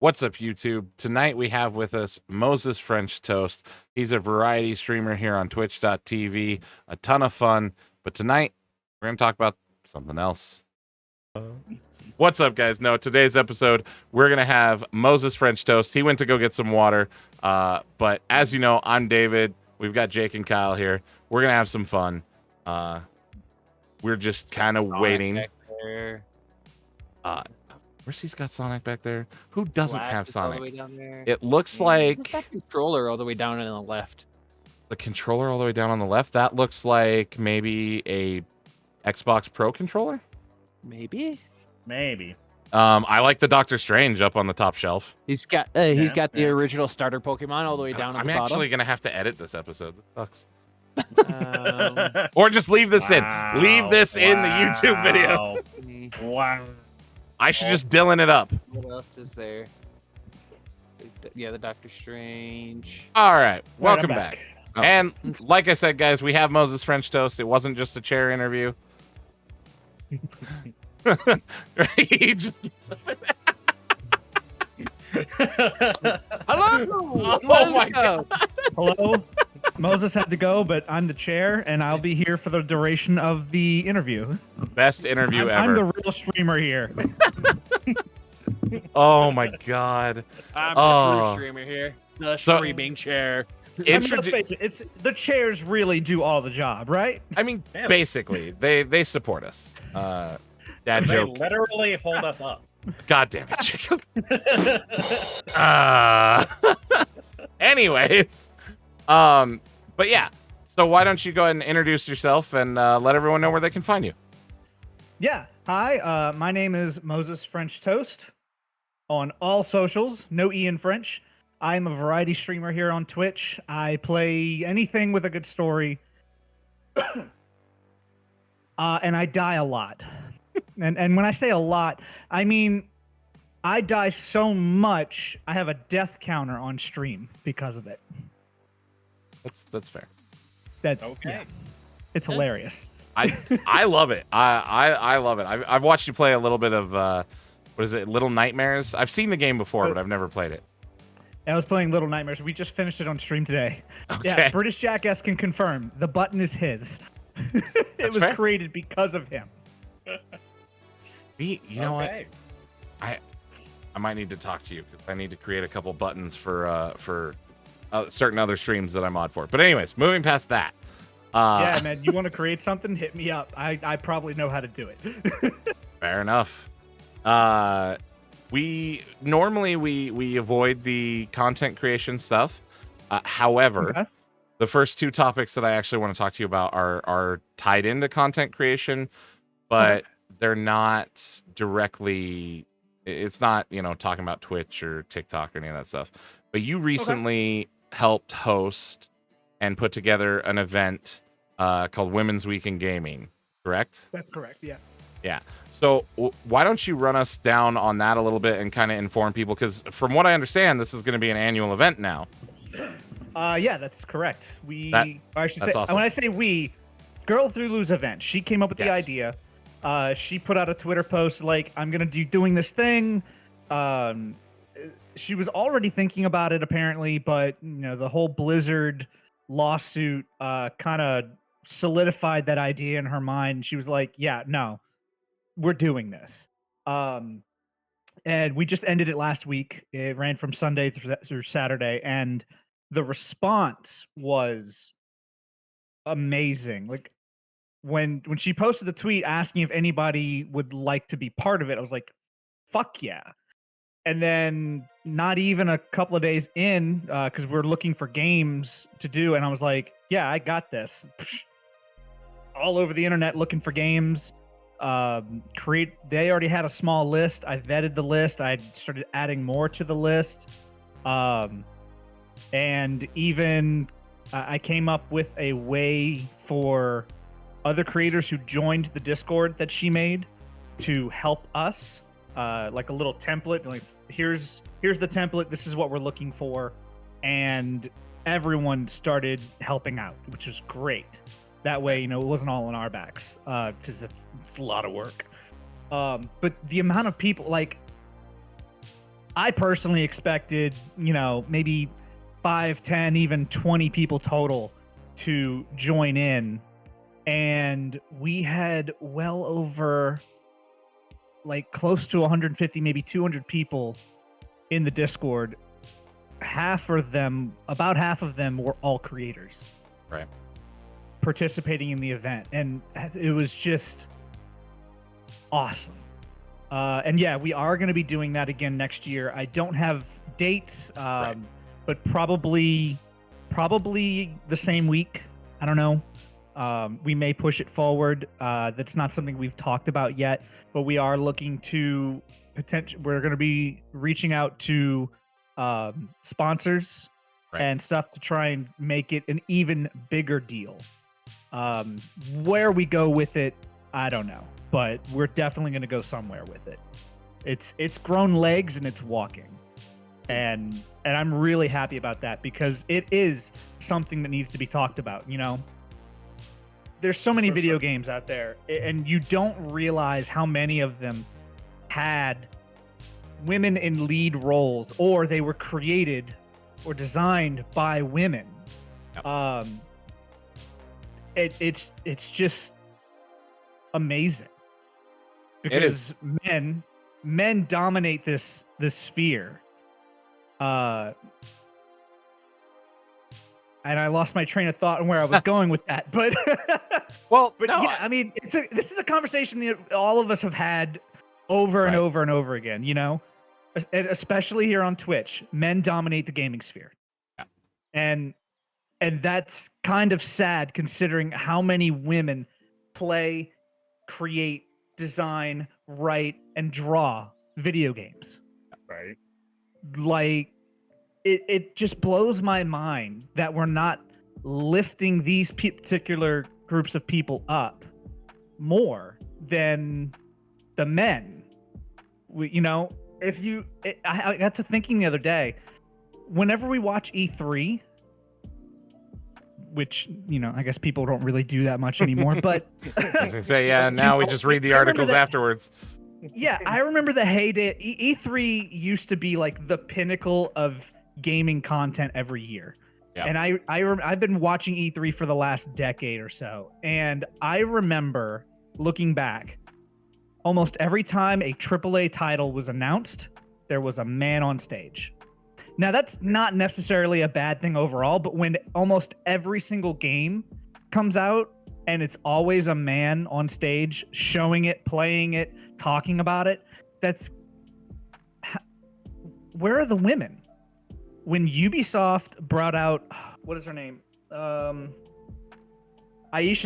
What's up, YouTube? Tonight we have with us MosesFrnchToast. He's a variety streamer here on twitch.tv. A ton of fun. But tonight, we're going to talk about something else. What's up, guys? No, today's episode, we're going to have MosesFrnchToast. He went to go get some water. But as you know, I'm David. We've got Jake and Kyle here. We're going to have some fun. We're just kind of waiting. Where's he's got Sonic back there? Who doesn't have Sonic? It looks like that controller all the way down on the left. The controller all the way down on the left. That looks like maybe a Xbox Pro controller. Maybe. I like the Doctor Strange up on the top shelf. He's got the original starter Pokemon all the way down. I'm the actually gonna have to edit this episode. That sucks. Or just leave this in. Leave this in the YouTube video. Wow. I should just Dylan it up. What else is there? Yeah, the Doctor Strange. All right, welcome I'm back. Oh. And like I said, guys, we have MosesFrnchToast. It wasn't just a chair interview. He just gets up Hello. Oh my God. Hello. Moses had to go, but I'm the chair, and I'll be here for the duration of the interview. Best interview ever. I'm the real streamer here. Oh my God. I'm the true streamer here. The So- streaming chair. I mean, let's face it, it's the chairs really do all the job, right? I mean, basically, they support us. Dad They joke. literally hold us up. God damn it, Jacob. Anyways, but yeah. So why don't you go ahead and introduce yourself and let everyone know where they can find you? Yeah. Hi. My name is MosesFrnchToast on all socials. No E in French. I'm a variety streamer here on Twitch. I play anything with a good story. And I die a lot. And when I say a lot, I mean I die so much I have a death counter on stream because of it. That's fair. That's Okay. yeah. It's hilarious. I love it. I love it. I've watched you play a little bit of what is it, Little Nightmares? I've seen the game before, but I've never played it. I was playing Little Nightmares. We just finished it on stream today. Okay. Yeah, British Jackass can confirm the button is his. It was fair. created because of him. You know what? Okay. I might need to talk to you because I need to create a couple buttons for certain other streams that I mod for. But anyways, moving past that. Yeah, man, you want to create something? Hit me up. I probably know how to do it. Fair enough. We normally avoid the content creation stuff. However, Okay. the first two topics that I actually want to talk to you about are tied into content creation, but they're not directly. It's not, talking about Twitch or TikTok or any of that stuff. But you recently helped host and put together an event called Women's Week in Gaming, correct? That's correct, yeah. Yeah. So why don't you run us down on that a little bit and kind of inform people? Because from what I understand, this is going to be an annual event now. Yeah, that's correct. That's awesome. When I say we, Girl Through Lou's event, she came up with the Yes. idea. She put out a Twitter post like, I'm going to be doing this thing. She was already thinking about it, apparently, but, the whole Blizzard lawsuit kind of solidified that idea in her mind. She was like, yeah, no, we're doing this. And we just ended it last week. It ran from Sunday through Saturday, and the response was amazing. Like when she posted the tweet asking if anybody would like to be part of it, I was like, fuck yeah. And then not even a couple of days in, because we're looking for games to do, and I was like, yeah, I got this. All over the internet looking for games. They already had a small list. I vetted the list. I started adding more to the list. And even I came up with a way for other creators who joined the Discord that she made to help us, like a little template. Like, here's the template. This is what we're looking for, and everyone started helping out, which was great. That way, it wasn't all on our backs, because it's a lot of work. But the amount of people, like, I personally expected, maybe 5, 10, even 20 people total to join in. And we had well over like close to 150, maybe 200 people in the Discord. About half of them were all creators. Right. Participating in the event. And it was just awesome. And yeah, we are going to be doing that again next year. I don't have dates, but probably the same week. I don't know. We may push it forward. That's not something we've talked about yet, but we are looking to we're going to be reaching out to sponsors and stuff to try and make it an even bigger deal. Where we go with it, I don't know, but we're definitely going to go somewhere with it. It's grown legs and it's walking, and I'm really happy about that because it is something that needs to be talked about. There's so many video games out there, and you don't realize how many of them had women in lead roles, or they were created or designed by women. Yep. It's just amazing because men dominate this sphere. And I lost my train of thought and where I was going with that, but yeah, I mean, this is a conversation that all of us have had over and over and over again. And especially here on Twitch, men dominate the gaming sphere, and that's kind of sad considering how many women play, create, design, write, and draw video games. Right. Like, it just blows my mind that we're not lifting these particular groups of people up more than the men. I got to thinking the other day, whenever we watch E3, which, I guess people don't really do that much anymore, but I was gonna say, yeah, now we just read the articles afterwards. Yeah, I remember the heyday. E3 used to be like the pinnacle of gaming content every year. Yeah. And I've been watching E3 for the last decade or so, and I remember looking back, almost every time a AAA title was announced, there was a man on stage. Now, that's not necessarily a bad thing overall, but when almost every single game comes out and it's always a man on stage showing it, playing it, talking about it, where are the women? When Ubisoft brought out, what is her name? Aisha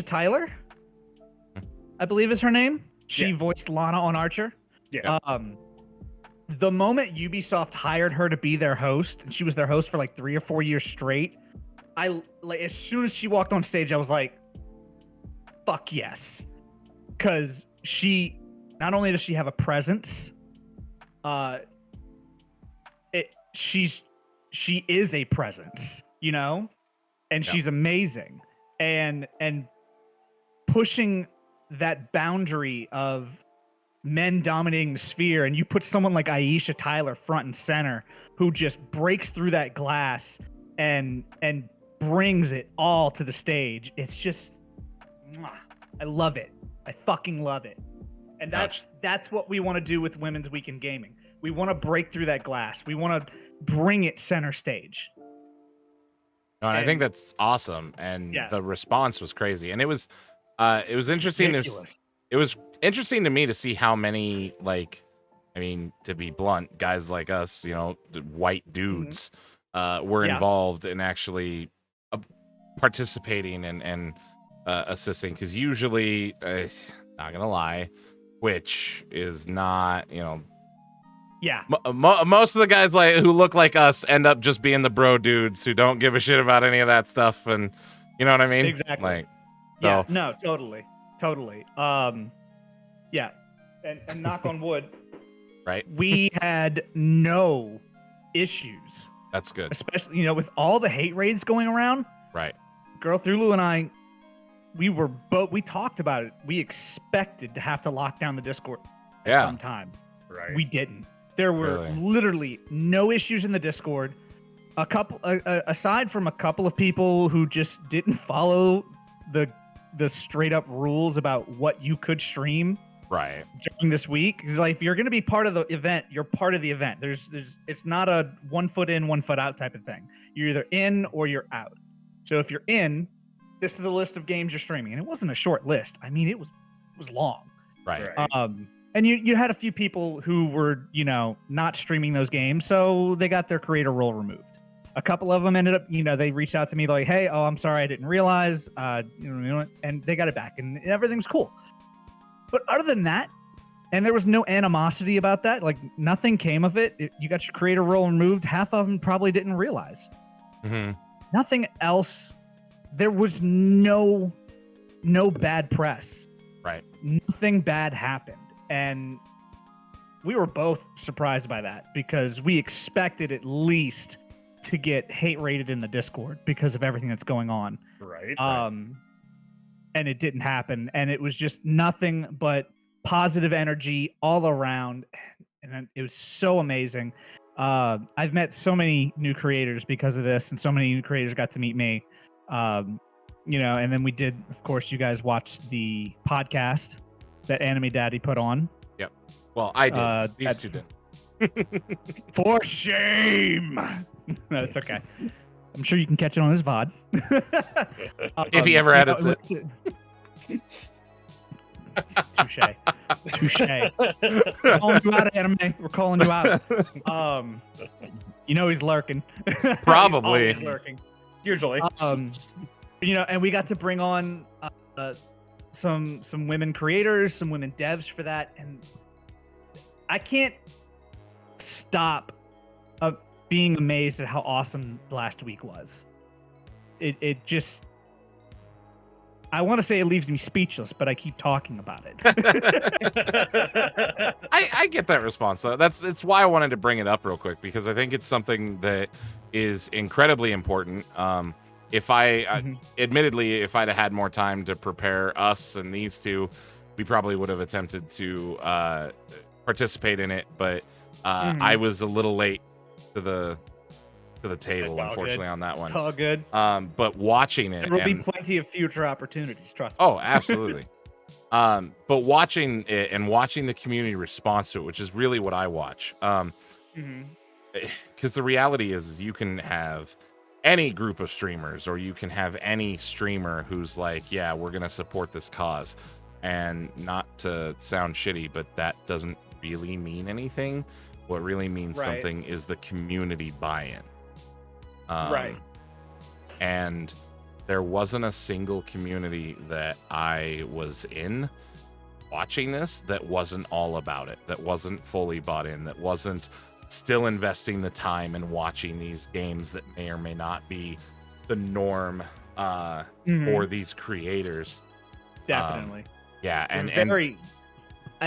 Tyler, I believe is her name. She voiced Lana on Archer. Yeah. The moment Ubisoft hired her to be their host, and she was their host for like 3 or 4 years straight, as soon as she walked on stage, I was like, fuck yes. Because not only does she have a presence, she is a presence, and she's amazing, and pushing that boundary of men dominating the sphere, and you put someone like Aisha Tyler front and center, who just breaks through that glass and brings it all to the stage. It's just, I love it. I fucking love it. And that's what we want to do with Women's Week in Gaming. We want to break through that glass. We want to bring it center stage. No, and I think that's awesome. And the response was crazy. And it was interesting. It was interesting to me to see how many, to be blunt, guys like us, white dudes, were involved in actually participating and assisting. Because usually, not gonna lie, Twitch is not, most of the guys who look like us end up just being the bro dudes who don't give a shit about any of that stuff, and you know what I mean? Exactly. Yeah. No. Totally. Yeah. And knock on wood. Right. We had no issues. That's good. Especially, with all the hate raids going around. Right. Girl Thulu and I, we talked about it. We expected to have to lock down the Discord at some time. Right. We didn't. There were Really? literally no issues in the Discord. A couple, aside from a couple of people who just didn't follow the straight up rules about what you could stream Right. during this week. Because like, if you're going to be part of the event, you're part of the event. It's not a 1 foot in, 1 foot out type of thing. You're either in or you're out. So if you're in, this is the list of games you're streaming, and it wasn't a short list. I mean, it was long. Right. And you had a few people who were, not streaming those games, so they got their creator role removed. A couple of them ended up, they reached out to me like, "Hey, I'm sorry, I didn't realize," and they got it back, and everything's cool. But other than that, and there was no animosity about that, like nothing came of it. You got your creator role removed. Half of them probably didn't realize. Mm-hmm. Nothing else. There was no bad press. Right. Nothing bad happened. And we were both surprised by that because we expected at least to get hate rated in the Discord because of everything that's going on. Right. And it didn't happen. And it was just nothing but positive energy all around. And it was so amazing. I've met so many new creators because of this, and so many new creators got to meet me. And then we did, of course, you guys watched the podcast that Anime Daddy put on. Yep. Well, I did. These two didn't. For shame. No, it's okay. I'm sure you can catch it on his VOD. If he ever edits it. Touche. We're calling you out, Anime. We're calling you out. He's lurking. Probably. He's lurking. Usually. And we got to bring on some women creators, some women devs for that, and I can't stop being amazed at how awesome last week was. It just, I want to say it leaves me speechless, but I keep talking about it. I get that response though. It's why I wanted to bring it up real quick, because I think it's something that is incredibly important. If admittedly, if I'd have had more time to prepare us and these two, we probably would have attempted to participate in it. But I was a little late to the table, unfortunately, on that one. It's all good. But watching it, there will be plenty of future opportunities. Trust me. Oh, absolutely. But watching it and watching the community response to it, which is really what I watch. Because the reality is you can have any group of streamers, or you can have any streamer who's like, yeah, we're gonna support this cause, and not to sound shitty, but that doesn't really mean anything. What really means something is the community buy-in. Right. And there wasn't a single community that I was in watching this that wasn't all about it, that wasn't fully bought in, that wasn't still investing the time and watching these games that may or may not be the norm for these creators. Definitely. Yeah, and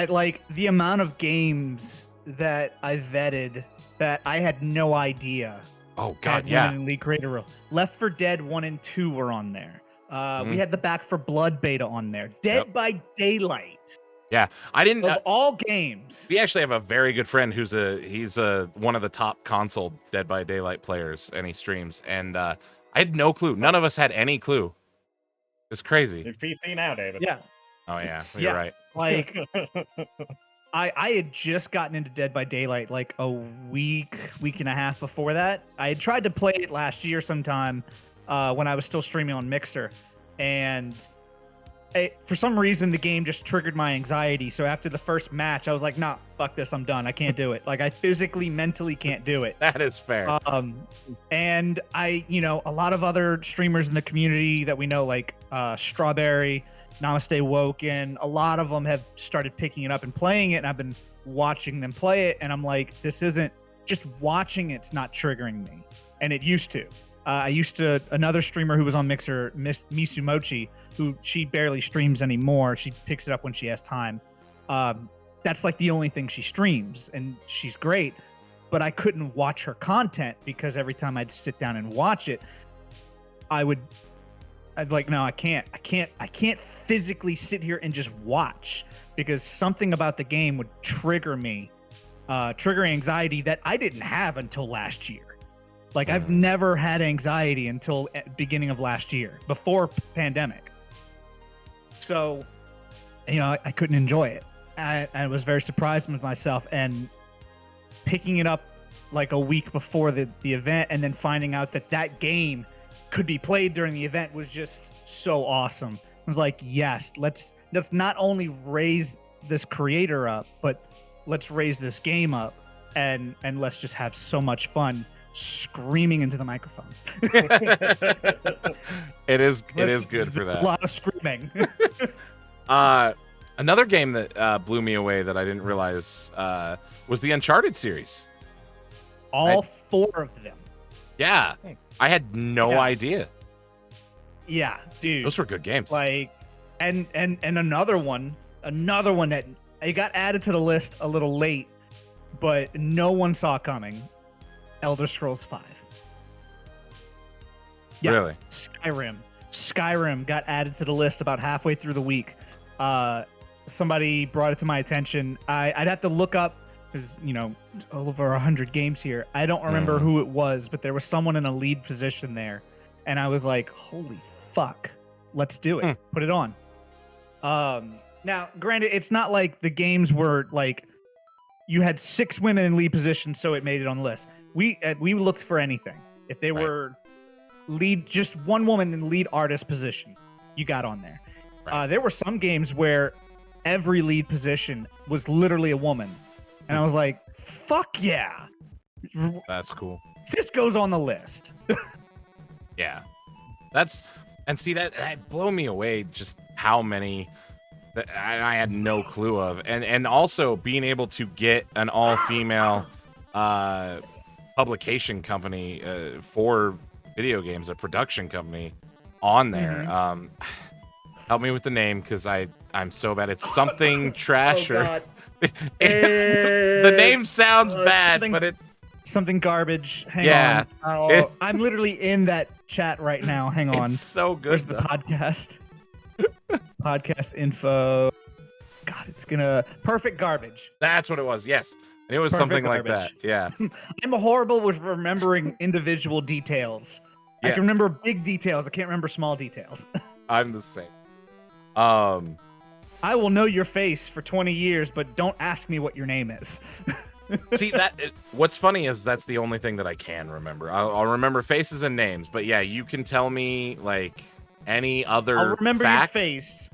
like the amount of games that I vetted that I had no idea. Oh God, yeah. League creator role. Left 4 Dead 1 and 2 were on there. We had the Back 4 Blood beta on there. Dead by Daylight. Yeah, I didn't. Of all games. We actually have a very good friend he's one of the top console Dead by Daylight players, and he streams. And I had no clue. None of us had any clue. It's crazy. It's PC now, David. Yeah. Oh yeah, you're right. Like, I had just gotten into Dead by Daylight like a week and a half before that. I had tried to play it last year sometime when I was still streaming on Mixer, and for some reason the game just triggered my anxiety. So after the first match, I was like, nah, fuck this, I'm done. I can't do it. Like, I physically, mentally can't do it. That is fair. And a lot of other streamers in the community that we know, like Strawberry, Namaste Woken, a lot of them have started picking it up and playing it, and I've been watching them play it, and I'm like, this isn't just watching, it's not triggering me. And it used to. Another streamer who was on Mixer, Misumochi, who she barely streams anymore. She picks it up when she has time. That's like the only thing she streams, and she's great. But I couldn't watch her content because every time I'd sit down and watch it, I'd like, no, I can't physically sit here and just watch, because something about the game would trigger me trigger anxiety that I didn't have until last year. Like I've never had anxiety until beginning of last year, before pandemic. So, you know, I couldn't enjoy it. I was very surprised with myself, and picking it up like a week before the event, and then finding out that game could be played during the event was just so awesome. I was like, yes, let's not only raise this creator up, but let's raise this game up, and let's just have so much fun screaming into the microphone. It is good for that. A lot of screaming. Another game that blew me away that I didn't realize was the Uncharted series. All 4 of them. Yeah, I had no idea. Yeah, dude. Those were good games. Like, and another one that it got added to the list a little late, but no one saw coming. Elder Scrolls 5. Yeah, really? Skyrim got added to the list about halfway through the week. Somebody brought it to my attention. I'd have to look up, because, you know, over 100 games here. I don't remember who it was, but there was someone in a lead position there. And I was like, holy fuck, let's do it. Put it on. Now, granted, it's not like the games were like you had 6 women in lead positions, so it made it on the list. We looked for anything. If they were just one woman in lead artist position, you got on there. Right. There were some games where every lead position was literally a woman. And I was like, fuck yeah. That's cool. This goes on the list. Yeah. That blew me away, just how many that I had no clue of. And also being able to get an all-female publication company for video games, a production company on there. Help me with the name, because I'm so bad. It's something trash. God. The name sounds bad, but it's something garbage. Hang on. I'm literally in that chat right now. Hang on. It's so good. Where's the podcast? Podcast info. God, it's gonna perfect garbage. That's what it was. Yes. It was Perfect something garbage. like that. Yeah. I'm horrible with remembering individual details. I can remember big details. I can't remember small details. I'm the same. I will know your face for 20 years, but don't ask me what your name is. See, what's funny is that's the only thing that I can remember. I'll remember faces and names, but yeah, you can tell me like any other I'll remember fact. your face,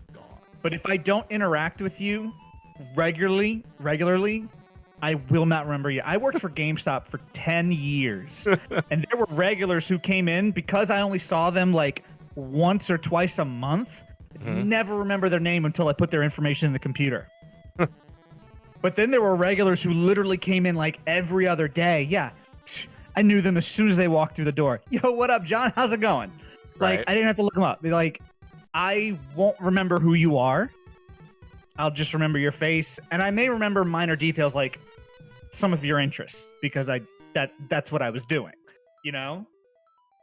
but if I don't interact with you regularly, I will not remember you. I worked for GameStop for 10 years, and there were regulars who came in because I only saw them like once or twice a month. Never remember their name until I put their information in the computer. But then there were regulars who literally came in like every other day. Yeah, I knew them as soon as they walked through the door. Yo, what up, John? How's it going? Like, Right. I didn't have to look them up. They're like, I won't remember who you are. I'll just remember your face, and I may remember minor details like some of your interests, because that's what I was doing, you know?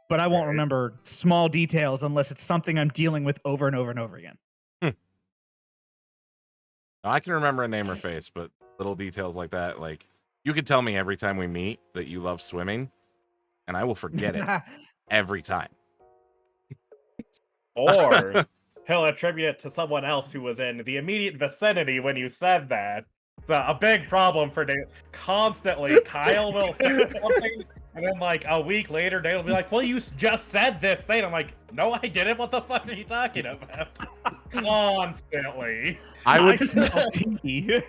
But I won't remember small details unless it's something I'm dealing with over and over and over again. I can remember a name or face, but little details like that, like you could tell me every time we meet that you love swimming, and I will forget it every time. Or he'll attribute it to someone else who was in the immediate vicinity when you said that. It's a big problem for Dave. Constantly, Kyle will say something, and then like a week later, Dave will be like, well, you just said this thing. I'm like, no, I didn't. What the fuck are you talking about? Constantly. I smell tea.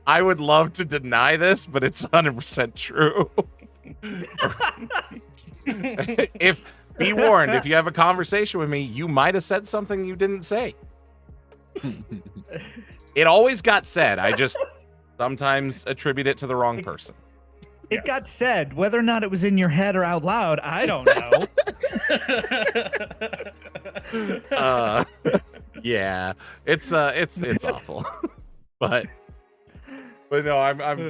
I would love to deny this, but it's 100% true. Be warned, if you have a conversation with me, you might have said something you didn't say. It always got said. I just sometimes attribute it to the wrong person. It got said. Whether or not it was in your head or out loud, I don't know. Yeah, it's awful. but no, I'm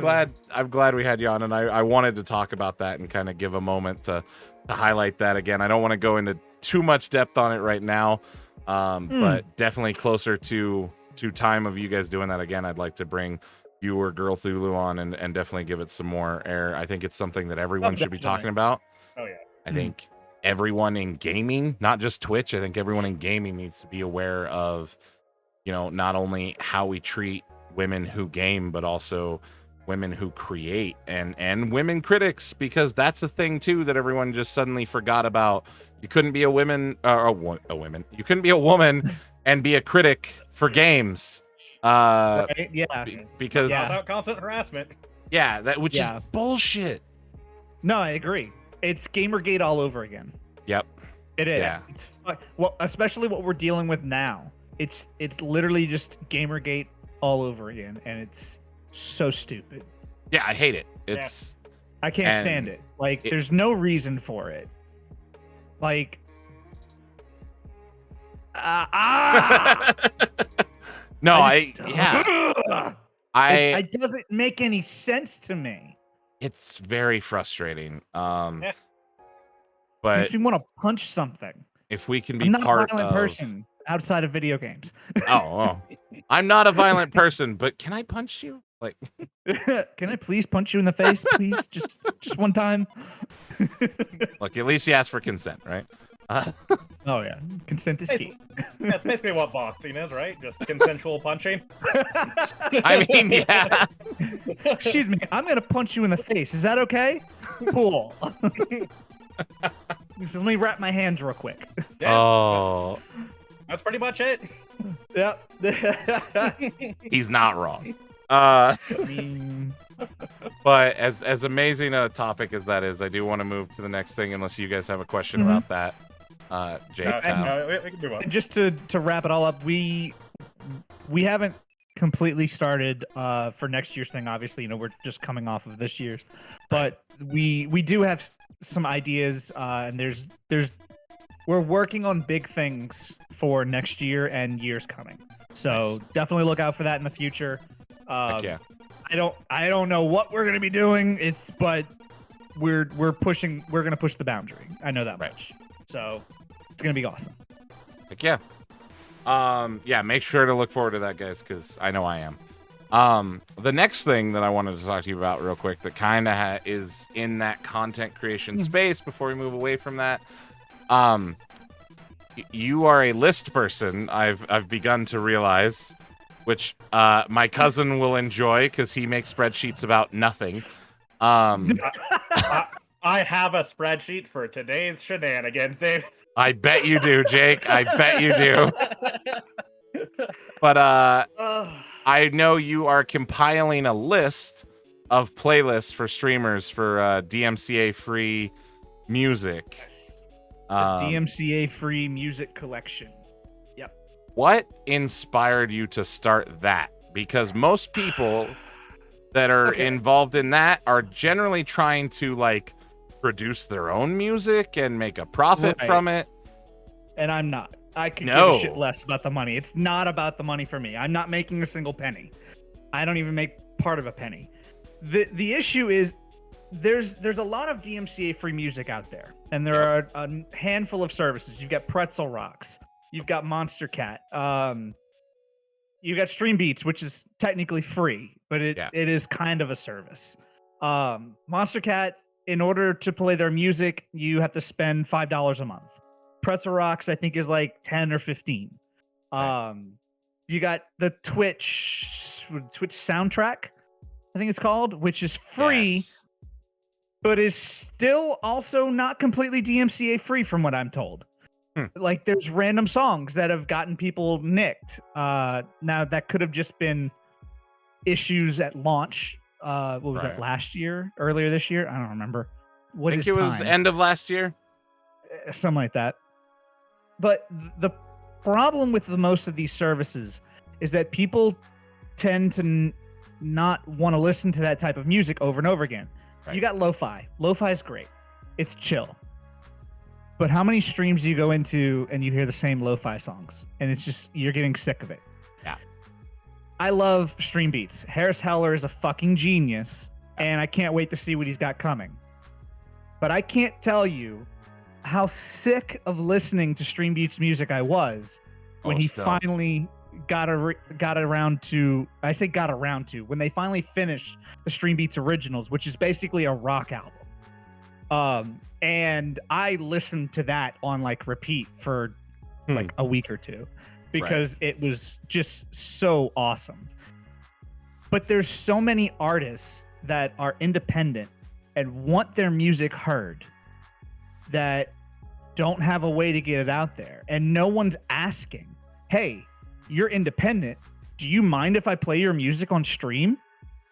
glad we had you on, and I wanted to talk about that and kind of give a moment to highlight that again. I don't want to go into too much depth on it right now, but definitely closer to time of you guys doing that again. I'd like to bring you or Girl Thulu on and definitely give it some more air. I think it's something that everyone should be talking definitely. about. Oh yeah. I think everyone in gaming, not just Twitch, I think everyone in gaming needs to be aware of, not only how we treat women who game, but also women who create and women critics, because that's a thing too that everyone just suddenly forgot about. You couldn't be a woman or a woman. You couldn't be a woman and be a critic for games. Right? Yeah. Because Without constant harassment. which is bullshit. No, I agree. It's Gamergate all over again. Yep. It is. Yeah. It's well, especially what we're dealing with now. It's literally just Gamergate all over again, and it's so stupid. Yeah, I hate it. It's I can't stand it. Like, there's no reason for it. Like, no, it doesn't make any sense to me. It's very frustrating. It But makes me want to punch something. if we can be I'm not part a violent of person outside of video games. oh, I'm not a violent person, but can I punch you? Like, Can I please punch you in the face, please? just one time. look, at least you asked for consent, right? Oh yeah, consent is key. That's basically what boxing is, right? Just consensual punching. I mean, yeah. Excuse me, I'm gonna punch you in the face. Is that okay? Cool. Let me wrap my hands real quick. Yeah, Oh, that's pretty much it. Yep. he's not wrong. I mean, But as amazing a topic as that is, I do want to move to the next thing, unless you guys have a question about that. Jake, We can move on. just to wrap it all up, we haven't completely started for next year's thing. Obviously, we're just coming off of this year's, but we do have some ideas, and we're working on big things for next year and years coming. So definitely look out for that in the future. heck yeah. I don't know what we're gonna be doing. But we're gonna push the boundary. I know that much. So it's gonna be awesome. Heck yeah. Yeah, make sure to look forward to that, guys, because I know I am. The next thing that I wanted to talk to you about real quick that kind of is in that content creation space before we move away from that. You are a list person, I've begun to realize, which my cousin will enjoy because he makes spreadsheets about nothing. I have a spreadsheet for today's shenanigans, David. I bet you do, Jake. I bet you do. But I know you are compiling a list of playlists for streamers for DMCA free music. DMCA free music collection. Yep. What inspired you to start that? Because most people that are involved in that are generally trying to produce their own music and make a profit from it. And I'm not. I could give a shit less about the money. It's not about the money for me. I'm not making a single penny. I don't even make part of a penny. The issue is there's a lot of DMCA free music out there, and there are a handful of services. You've got Pretzel Rocks, you've got Monster Cat, you've got Stream Beats, which is technically free, but it is kind of a service. Monster Cat, in order to play their music, you have to spend $5 a month. Pretzel Rocks, I think, is like 10 or 15. You got the Twitch soundtrack, I think it's called, which is free, but is still also not completely DMCA free from what I'm told. Like, there's random songs that have gotten people nicked. Now that could have just been issues at launch. What was that, last year? Earlier this year? I don't remember. I think it was end of last year. Something like that. But the problem with most of these services is that people tend to not want to listen to that type of music over and over again. You got lo-fi. Lo-fi is great. It's chill. But how many streams do you go into and you hear the same lo-fi songs? And it's just, you're getting sick of it. Yeah. I love Stream Beats. Harris Heller is a fucking genius, and I can't wait to see what he's got coming. But I can't tell you how sick of listening to Stream Beats music I was when he finally got around to, I say got around to, when they finally finished the Stream Beats Originals, which is basically a rock album. And I listened to that on like repeat for like a week or two because it was just so awesome. But there's so many artists that are independent and want their music heard that don't have a way to get it out there. And no one's asking, hey, you're independent. Do you mind if I play your music on stream?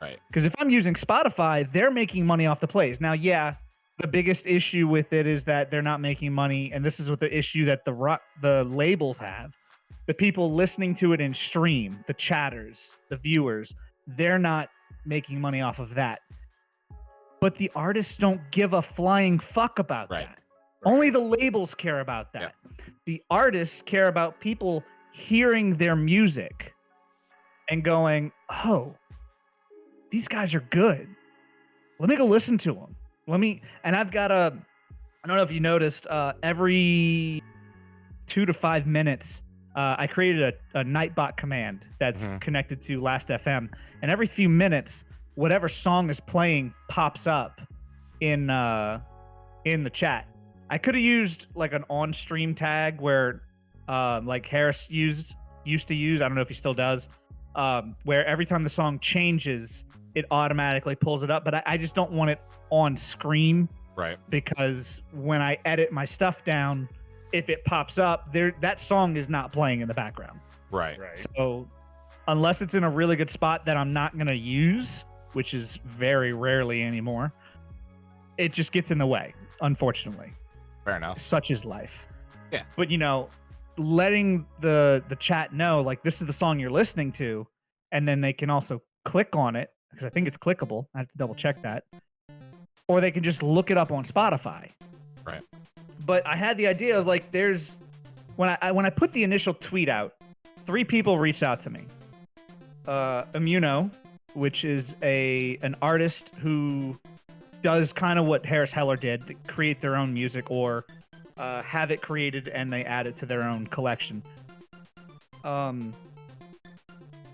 Right. Because if I'm using Spotify, they're making money off the plays. Now, yeah, the biggest issue with it is that they're not making money. And this is what the issue that the labels have. The people listening to it in stream, the chatters, the viewers, they're not making money off of that. But the artists don't give a flying fuck about that. Only the labels care about that. Yeah. The artists care about people hearing their music and going, oh, these guys are good. Let me go listen to them. And I've got I don't know if you noticed, every 2 to 5 minutes, I created a Nightbot command that's connected to Last.fm. And every few minutes, whatever song is playing pops up in the chat. I could have used like an on-stream tag where like Harris used to use. I don't know if he still does. Where every time the song changes, it automatically pulls it up. But I just don't want it on screen. Right. Because when I edit my stuff down, if it pops up, that song is not playing in the background. Right. So unless it's in a really good spot that I'm not going to use, which is very rarely anymore, it just gets in the way, unfortunately. Fair enough. Such is life. Yeah. But, letting the chat know, like, this is the song you're listening to, and then they can also click on it, because I think it's clickable. I have to double check that. Or they can just look it up on Spotify. Right. But I had the idea, I was like, when I put the initial tweet out, 3 people reached out to me. Immuno, which is an artist who does kind of what Harris Heller did, create their own music or have it created and they add it to their own collection.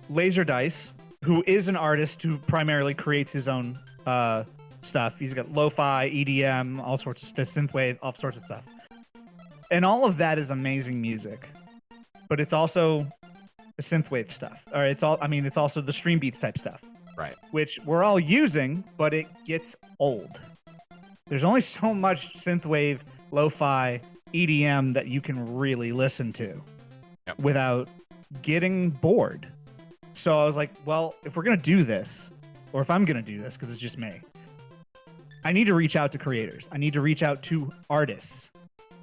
Laser Dice, who is an artist who primarily creates his own stuff. He's got lo-fi, EDM, all sorts of stuff, synthwave, all sorts of stuff. And all of that is amazing music. But it's also the synthwave stuff. Or it's also the stream beats type stuff. Right. Which we're all using, but it gets old. There's only so much synthwave, lo-fi, EDM that you can really listen to without getting bored. So I was like, well, if we're going to do this, or if I'm going to do this, because it's just me, I need to reach out to creators. I need to reach out to artists.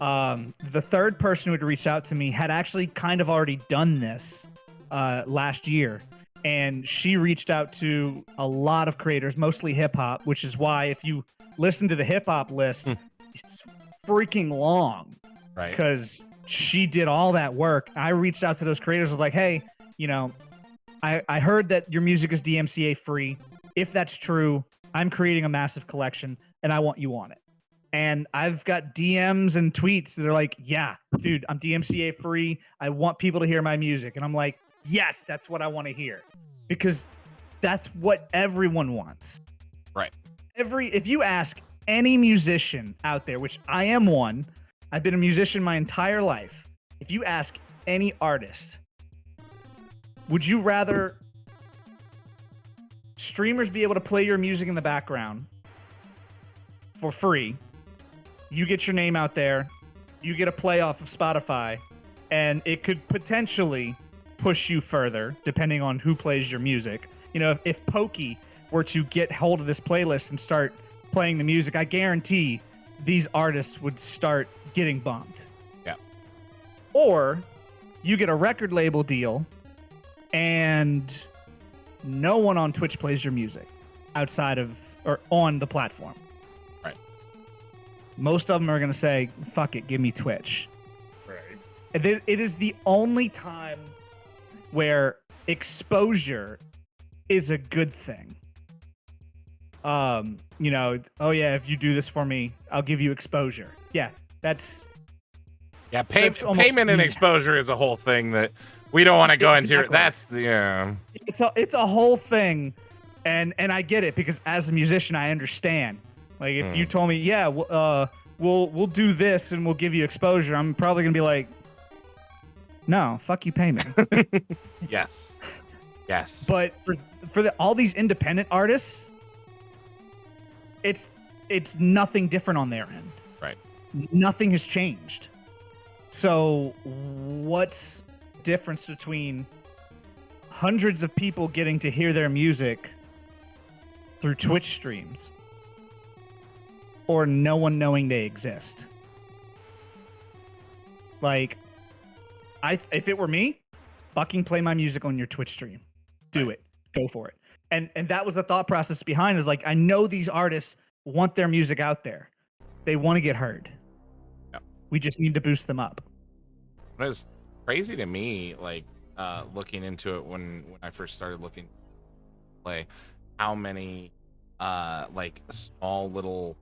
The third person who had reached out to me had actually kind of already done this last year. And she reached out to a lot of creators, mostly hip-hop, which is why if you listen to the hip-hop list, it's freaking long. Right. Because she did all that work. I reached out to those creators, was like, hey, I heard that your music is DMCA free. If that's true, I'm creating a massive collection, and I want you on it. And I've got DMs and tweets that are like, yeah, dude, I'm DMCA free. I want people to hear my music. And I'm like, yes, that's what I want to hear. Because that's what everyone wants. Right. If you ask any musician out there, which I am one, I've been a musician my entire life. If you ask any artist, would you rather streamers be able to play your music in the background for free? You get your name out there, you get a play off of Spotify, and it could potentially push you further depending on who plays your music. If Pokey were to get hold of this playlist and start playing the music, I guarantee these artists would start getting bumped. Yeah. Or you get a record label deal and no one on Twitch plays your music outside of or on the platform. Right. Most of them are going to say, fuck it, give me Twitch. Right. It is the only time where exposure is a good thing. Oh yeah, if you do this for me, I'll give you exposure. Yeah, that's Yeah, That's almost- payment and exposure is a whole thing that we don't want to go into. Exactly. That's the It's a whole thing, and I get it because as a musician, I understand. Like if you told me, yeah, we'll do this and we'll give you exposure, I'm probably gonna be like, no, fuck you, pay me. yes. But for all these independent artists, it's nothing different on their end. Right. Nothing has changed. So what's the difference between hundreds of people getting to hear their music through Twitch streams or no one knowing they exist? Like, if it were me, fucking play my music on your Twitch stream. Do it. Go for it. And that was the thought process behind, is like, I know these artists want their music out there. They want to get heard. Yep. We just need to boost them up. It was crazy to me, like looking into it when I first started looking to play, how many like small little,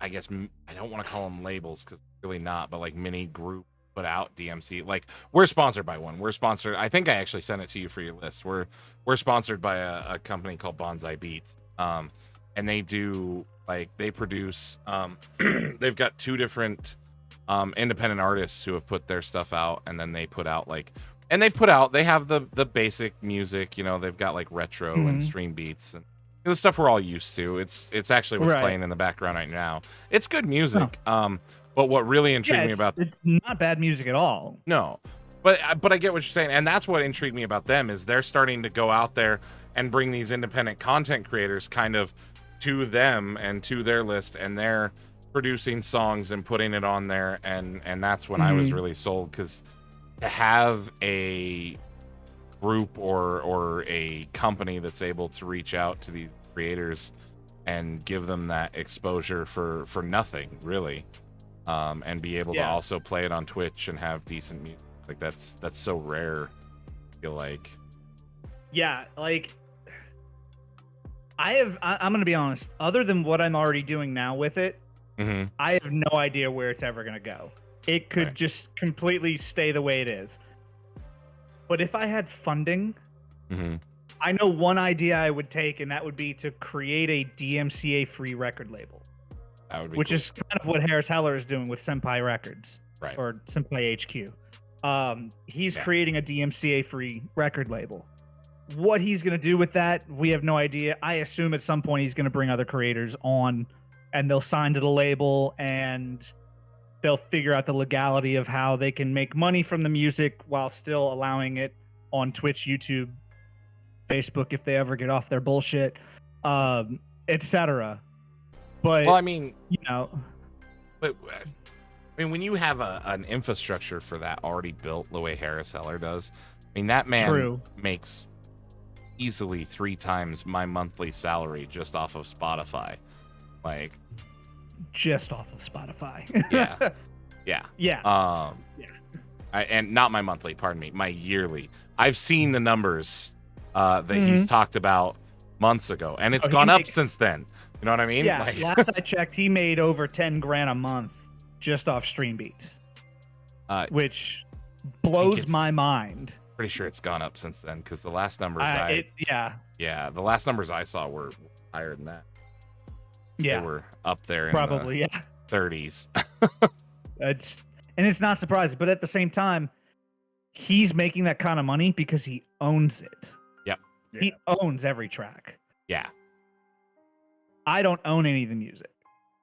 I guess I don't want to call them labels because really not, but like mini group put out DMC. Like, we're sponsored by one. We're sponsored. I think I actually sent it to you for your list. We're sponsored by a company called Bonsai Beats. And they do, like, they produce, they've got two different independent artists who have put their stuff out, and then they put out like, and they have the basic music, you know, they've got like retro and stream beats and the stuff we're all used to. It's actually what's playing in the background right now. It's good music. But what really intrigued me about it's not bad music at all. No, but I get what you're saying, and that's what intrigued me about them, is they're starting to go out there and bring these independent content creators kind of to them and to their list, and they're producing songs and putting it on there, and that's when I was really sold, because to have a group or a company that's able to reach out to these creators and give them that exposure for nothing really. And be able to also play it on Twitch and have decent music. Like, that's so rare, I feel like. Yeah, like, I'm going to be honest, other than what I'm already doing now with it, I have no idea where it's ever going to go. It could just completely stay the way it is. But if I had funding, I know one idea I would take, and that would be to create a DMCA-free record label. Which is kind of what Harris Heller is doing with Senpai Records, right? Or Senpai HQ. He's creating a DMCA-free record label. What he's going to do with that, we have no idea. I assume at some point he's going to bring other creators on, and they'll sign to the label, and they'll figure out the legality of how they can make money from the music while still allowing it on Twitch, YouTube, Facebook, if they ever get off their bullshit, etc. But, well, I mean, you know, but I mean, when you have an infrastructure for that already built the way Harris Heller does, I mean, that man makes easily 3 times my monthly salary just off of Spotify. Like, just off of Spotify. Yeah. And not my monthly, pardon me, my yearly. I've seen the numbers that he's talked about months ago, and it's gone up since then. You know what I mean? Yeah, like, last I checked, he made over 10 grand a month just off stream beats, which blows my mind. Pretty sure it's gone up since then, because the last numbers the last numbers I saw were higher than that. Yeah, they were up there in probably the 30s. It's not surprising, but at the same time, he's making that kind of money because he owns it. Yep, he owns every track. Yeah. I don't own any of the music.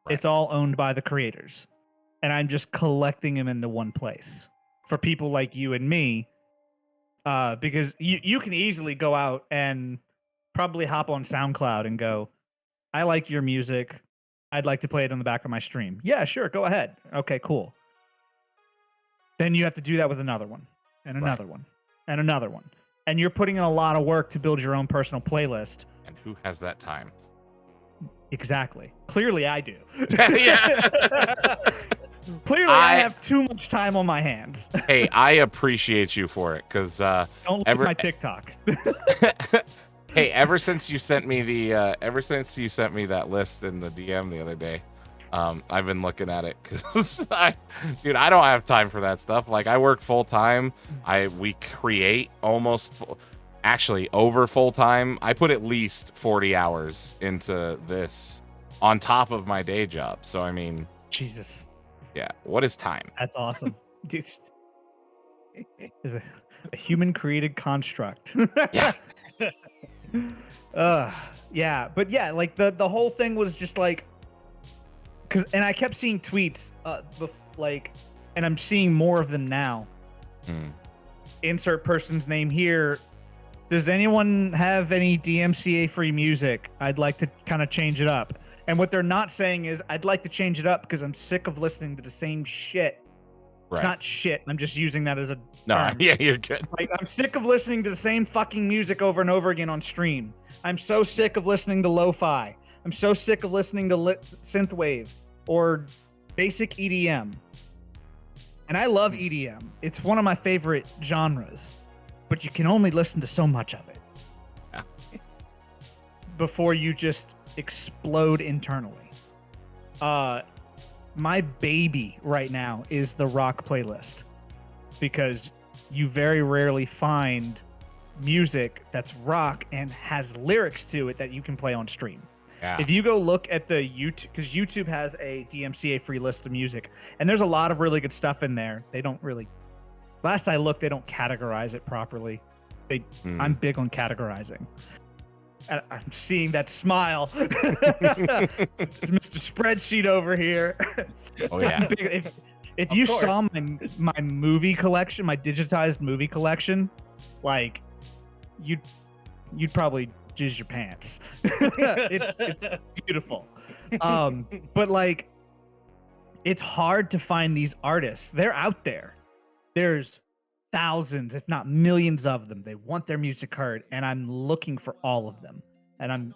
Right. It's all owned by the creators. And I'm just collecting them into one place for people like you and me. Because you can easily go out and probably hop on SoundCloud and go, I like your music. I'd like to play it on the back of my stream. Yeah, sure. Go ahead. Okay, cool. Then you have to do that with another one and another one and another one. And you're putting in a lot of work to build your own personal playlist. And who has that time? Exactly. Clearly, I do. Yeah. Clearly, I have too much time on my hands. Hey, I appreciate you for it, because don't like my TikTok. Hey, ever since you sent me that list in the DM the other day, I've been looking at it because dude, I don't have time for that stuff. Like, I work full time. We create almost actually over full time. I put at least 40 hours into this on top of my day job. So I mean, Jesus, yeah. What is time? that's awesome. It's a human created construct. Yeah. Yeah, but yeah, like the whole thing was just like, and I kept seeing tweets, like, and I'm seeing more of them now. Insert person's name here. Does anyone have any DMCA free music? I'd like to kind of change it up. And what they're not saying is, I'd like to change it up because I'm sick of listening to the same shit. It's Right. not shit. I'm just using that as a No, term. yeah, you're good. Like, I'm sick of listening to the same fucking music over and over again on stream. I'm so sick of listening to lo-fi. I'm so sick of listening to synthwave or basic EDM. And I love EDM. It's one of my favorite genres. But you can only listen to so much of it. Yeah. Before you just explode internally. My baby right now is the rock playlist. Because you very rarely find music that's rock and has lyrics to it that you can play on stream. Yeah. If you go look at the YouTube, because YouTube has a DMCA free list of music, and there's a lot of really good stuff in there. They don't really, last I looked, they don't categorize it properly. I'm big on categorizing. I'm seeing that smile. Mr. Spreadsheet over here. Oh yeah. If you saw my movie collection, my digitized movie collection, like you'd probably jizz your pants. It's beautiful. But like, it's hard to find these artists. They're out there. There's thousands, if not millions of them. They want their music heard, and I'm looking for all of them. And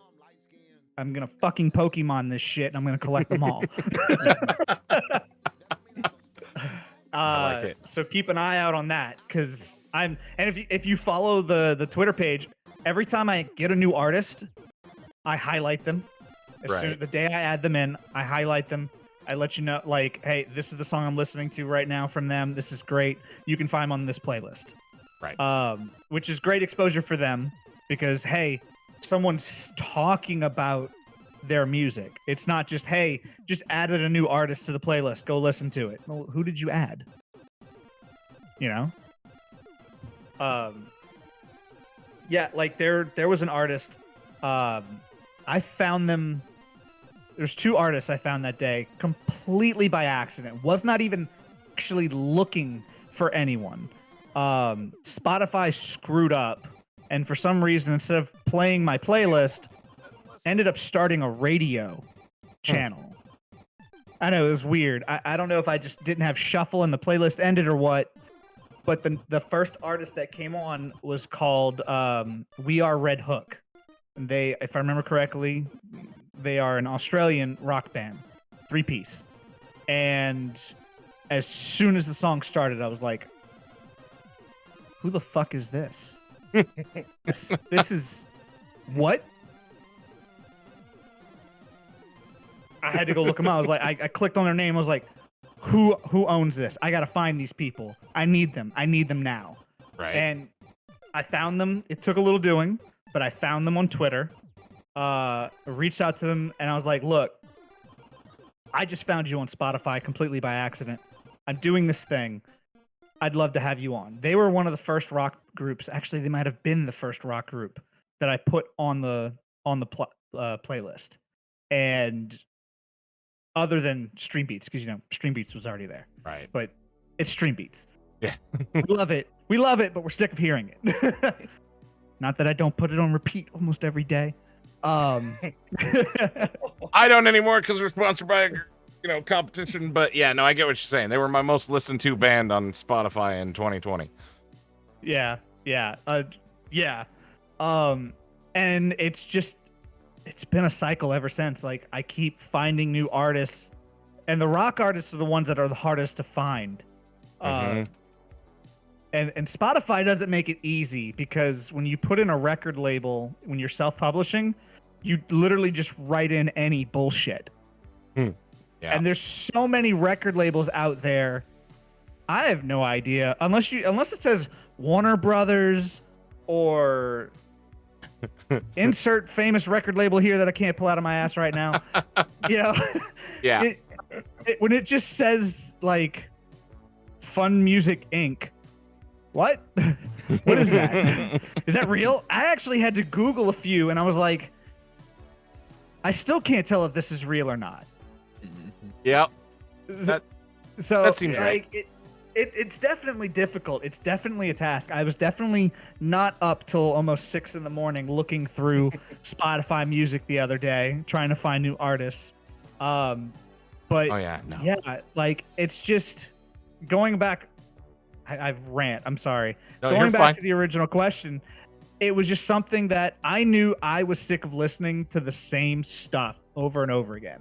I'm gonna fucking Pokemon this shit, and I'm gonna collect them all. I like it. So keep an eye out on that, because and if you follow the Twitter page, every time I get a new artist, I highlight them. The day I add them in, I highlight them. I let you know, like, hey, this is the song I'm listening to right now from them. This is great. You can find them on this playlist. Right. Which is great exposure for them because, hey, someone's talking about their music. It's not just, hey, just added a new artist to the playlist. Go listen to it. Well, who did you add? You know? Yeah, like there was an artist. I found them. There's two artists I found that day completely by accident. Was not even actually looking for anyone. Spotify screwed up, and for some reason, instead of playing my playlist, ended up starting a radio channel. I know, it was weird. I don't know if I just didn't have shuffle and the playlist ended or what, but the first artist that came on was called We Are Red Hook. And they, if I remember correctly, they are an Australian rock band, 3-piece. And as soon as the song started, I was like, who the fuck is this? This is what? I had to go look them up. I was like, I clicked on their name. I was like, who owns this? I got to find these people. I need them. I need them now. Right. And I found them. It took a little doing, but I found them on Twitter. Reached out to them, and I was like, look, I just found you on Spotify completely by accident. I'm doing this thing. I'd love to have you on. They were one of the first rock groups. Actually, they might have been the first rock group that I put on the playlist. And other than Stream Beats, because, you know, Stream Beats was already there. Right. But it's Stream Beats. Yeah. We love it. We love it, but we're sick of hearing it. Not that I don't put it on repeat almost every day. I don't anymore because we're sponsored by a competition. But yeah, no, I get what you're saying. They were my most listened to band on Spotify in 2020. Yeah. And it's been a cycle ever since. Like, I keep finding new artists, and the rock artists are the ones that are the hardest to find. And Spotify doesn't make it easy, because when you put in a record label, when you're self-publishing, you literally just write in any bullshit. Yeah. Yeah. And there's so many record labels out there. I have no idea unless it says Warner Brothers or insert famous record label here that I can't pull out of my ass right now. You know, Yeah. when it just says like Fun Music Inc. What? What is that? Is that real? I actually had to Google a few, and I was like, I still can't tell if this is real or not. Yep. So that seems right. like it's definitely difficult. It's definitely a task. I was definitely not up till almost 6 a.m. looking through Spotify music the other day, trying to find new artists. But Oh yeah. No. yeah, like it's just going back. I've rant. I'm sorry. No, you're Going back fine. to the original question, it was just something that I knew I was sick of listening to the same stuff over and over again.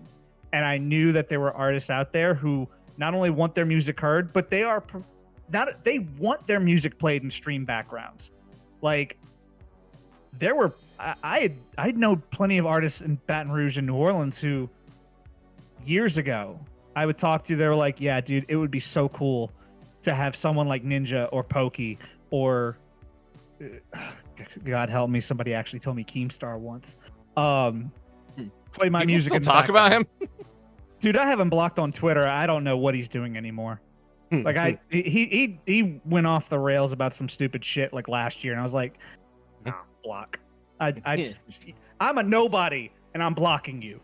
And I knew that there were artists out there who not only want their music heard, but they want their music played in stream backgrounds. Like there were, I know plenty of artists in Baton Rouge and New Orleans who years ago I would talk to. They were like, yeah, dude, it would be so cool to have someone like Ninja or Pokey or God help me, somebody actually told me Keemstar once. Play my People music still in the talk about background. him. Dude, I have him blocked on Twitter. I don't know what he's doing anymore. Like he went off the rails about some stupid shit like last year, and I was like, nah, block. I'm a nobody, and I'm blocking you.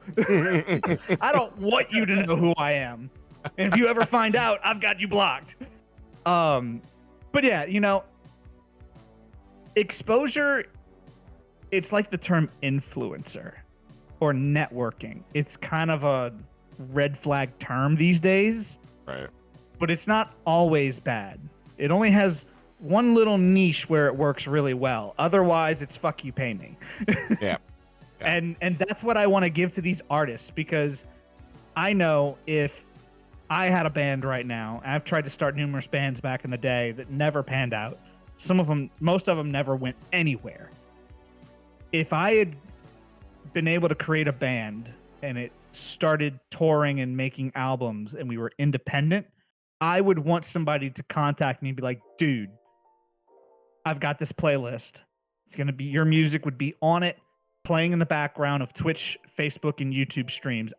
I don't want you to know who I am, and if you ever find out, I've got you blocked. But yeah, you know, exposure. It's like the term influencer or networking. It's kind of a red flag term these days. Right. But it's not always bad. It only has one little niche where it works really well. Otherwise, it's fuck you, pay me. Yeah. And that's what I want to give to these artists, because I know if I had a band right now, I've tried to start numerous bands back in the day that never panned out. Most of them never went anywhere. If I had been able to create a band and it started touring and making albums and we were independent, I would want somebody to contact me and be like, dude, I've got this playlist. It's going to be, your music would be on it, playing in the background of Twitch, Facebook, and YouTube streams.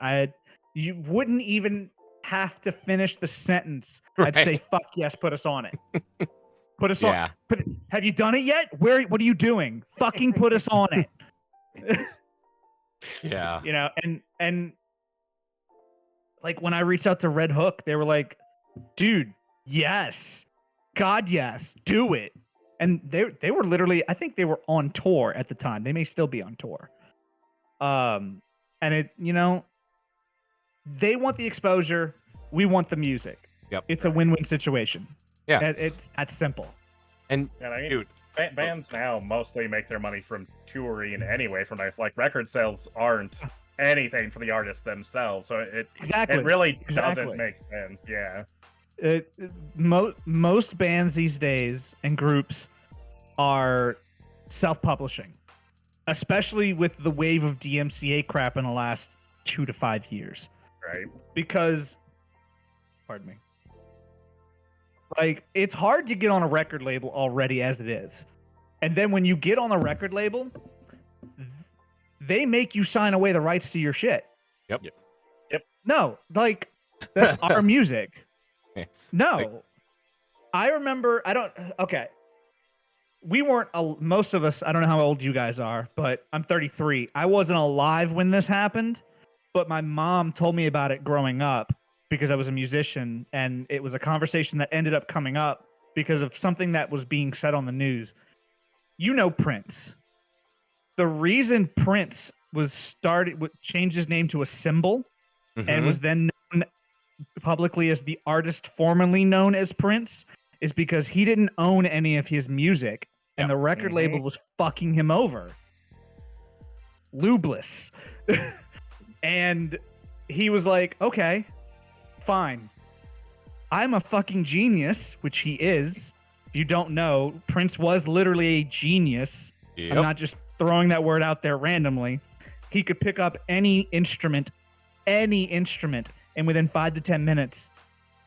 You wouldn't even have to finish the sentence. I'd say, fuck yes, put us on it. Put us on. Have you done it yet? What are you doing? Fucking put us on it. Yeah. You know, and like when I reached out to Red Hook, they were like, dude, yes. God, yes. Do it. And they were literally, I think they were on tour at the time. They may still be on tour. And it, you know, they want the exposure. We want the music. Yep. It's a win-win situation. Yeah. It's that simple. And I mean, dude, bands now mostly make their money from touring anyway. From like record sales aren't anything for the artists themselves, so it really doesn't make sense. Yeah. Most bands these days and groups are self-publishing, especially with the wave of DMCA crap in the last 2 to 5 years. Right. Because, pardon me, like it's hard to get on a record label already as it is, and then when you get on a record label, they make you sign away the rights to your shit. Yep. No, like that's our music. No, Like, I remember. Okay, we weren't. Most of us. I don't know how old you guys are, but I'm 33. I wasn't alive when this happened, but my mom told me about it growing up because I was a musician, and it was a conversation that ended up coming up because of something that was being said on the news. You know Prince. The reason Prince changed his name to a symbol and was then known publicly as the artist formerly known as Prince is because he didn't own any of his music and the record label was fucking him over. Lubeless. And he was like, okay, fine. I'm a fucking genius, which he is. If you don't know, Prince was literally a genius. Yep. I'm not just throwing that word out there randomly. He could pick up any instrument, and within 5 to 10 minutes,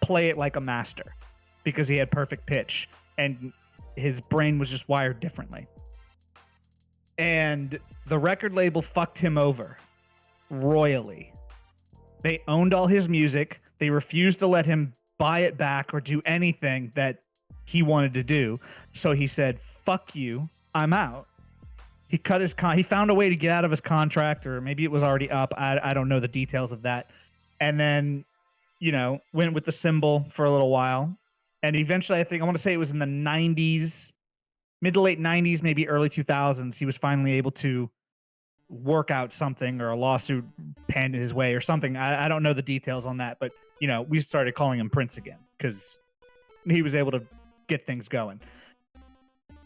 play it like a master because he had perfect pitch and his brain was just wired differently. And the record label fucked him over royally. They owned all his music. They refused to let him buy it back or do anything that he wanted to do. So he said, fuck you, I'm out. He cut his he found a way to get out of his contract, or maybe it was already up. I don't know the details of that. And then, went with the symbol for a little while. And eventually, I want to say it was in the 90s, mid to late 90s, maybe early 2000s, he was finally able to work out something, or a lawsuit panned his way or something. I don't know the details on that, but we started calling him Prince again because he was able to get things going.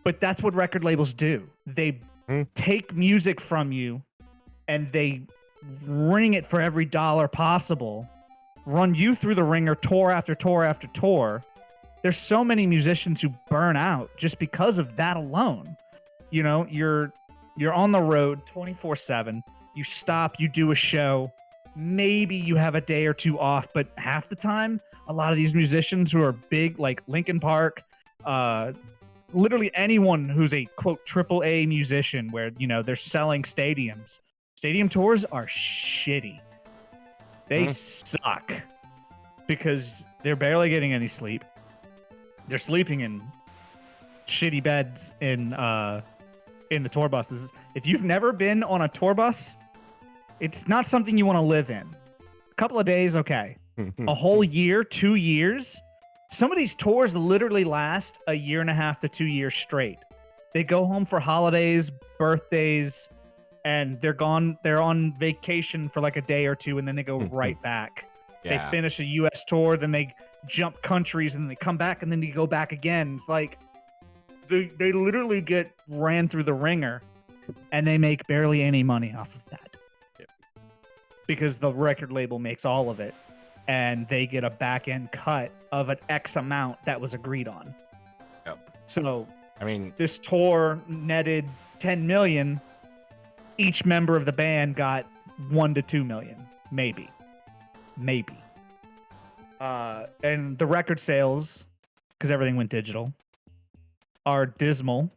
But that's what record labels do. They take music from you and they ring it for every dollar possible, run you through the ringer tour after tour after tour. There's so many musicians who burn out just because of that alone. You're on the road 24/7. You stop, you do a show. Maybe you have a day or two off, but half the time, a lot of these musicians who are big, like Linkin Park, literally anyone who's a quote AAA musician, where they're selling stadiums. Stadium tours are shitty. They suck because they're barely getting any sleep. They're sleeping in shitty beds in the tour buses. If you've never been on a tour bus, it's not something you want to live in. A couple of days, okay. A whole year, 2 years. Some of these tours literally last a year and a half to 2 years straight. They go home for holidays, birthdays, and they're gone. They're on vacation for like a day or two, and then they go right back. Yeah. They finish a U.S. tour, then they jump countries, and then they come back, and then they go back again. It's like they literally get ran through the ringer, and they make barely any money off of that. Yep. Because the record label makes all of it, and they get a back-end cut of an X amount that was agreed on. Yep. So, I mean, this tour netted $10 million. Each member of the band got $1 to $2 million, maybe. And the record sales, because everything went digital, are dismal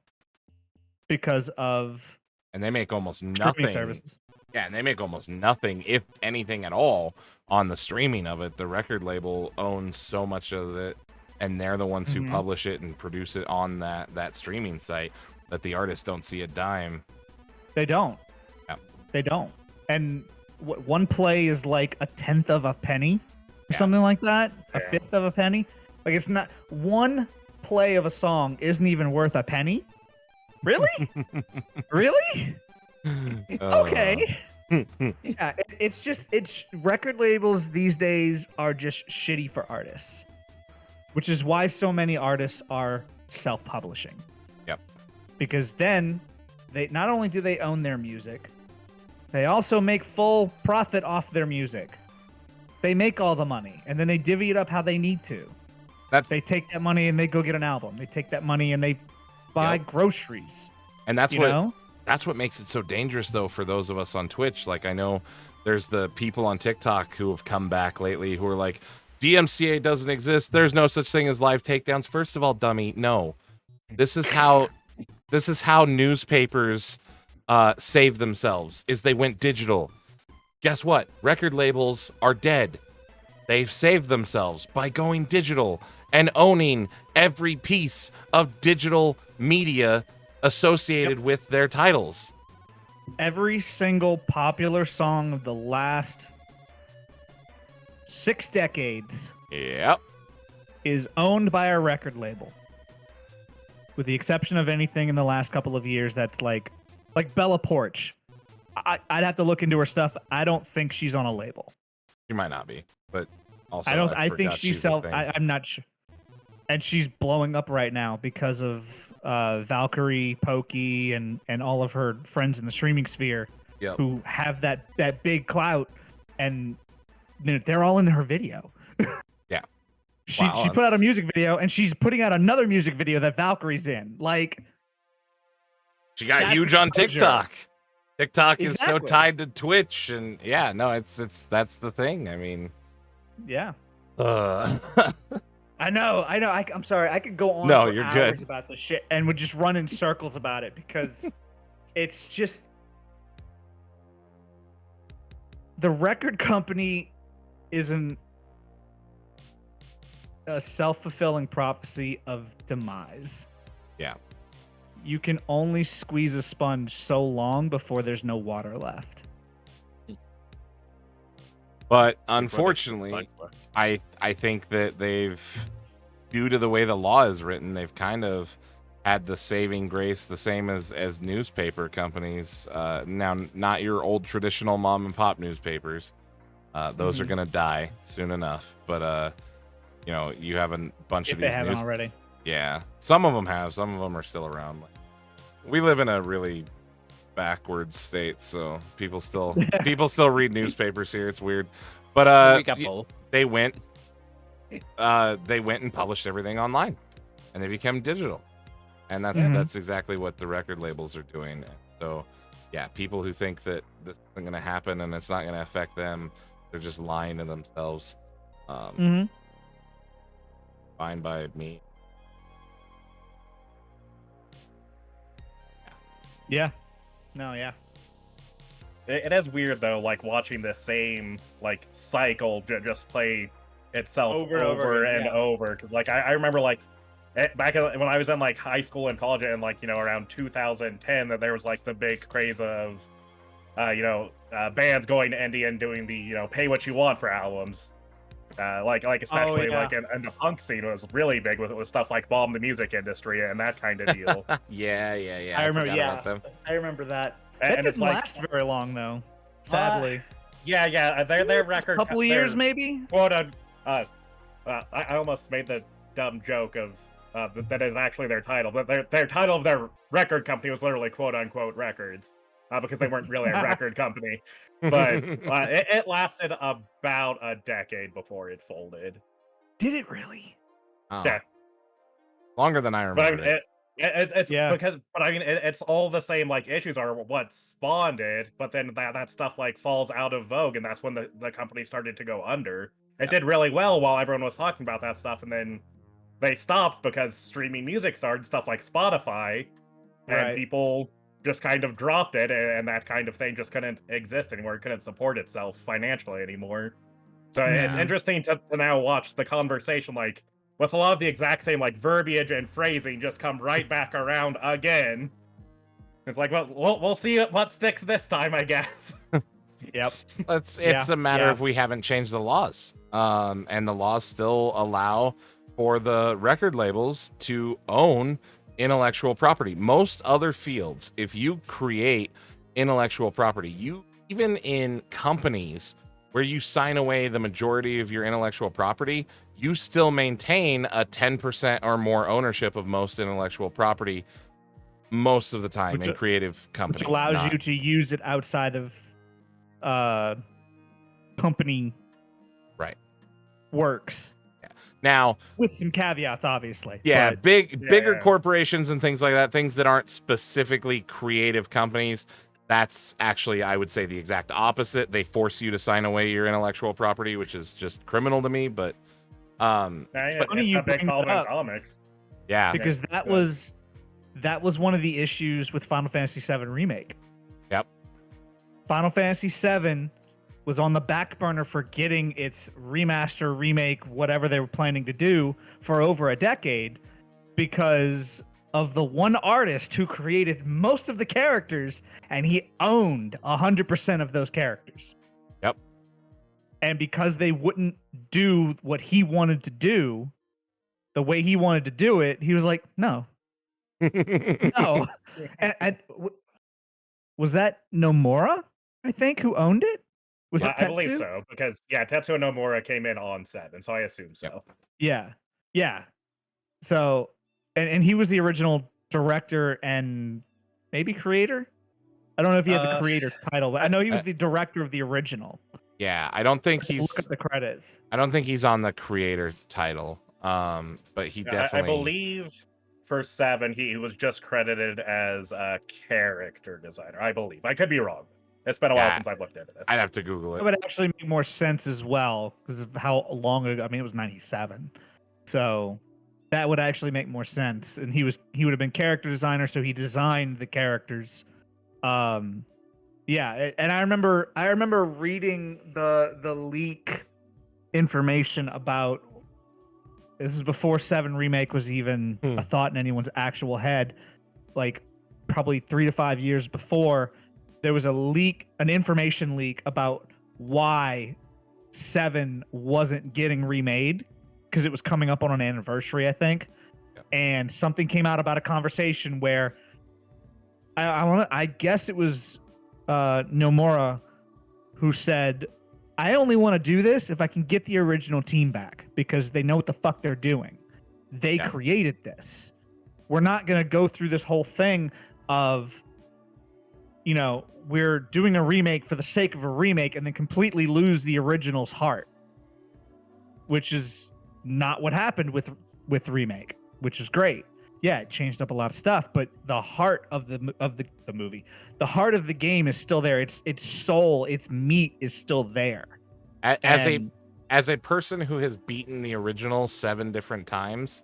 because of and they make almost nothing. Services. Yeah, and they make almost nothing, if anything at all, on the streaming of it. The record label owns so much of it, and they're the ones who publish it and produce it on that streaming site, that the artists don't see a dime. They don't. Yeah. They don't. And one play is like a tenth of a penny, or something like that. A fifth of a penny. Like, it's not one play of a song isn't even worth a penny. Really? Really? Okay. Yeah, it's record labels these days are just shitty for artists, which is why so many artists are self-publishing. Yep. Because then they not only do they own their music, they also make full profit off their music. They make all the money, and then they divvy it up how they need to. They take that money and they go get an album. They take that money and they buy groceries. And that's what makes it so dangerous, though, for those of us on Twitch. Like, I know there's the people on TikTok who have come back lately who are like, DMCA doesn't exist. There's no such thing as live takedowns. First of all, dummy, no. This is how newspapers save themselves, is they went digital. Guess what? Record labels are dead. They've saved themselves by going digital and owning every piece of digital media associated with their titles. Every single popular song of the last 6 decades is owned by a record label, with the exception of anything in the last couple of years that's like Bella Porch. I'd have to look into her stuff. I don't think she's on a label. She might not be, but also I think she's I'm not sure. And she's blowing up right now because of Valkyrie, Pokey, and all of her friends in the streaming sphere who have that big clout, and they're all in her video. Yeah. She put out a music video, and she's putting out another music video that Valkyrie's in. Like, she got huge on TikTok. TikTok is so tied to Twitch, and that's the thing. I mean, Yeah. Uh, I know. I'm sorry. I could go on No, for you're hours good. about this shit and would just run in circles about it because it's just the record company is a self-fulfilling prophecy of demise. Yeah. You can only squeeze a sponge so long before there's no water left. But unfortunately, I think that they've, due to the way the law is written, they've kind of had the saving grace, the same as newspaper companies. Now, not your old traditional mom and pop newspapers. Those are gonna die soon enough. But you have a bunch If of they these haven't already. Yeah, some of them have. Some of them are still around. We live in a really backwards state, so people still read newspapers here. It's weird, but we got both. they went and published everything online, and they became digital, and that's exactly what the record labels are doing. So, yeah, people who think that this isn't going to happen and it's not going to affect them, they're just lying to themselves. Fine by me. Yeah. No, yeah. It is weird though, like watching the same like cycle just play itself over and over. Because like I remember like back when I was in like high school and college and like around 2010 that there was like the big craze of bands going to indie and doing the pay what you want for albums. Like especially like in the punk scene was really big with stuff like Bomb the Music Industry and that kind of deal. Yeah. I remember. forgot Yeah, about them. I remember that. And That it's didn't like last very long, though. Sadly, yeah, their record couple of years, maybe. quote I almost made the dumb joke of that is actually their title. But their title of their record company was literally quote unquote records. Because they weren't really a record company, but it lasted about a decade before it folded. Did it really? Oh, Yeah. Longer than I But I remember. mean, it's Yeah. because, but I mean, it's all the same. Like issues are what spawned it, but then that stuff like falls out of vogue, and that's when the company started to go under. It did really well while everyone was talking about that stuff, and then they stopped because streaming music started, stuff like Spotify, and Right. people just kind of dropped it, and that kind of thing just couldn't exist anymore. It couldn't support itself financially anymore. So it's Yeah. interesting to now watch the conversation, like, with a lot of the exact same, like, verbiage and phrasing just come right back around again. It's like, well, we'll see what sticks this time, I guess. Yep. It's a matter of we haven't changed the laws. And the laws still allow for the record labels to own intellectual property. Most other fields, if you create intellectual property, even in companies where you sign away the majority of your intellectual property, you still maintain a 10% or more ownership of most intellectual property most of the time in creative companies. Which allows you to use it outside of company works. Now, with some caveats, obviously. Yeah, but, bigger corporations and things like that, things that aren't specifically creative companies, that's actually, I would say, the exact opposite. They force you to sign away your intellectual property, which is just criminal to me, but it's funny you bring that up. Comics. Yeah. Because that was one of the issues with Final Fantasy VII Remake. Yep. Final Fantasy VII was on the back burner for getting its remaster, remake, whatever they were planning to do for over a decade because of the one artist who created most of the characters, and he owned 100% of those characters. Yep. And because they wouldn't do what he wanted to do, the way he wanted to do it, he was like, no. No. And was that Nomura, I think, who owned it? Was it Tetsu? I believe so, because Tetsuo Nomura came in on set, and so I assume so. Yeah. So, and he was the original director and maybe creator. I don't know if he had the creator title, but I know he was the director of the original. Yeah, I don't think he's. Look at the credits. I don't think he's on the creator title. But he definitely. I believe for 7, he was just credited as a character designer. I believe. I could be wrong. It's been a while Yeah. since I've looked into this. I'd have to Google It it. would actually make more sense as well because of how long ago. I mean, it was 97, so that would actually make more sense. And he would have been character designer, so he designed the characters. Yeah, and I remember reading the leak information about. This is before 7 Remake was even a thought in anyone's actual head. Like probably 3 to 5 years before, there was an information leak about why 7 wasn't getting remade because it was coming up on an anniversary, I think. Yeah. And something came out about a conversation where I guess it was Nomura who said, I only want to do this if I can get the original team back because they know what the fuck they're doing. They created this. We're not going to go through this whole thing of, we're doing a remake for the sake of a remake and then completely lose the original's heart, which is not what happened with Remake, which is great. Yeah, it changed up a lot of stuff, but the heart of the movie, the heart of the game is still there. Its soul, its meat is still there. As a person who has beaten the original 7 different times,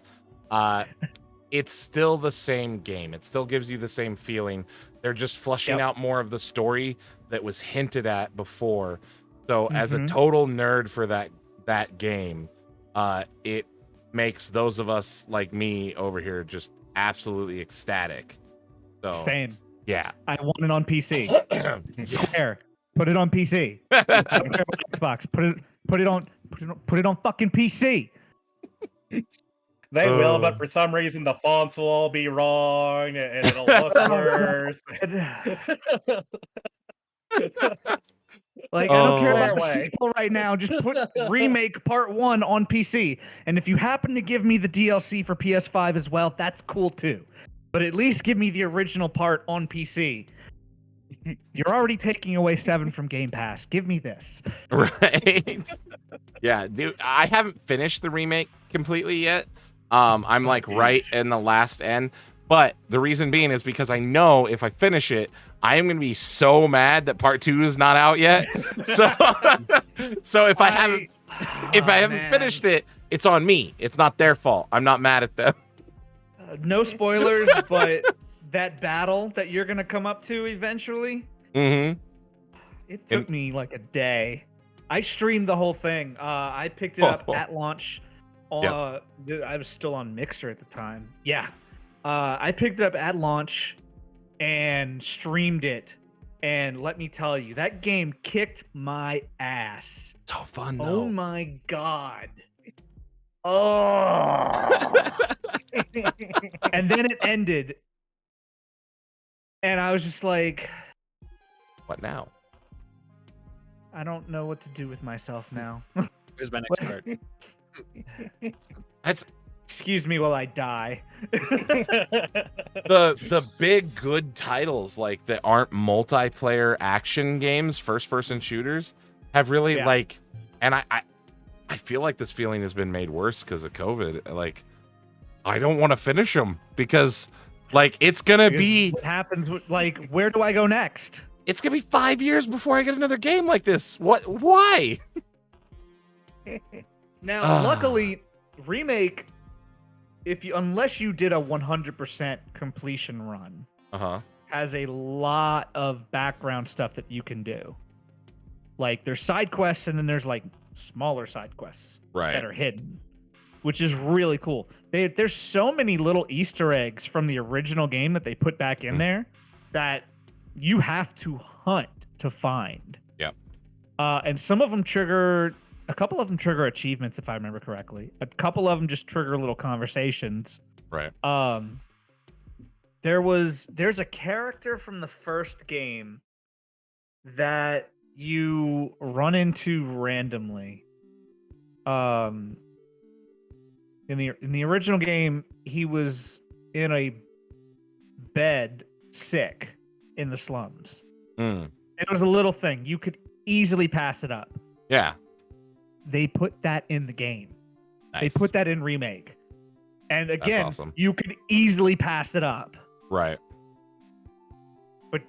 it's still the same game. It still gives you the same feeling. They're just fleshing out more of the story that was hinted at before. So as a total nerd for that game, it makes those of us like me over here just absolutely ecstatic. So Same. Yeah. I want it on PC. Square, put it on PC. I don't care about Xbox. Put it on fucking PC. They will, but for some reason the fonts will all be wrong and it'll look worse. Like, I don't care about the Way. sequel right now. Just put Remake Part 1 on PC. And if you happen to give me the DLC for PS5 as well, that's cool too. But at least give me the original part on PC. You're already taking away 7 from Game Pass. Give me this. Right. Yeah, dude, I haven't finished the remake completely yet. I'm like right in the last end. But the reason being is because I know if I finish it, I am going to be so mad that part 2 is not out yet. So if I haven't finished it, it's on me. It's not their fault. I'm not mad at them. No spoilers, but that battle that you're going to come up to eventually, it took me like a day. I streamed the whole thing. I picked it up at launch. I was still on Mixer at the time. Yeah. I picked it up at launch and streamed it. And let me tell you, that game kicked my ass. So fun, though. Oh my God. Oh. And then it ended. And I was just like, what now? I don't know what to do with myself now. Where's my next card? Excuse me while I die. the big good titles like that aren't multiplayer action games, first person shooters, have really like, and I feel like this feeling has been made worse because of COVID. Like, I don't want to finish them because like it's gonna be what happens. Like, where do I go next? It's gonna be 5 years before I get another game like this. What? Why? Now, luckily, Remake, unless you did a 100% completion run, has a lot of background stuff that you can do. Like, there's side quests, and then there's like smaller side quests that are hidden, which is really cool. There's so many little Easter eggs from the original game that they put back in there that you have to hunt to find. Yep. And some of them trigger. A couple of them trigger achievements, if I remember correctly. A couple of them just trigger little conversations. Right. There's a character from the first game that you run into randomly. In the original game, he was in a bed, sick, in the slums. It was a little thing. You could easily pass it up. Yeah. They put that in the game. Nice. They put that in Remake. And again, awesome. You could easily pass it up. Right. But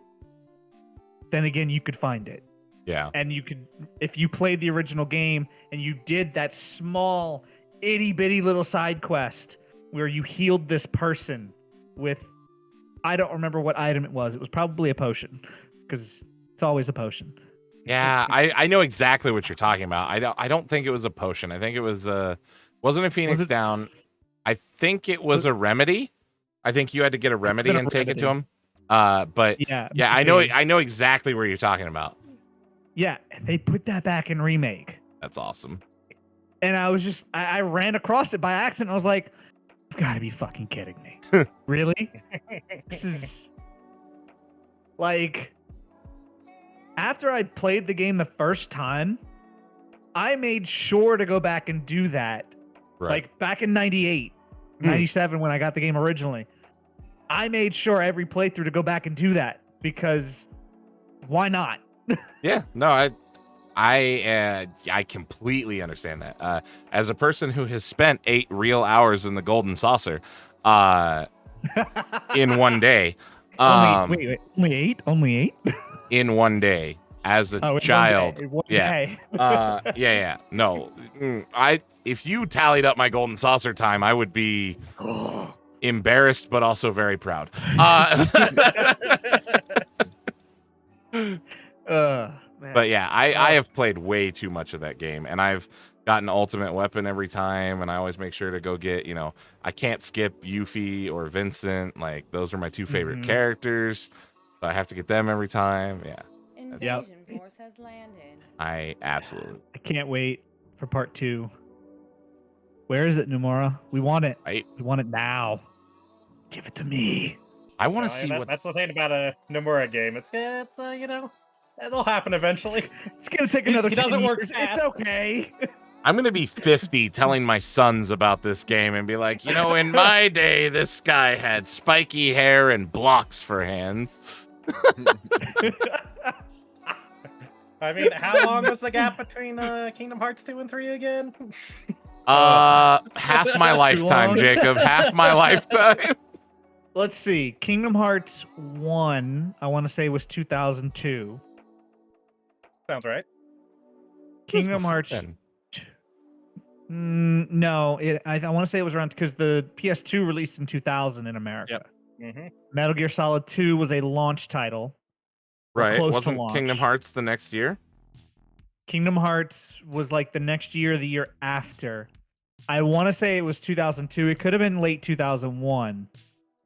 then again, you could find it. Yeah. And you could, if you played the original game and you did that small, itty bitty little side quest where you healed this person with, I don't remember what item it was. It was probably a potion, because it's always a potion. Yeah, I know exactly what you're talking about. I don't think it was a potion. I think it was wasn't a Phoenix Down. I think it was a remedy. I think you had to get a remedy and take it to him. But yeah, I know exactly where you're talking about. Yeah, they put that back in remake. That's awesome. And I was just, I ran across it by accident. I was like, you've got to be fucking kidding me. Really? This is like, after I played the game the first time, I made sure to go back and do that. Right. Like back in 98, 97, when I got the game originally, I made sure every playthrough to go back and do that, because why not? Yeah, no, I completely understand that. As a person who has spent 8 real hours in the Golden Saucer, in one day, only 8? Only 8? in one day as a in child, one day. yeah. No, if you tallied up my Golden Saucer time, I would be embarrassed, but also very proud. But yeah, I have played way too much of that game, and I've gotten ultimate weapon every time, and I always make sure to go get, I can't skip Yuffie or Vincent. Like, those are my 2 favorite characters, so I have to get them every time. Yeah. Invasion force has landed. I can't wait for part 2. Where is it, Numura? We want it. Right? We want it now. Give it to me. I want to see what. That's the thing about a Nomura game. It's it'll happen eventually. It's gonna take another. He 10 doesn't work years. fast. It's okay. I'm gonna be 50 telling my sons about this game and be like, in my day, this guy had spiky hair and blocks for hands. I mean, how long was the gap between Kingdom Hearts 2 and 3 again? Half my lifetime, Jacob. Half my lifetime. Let's see. Kingdom Hearts 1, I want to say, was 2002. Sounds right. Kingdom Hearts. No, I want to say it was around, because the PS2 released in 2000 in America. Yep. Metal Gear Solid 2 was a launch title. Right. Close to Wasn't launch. Kingdom Hearts the next year? Kingdom Hearts was like the next year, the year after. I want to say it was 2002. It could have been late 2001.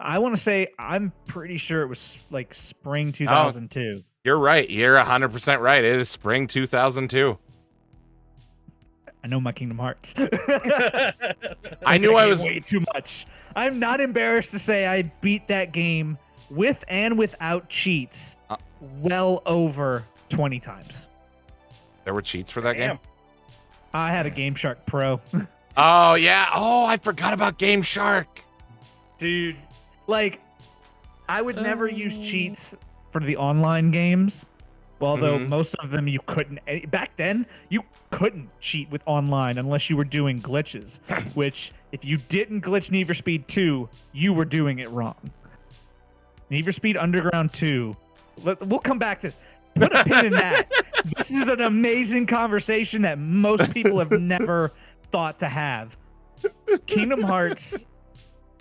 I want to say, I'm pretty sure it was like spring 2002. You're right. You're 100% right. It is spring 2002. I know my Kingdom Hearts. I knew I was way too much. I'm not embarrassed to say I beat that game with and without cheats well over 20 times. There were cheats for that game? I had a Game Shark Pro. Oh, yeah. Oh, I forgot about Game Shark. Dude, like, I would never use cheats for the online games. Although most of them you couldn't. Back then, you couldn't cheat with online unless you were doing glitches. Which, if you didn't glitch Need for Speed 2, you were doing it wrong. Need for Speed Underground 2. We'll come back to. Put a pin in that. This is an amazing conversation that most people have never thought to have. Kingdom Hearts,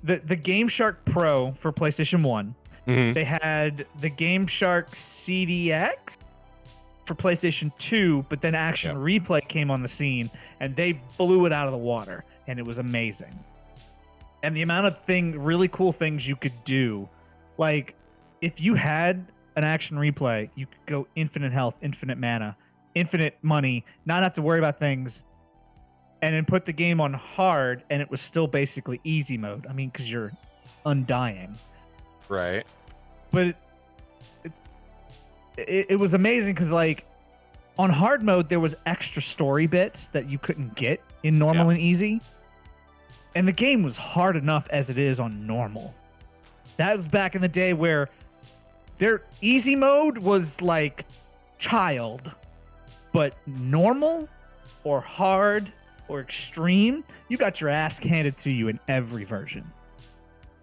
the Game Shark Pro for PlayStation 1. They had the Game Shark CDX for PlayStation 2, but then Action Replay came on the scene and they blew it out of the water, and it was amazing. And the amount of really cool things you could do, like if you had an Action Replay, you could go infinite health, infinite mana, infinite money, not have to worry about things, and then put the game on hard, and it was still basically easy mode. I mean, because you're undying. Right. But it was amazing because, like, on hard mode, there was extra story bits that you couldn't get in normal and easy. And the game was hard enough as it is on normal. That was back in the day where their easy mode was like child, but normal or hard or extreme, you got your ass handed to you in every version.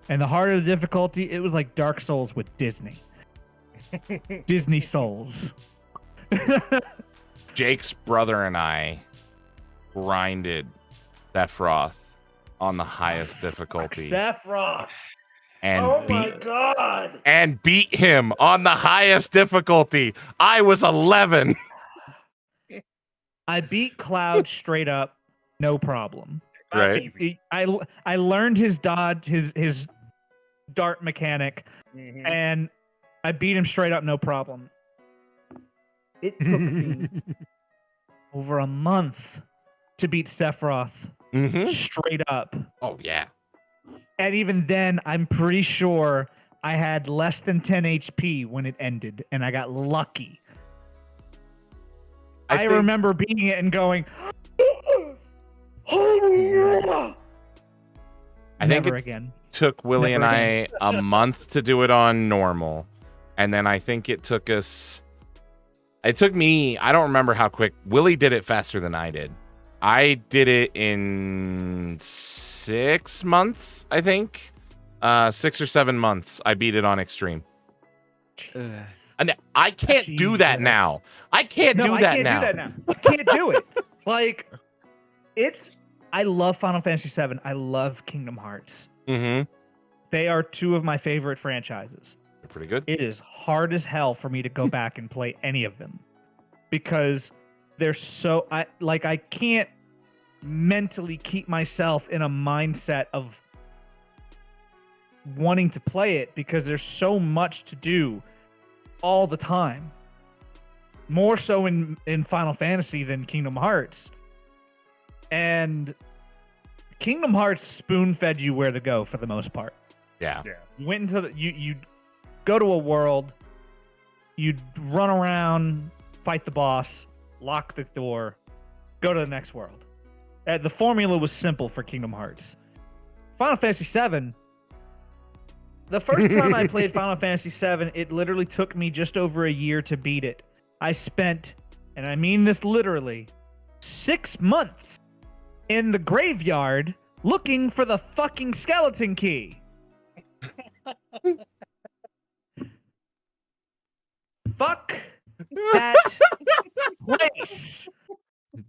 And the harder the difficulty, it was like Dark Souls with Disney. Disney Souls. Jake's brother and I grinded Sephiroth on the highest difficulty Sephiroth. and Oh beat my god. and beat him on the highest difficulty. I was 11. I beat Cloud straight up, no problem. Not Right. easy. I learned his dodge, his dart mechanic, Mhm. and I beat him straight up, no problem. It took me over a month to beat Sephiroth Mhm. straight up. Oh yeah. And even then, I'm pretty sure I had less than 10 HP when it ended, and I got lucky. I think- remember beating it and going, "Holy yeah!" I think Never it again. took Willie Never and I a month to do it on normal, and then I think it took us. It took me. I don't remember how quick. Willie did it faster than I did. I did it in 6 months, I think. 6 or 7 months. I beat it on extreme. And I can't do that Jesus. now. I can't No, do I that can't now. do that now. I can't do it. Like, I love Final Fantasy VII. I love Kingdom Hearts. Mm-hmm. They are two of my favorite franchises. They're pretty good. It is hard as hell for me to go back and play any of them because they're so I can't mentally keep myself in a mindset of wanting to play it because there's so much to do all the time. More so in Final Fantasy than Kingdom Hearts. And Kingdom Hearts spoon-fed you where to go for the most part. Yeah. Yeah. You went into you'd go to a world, you'd run around, fight the boss, lock the door, go to the next world. The formula was simple for Kingdom Hearts. Final Fantasy VII. The first time I played Final Fantasy VII, it literally took me just over a year to beat it. I spent, and I mean this literally, 6 months in the graveyard looking for the fucking skeleton key. Fuck that place. It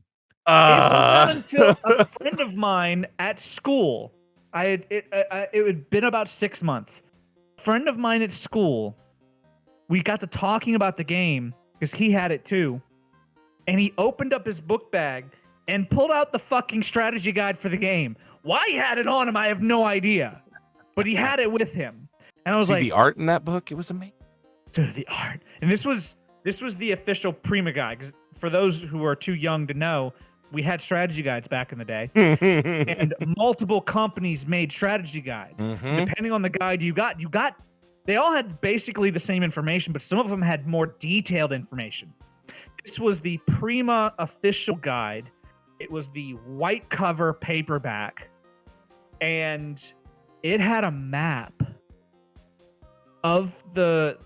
was not until a friend of mine at school. It had been about 6 months. A friend of mine at school. We got to talking about the game because he had it too, and he opened up his book bag and pulled out the fucking strategy guide for the game. Why he had it on him, I have no idea, but he had it with him, and I was See like, the art in that book? It was amazing. to the art. And this was the official Prima guide. 'Cause for those who are too young to know, we had strategy guides back in the day, and multiple companies made strategy guides. Mhm. Depending on the guide you got, they all had basically the same information, but some of them had more detailed information. This was the Prima official guide. It was the white cover paperback, and it had a map of the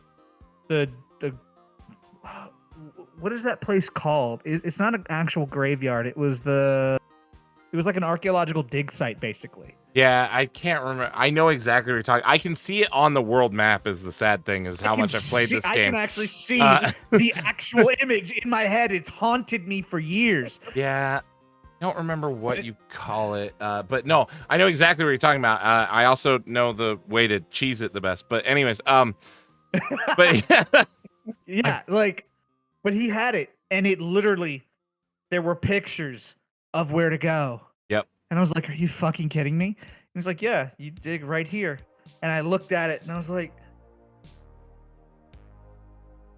what is that place called? It's not an actual graveyard. It was like an archaeological dig site, basically. Yeah, I can't remember. I know exactly what you're talking. I can see it on the world map. Is the sad thing is how much I've played this I game. can actually see Uh, the actual image in my head. It's haunted me for years. Yeah, I don't remember what you call it, but no, I know exactly what you're talking about. I also know the way to cheese it the best. But anyways, but Yeah, but he had it, and it literally, there were pictures of where to go. Yep. And I was like, "Are you fucking kidding me?" He was like, "Yeah, you dig right here." And I looked at it, and I was like,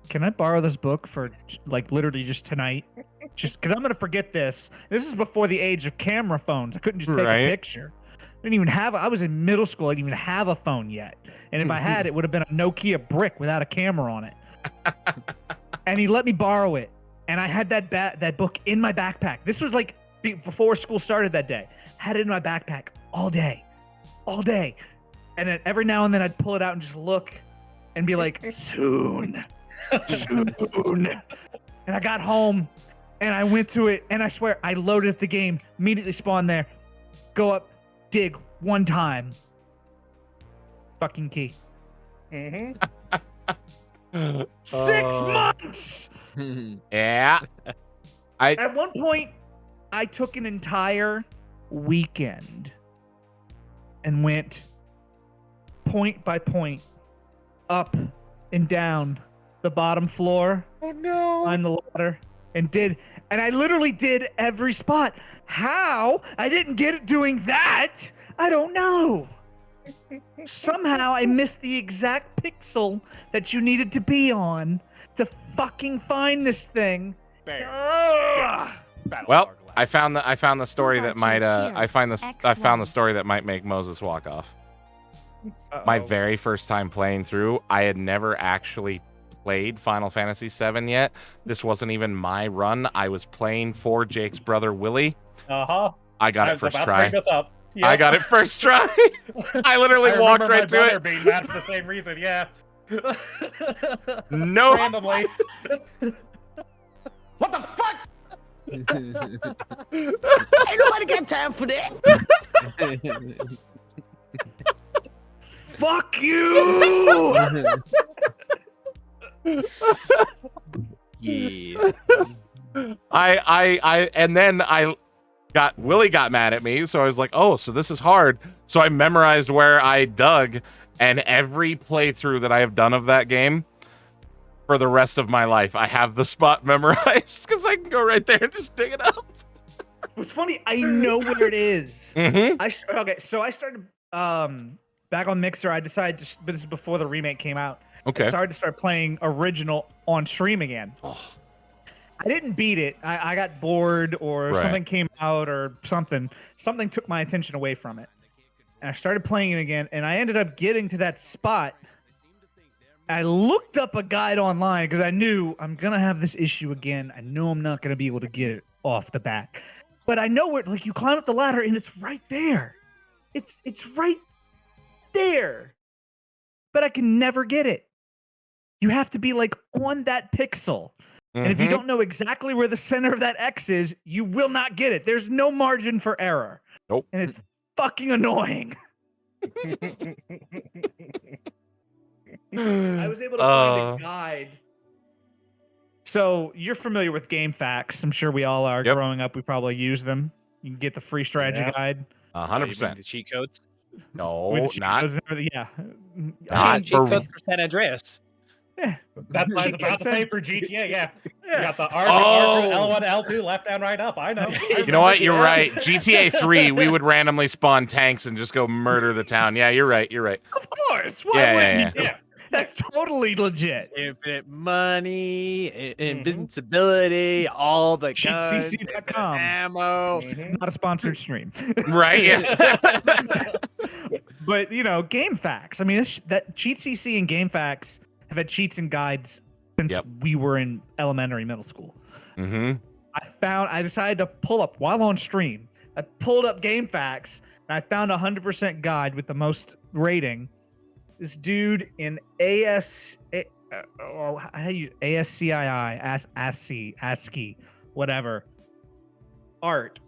"Can I borrow this book for like literally just tonight? Just because I'm gonna forget this. This is before the age of camera phones. I couldn't just take Right. a picture. I didn't even have. I was in middle school. I didn't even have a phone yet. And if I had, it would have been a Nokia brick without a camera on it." And he let me borrow it, and I had that book in my backpack. This was like before school started that day. Had it in my backpack all day. And then every now and then I'd pull it out and just look, and be like, soon. And I got home, and I went to it, and I swear I loaded the game, immediately spawned there, go up, dig one time, fucking key. Mm-hmm. 6 Uh, months. Yeah. At one point, I took an entire weekend and went point by point up and down the bottom floor Oh no. on the ladder and I literally did every spot. How I didn't get it doing that, I don't know. Somehow I missed the exact pixel that you needed to be on to fucking find this thing. Ugh. Well, I found the story that might I found the story that might make Moses walk off. My Uh-oh. very first time playing through, I had never actually played Final Fantasy VII yet. This wasn't even my run. I was playing for Jake's brother Willie. Uh-huh. I got I it was first about try. to bring this up. I Yep. got it first try. I literally I walked remember right my to brother it. being mad for the same reason, yeah. No. Randomly. What the fuck? Ain't nobody got time for that. Fuck you! Yeah. I and then Willie got mad at me, so I was like, oh, so this is hard. So I memorized where I dug, and every playthrough that I have done of that game for the rest of my life, I have the spot memorized because I can go right there and just dig it up. What's funny, I know where it is. Mm-hmm. Okay, so I started back on Mixer. I decided to, but this is before the remake came out. Okay. I started to start playing original on stream again. Oh. I didn't beat it. I got bored or Right. something came out or something. Something took my attention away from it. And I started playing it again, and I ended up getting to that spot. I looked up a guide online because I knew I'm going to have this issue again. I know I'm not going to be able to get it off the bat. But I know where, like, you climb up the ladder, and it's right there. It's right there. But I can never get it. You have to be, like, on that pixel. And if you don't know exactly where the center of that X is, you will not get it. There's no margin for error. Nope. And it's fucking annoying. I was able to find a guide. So you're familiar with Game Facts. I'm sure we all are. Yep. Growing up, we probably use them. You can get the free strategy Yeah. guide. 100%. The cheat codes. No, with cheat not. codes and everything. Yeah. Not Cheat for- codes for San Andreas. Yeah. That's what I was Cheat about to codes. say for GTA, yeah. You Yeah. got the R2, Oh. R2, L1, L2, left down, right up. I know. You know what? You're right. GTA 3, we would randomly spawn tanks and just go murder the town. Yeah, you're right. You're right. Of course. Why Yeah, wouldn't yeah, you? Yeah. That's totally legit. Infinite money, invincibility, all the guns, CCC.com. ammo. Mhm. Not a sponsored stream. Right? Yeah. But you know, Game Facts. I mean, that Cheat CC and Game Facts have had cheats and guides since Yep. we were in elementary, middle school. Mm-hmm. I decided to pull up while on stream. I pulled up Game Facts and I found a 100% guide with the most rating. This dude in ASCII, ASCII, whatever, art,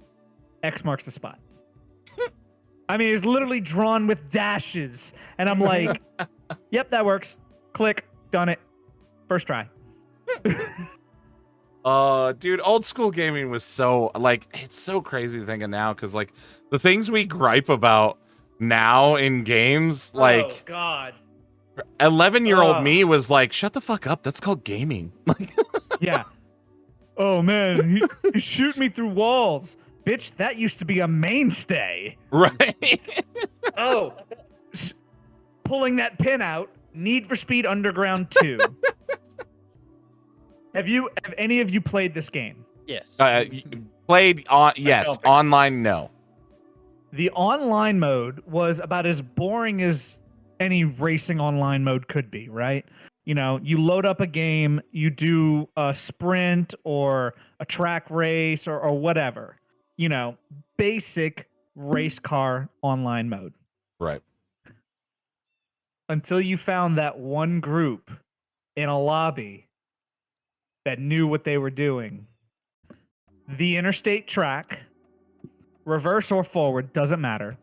X marks the spot. I mean, it's literally drawn with dashes. And I'm like, yep, that works. Click, done it. First try. Dude, old school gaming was so, like, it's so crazy to think of now because, like, the things we gripe about now in games, like, oh, God. 11-year-old Ugh. me was like, shut the fuck up. That's called gaming. Yeah. Oh, man, he's shooting me through walls. Bitch, that used to be a mainstay. Right? Oh, pulling that pin out. Need for Speed Underground 2. Have any of you played this game? Yes. Played on, yes. don't think so. Online, no. The online mode was about as boring as any racing online mode could be, right? You know, you load up a game, you do a sprint or a track race or whatever. You know, basic race car online mode. Right. Until you found that one group in a lobby that knew what they were doing. The interstate track, reverse or forward, doesn't matter.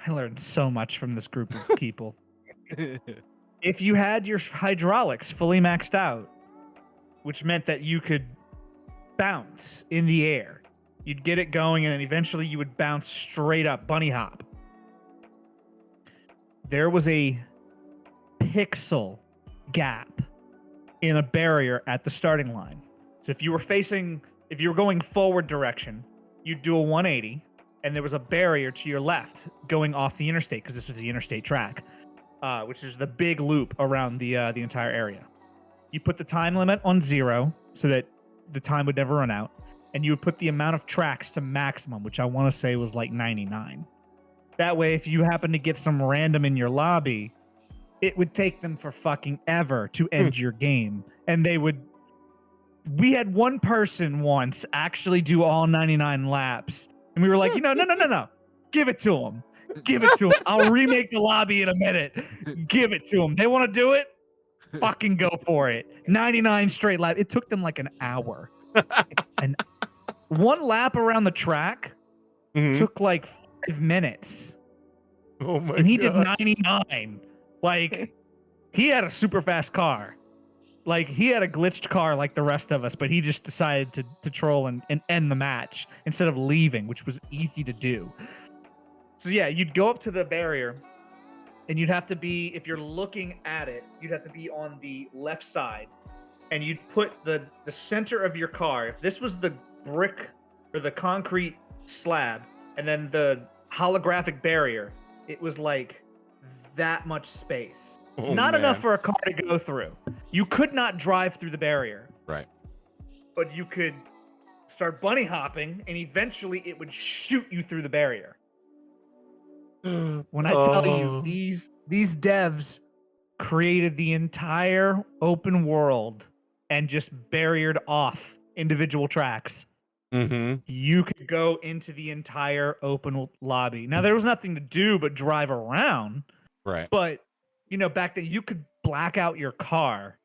I learned so much from this group of people. if you had your hydraulics fully maxed out, which meant that you could bounce in the air, you'd get it going, and then eventually you would bounce straight up, bunny hop. There was a pixel gap in a barrier at the starting line. So if you were going forward direction, you'd do a 180, and there was a barrier to your left going off the interstate, because this was the interstate track, which is the big loop around the entire area. You put the time limit on 0 so that the time would never run out, and you would put the amount of tracks to maximum, which I want to say was like 99. That way, if you happen to get some random in your lobby, it would take them for fucking ever to end your game. And we had one person once actually do all 99 laps. And we were like, no. Give it to him. Give it to him. I'll remake the lobby in a minute. Give it to them. They want to do it? Fucking go for it. 99 straight laps. It took them like an hour. And one lap around the track took like 5 minutes. Oh my and he did gosh. 99. Like, he had a super fast car. Like, he had a glitched car like the rest of us, but he just decided to troll and end the match instead of leaving, which was easy to do. So yeah, you'd go up to the barrier, and you'd have to be, if you're looking at it, you'd have to be on the left side, and you'd put the center of your car. If this was the brick or the concrete slab, and then the holographic barrier, it was like that much space. Oh, Not man. enough for a car to go through. You could not drive through the barrier. Right. But you could start bunny hopping, and eventually it would shoot you through the barrier. When I tell you, these devs created the entire open world and just barriered off individual tracks. Mm-hmm. You could go into the entire open lobby. Now, there was nothing to do but drive around. Right. But, back then you could black out your car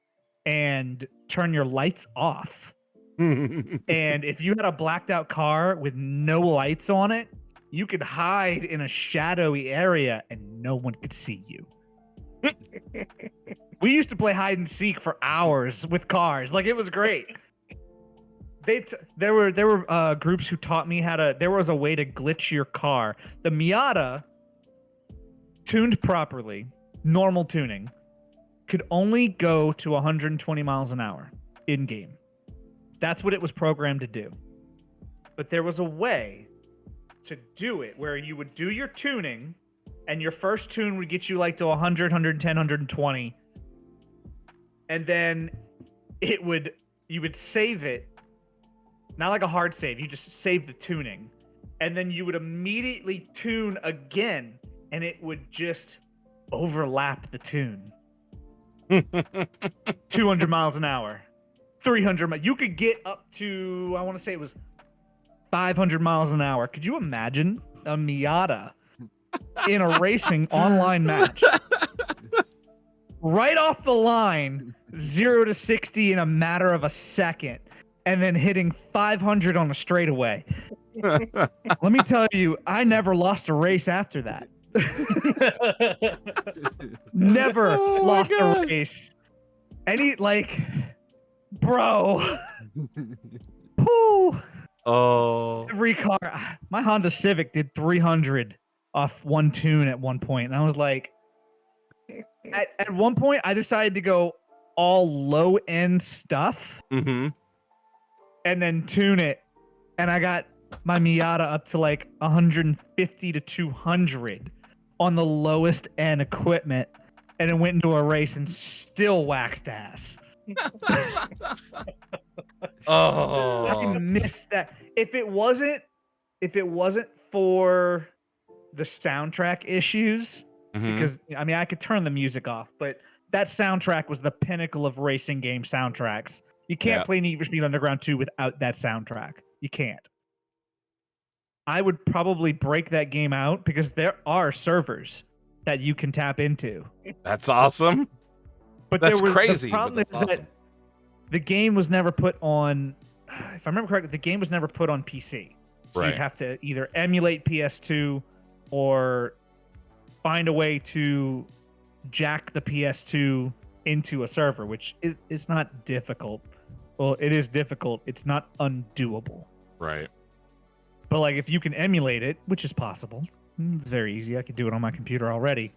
and turn your lights off. And if you had a blacked out car with no lights on it, you could hide in a shadowy area and no one could see you. We used to play hide and seek for hours with cars. Like, it was great. There were groups who taught me there was a way to glitch your car. The Miata, tuned properly, normal tuning, could only go to 120 miles an hour in game. That's what it was programmed to do. But there was a way to do it where you would do your tuning, and your first tune would get you like to 100, 110, 120. And then you would save it. Not like a hard save, you just save the tuning. And then you would immediately tune again, and it would just overlap the tune. 200 miles an hour, 300 miles. You could get up to, I want to say it was 500 miles an hour. Could you imagine a Miata in a racing online match? Right off the line, 0 to 60 in a matter of a second, and then hitting 500 on a straightaway. Let me tell you, I never lost a race after that. Never lost a race. Bro. Whew. Oh. Every car, my Honda Civic did 300 off one tune at one point, and I was like, at one point, I decided to go all low end stuff, and then tune it, and I got my Miata up to like 150 to 200 on the lowest end equipment, and it went into a race and still waxed ass. I missed that. If it wasn't for the soundtrack issues, because I could turn the music off, but that soundtrack was the pinnacle of racing game soundtracks. You can't play Need for Speed Underground 2 without that soundtrack. You can't. I would probably break that game out because there are servers that you can tap into. That's awesome. But that's there was, crazy. The problem That's is awesome. that the game was never put on, if I remember correctly, the game was never put on PC. So Right. you'd have to either emulate PS2 or find a way to jack the PS2 into a server, which is not difficult. Well, it is difficult. It's not undoable. Right. But like, if you can emulate it, which is possible, it's very easy. I could do it on my computer already.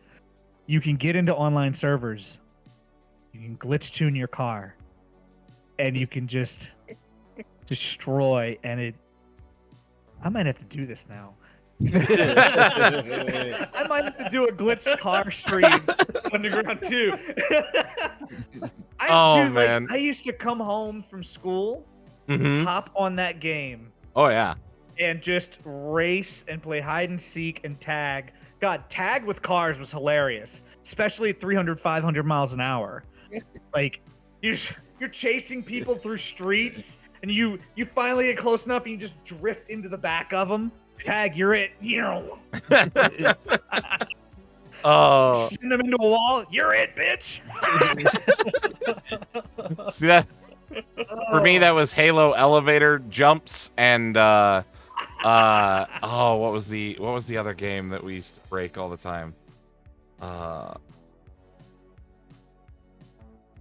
You can get into online servers. You can glitch tune your car, and you can just destroy. And I might have to do this now. I might have to do a glitched car stream underground too. Man. I used to come home from school, Mm-hmm. hop on that game, Oh yeah. and just race and play hide and seek and tag. God, tag with cars was hilarious, especially at 300, 500 miles an hour. Like, you're chasing people through streets, and you finally get close enough, and you just drift into the back of them. Tag, you're it. Oh, Send them into a wall. You're it, bitch. see that? For me, that was Halo elevator jumps and what was the other game that we used to break all the time?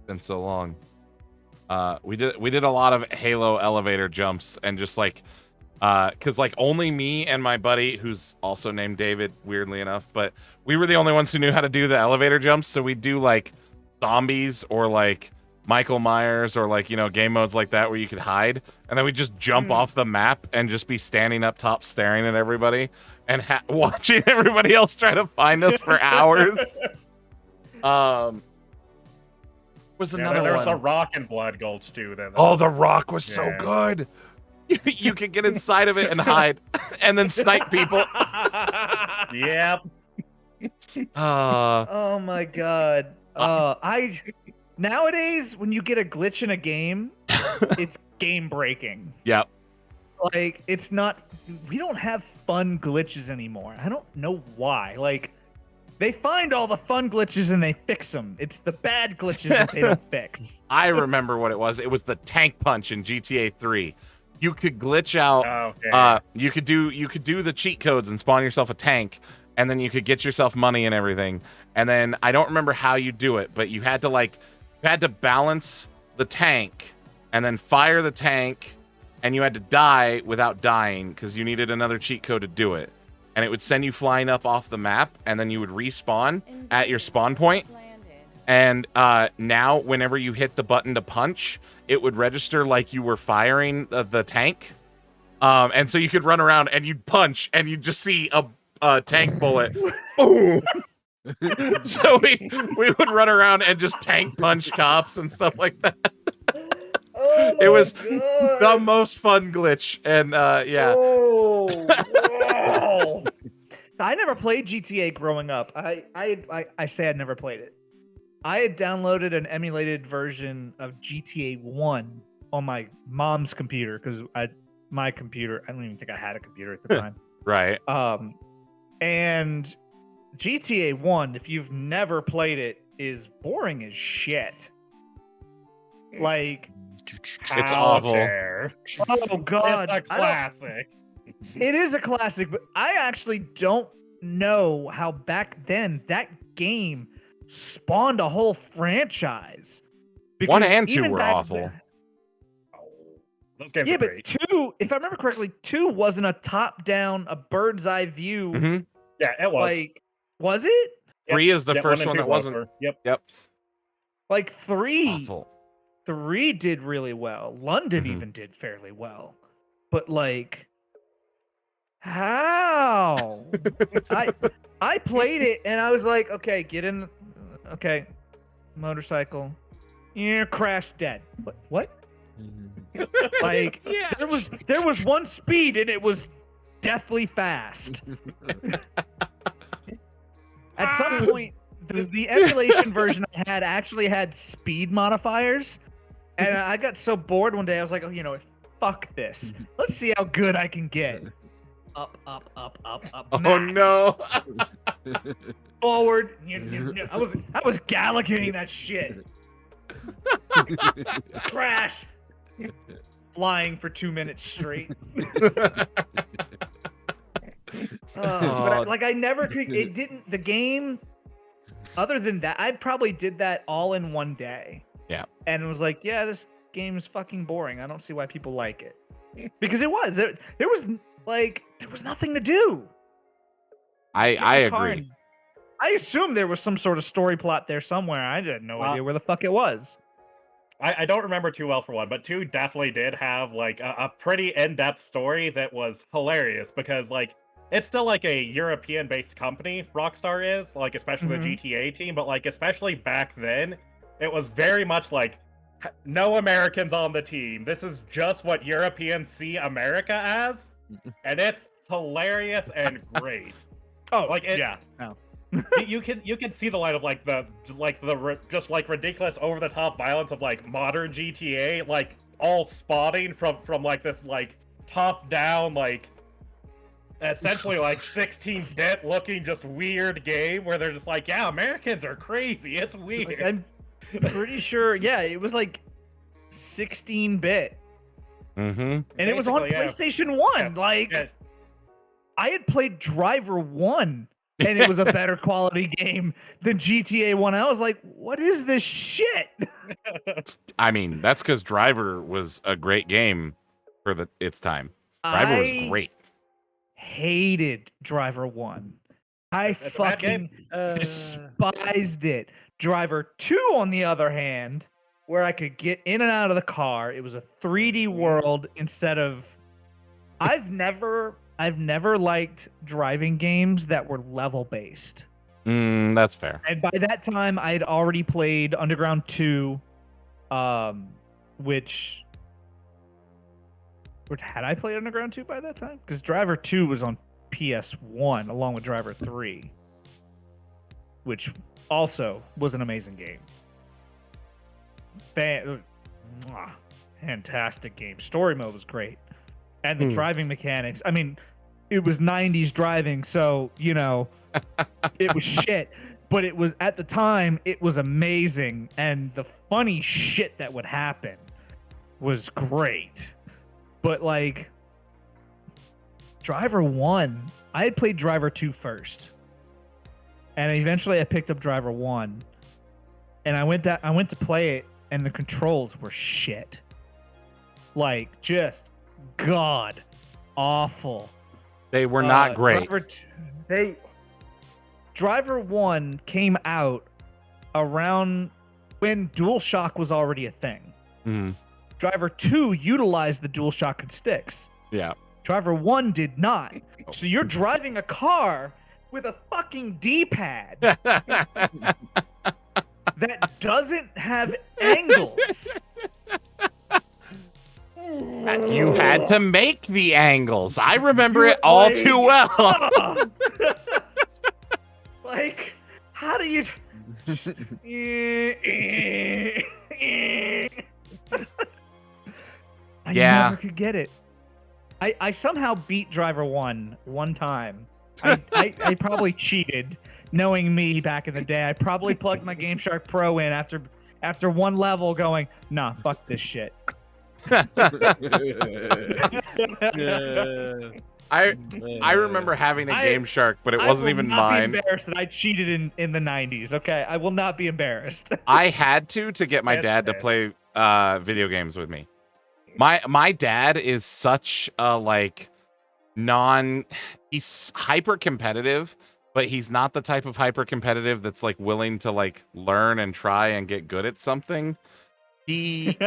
Been so long. We did a lot of Halo elevator jumps and just like because like only me and my buddy, who's also named David, weirdly enough, but we were the only ones who knew how to do the elevator jumps. So we'd do like zombies or like Michael Myers or like, you know, game modes like that where you could hide, and then we'd just jump off the map and just be standing up top staring at everybody and watching everybody else try to find us for hours. Was another There one. was the Rock and Blood Gulch too. Then Oh, the Rock was so Yeah. good. You could get inside of it and hide, and then snipe people. Yep. Oh my god. Nowadays, when you get a glitch in a game, it's game breaking. Yep. Like, we don't have fun glitches anymore. I don't know why. Like, they find all the fun glitches and they fix them. It's the bad glitches that they don't fix. I remember what it was. It was the tank punch in GTA 3. You could glitch out. Okay. You could do the cheat codes and spawn yourself a tank, and then you could get yourself money and everything. And then I don't remember how you do it, but you had to balance the tank and then fire the tank, and you had to die without dying because you needed another cheat code to do it. And it would send you flying up off the map, and then you would respawn at your spawn point. And now, whenever you hit the button to punch, it would register like you were firing the tank. And so you could run around and you'd punch, and you'd just see a tank bullet. Boom! So we would run around and just tank punch cops and stuff like that. Oh It was God. the most fun glitch. And yeah. Oh, wow. I never played GTA growing up. I say I'd never played it. I had downloaded an emulated version of GTA 1 on my mom's computer because my computer, I don't even think I had a computer at the time. Right. And GTA 1, if you've never played it, is boring as shit. Like, It's How awful. dare. oh God. It's a I don't- classic. It is a classic, but I actually don't know how back then that game spawned a whole franchise. 1 Because and 2 even were back awful. then- Those games Yeah, are but great. 2, if I remember correctly, 2 wasn't a top-down, a bird's eye view. Mhm. Yeah, it was. Like, was it? Yep. 3 is the Yeah, first and one 2 that both wasn't. were. Yep. Yep. Like 3 Awful. 3 did really well. London Mhm. even did fairly well. But like, how? I played it and I was like, okay, get in. Okay, motorcycle. Yeah, crash dead. What? Like, there was one speed and it was deathly fast. At some point, the emulation version I had actually had speed modifiers, and I got so bored one day. I was like, oh, you know, fuck this. Let's see how good I can get. Up, up, up, up, up. Oh max. no. Forward. I was galligating that shit. Crash. Flying for 2 minutes straight. But I never could. It didn't. The game other than that, I probably did that all in one day. Yeah. And it was like, yeah, this game is fucking boring. I don't see why people like it. Because it was. There was nothing to do. I agree. I assumed there was some sort of story plot there somewhere. I had no idea where the fuck it was. I don't remember 2 well for 1, but 2 definitely did have like a pretty in-depth story that was hilarious because like it's still like a European-based company, Rockstar is, like especially the GTA team, but like especially back then, it was very much like no Americans on the team. This is just what Europeans see America as, and it's hilarious and great. Oh, like yeah. No. you can see the light of like the just like ridiculous over the top violence of like modern GTA, like all spotting from like this like top down like essentially like 16-bit looking just weird game where they're just like, yeah, Americans are crazy. It's weird. Like, I'm pretty sure, yeah, it was like 16-bit. And it was on PlayStation 1. Yeah. Like, Yeah. I had played Driver 1, and it was a better quality game than GTA 1. I was like, what is this shit? I mean, that's because Driver was a great game for its time. Driver was great. Hated Driver 1. I fucking despised it. Driver 2, on the other hand, where I could get in and out of the car. It was a 3D world instead of... I've never liked driving games that were level based. That's fair. And by that time, I had already played Underground 2, which had I played Underground 2 by that time? Because Driver 2 was on PS1 along with Driver 3, which also was an amazing game. Fantastic game. Story mode was great. And the driving mechanics. I mean, it was 90s driving, so, you know, it was shit. But it was, at the time, it was amazing. And the funny shit that would happen was great. But, like, Driver 1, I had played Driver 2 first. And eventually I picked up Driver 1. And I went to play it, and the controls were shit. Like, just... God awful. They were not great. Driver 1 came out around when DualShock was already a thing. Driver 2 utilized the DualShock and sticks. Yeah. Driver 1 did not. So you're driving a car with a fucking D-pad that doesn't have angles. You had to make the angles. I remember it all too well. Like, how do you... I never could get it. I somehow beat Driver 1 one time. I probably cheated, knowing me back in the day. I probably plugged my Game Shark Pro in after one level going, nah, fuck this shit. I remember having a Game Shark, but it wasn't even mine. I will not be embarrassed that I cheated in the 90s, okay? I will not be embarrassed. I had to get my dad to play video games with me. My dad is such a like he's hyper competitive, but he's not the type of hyper competitive that's like willing to like learn and try and get good at something. He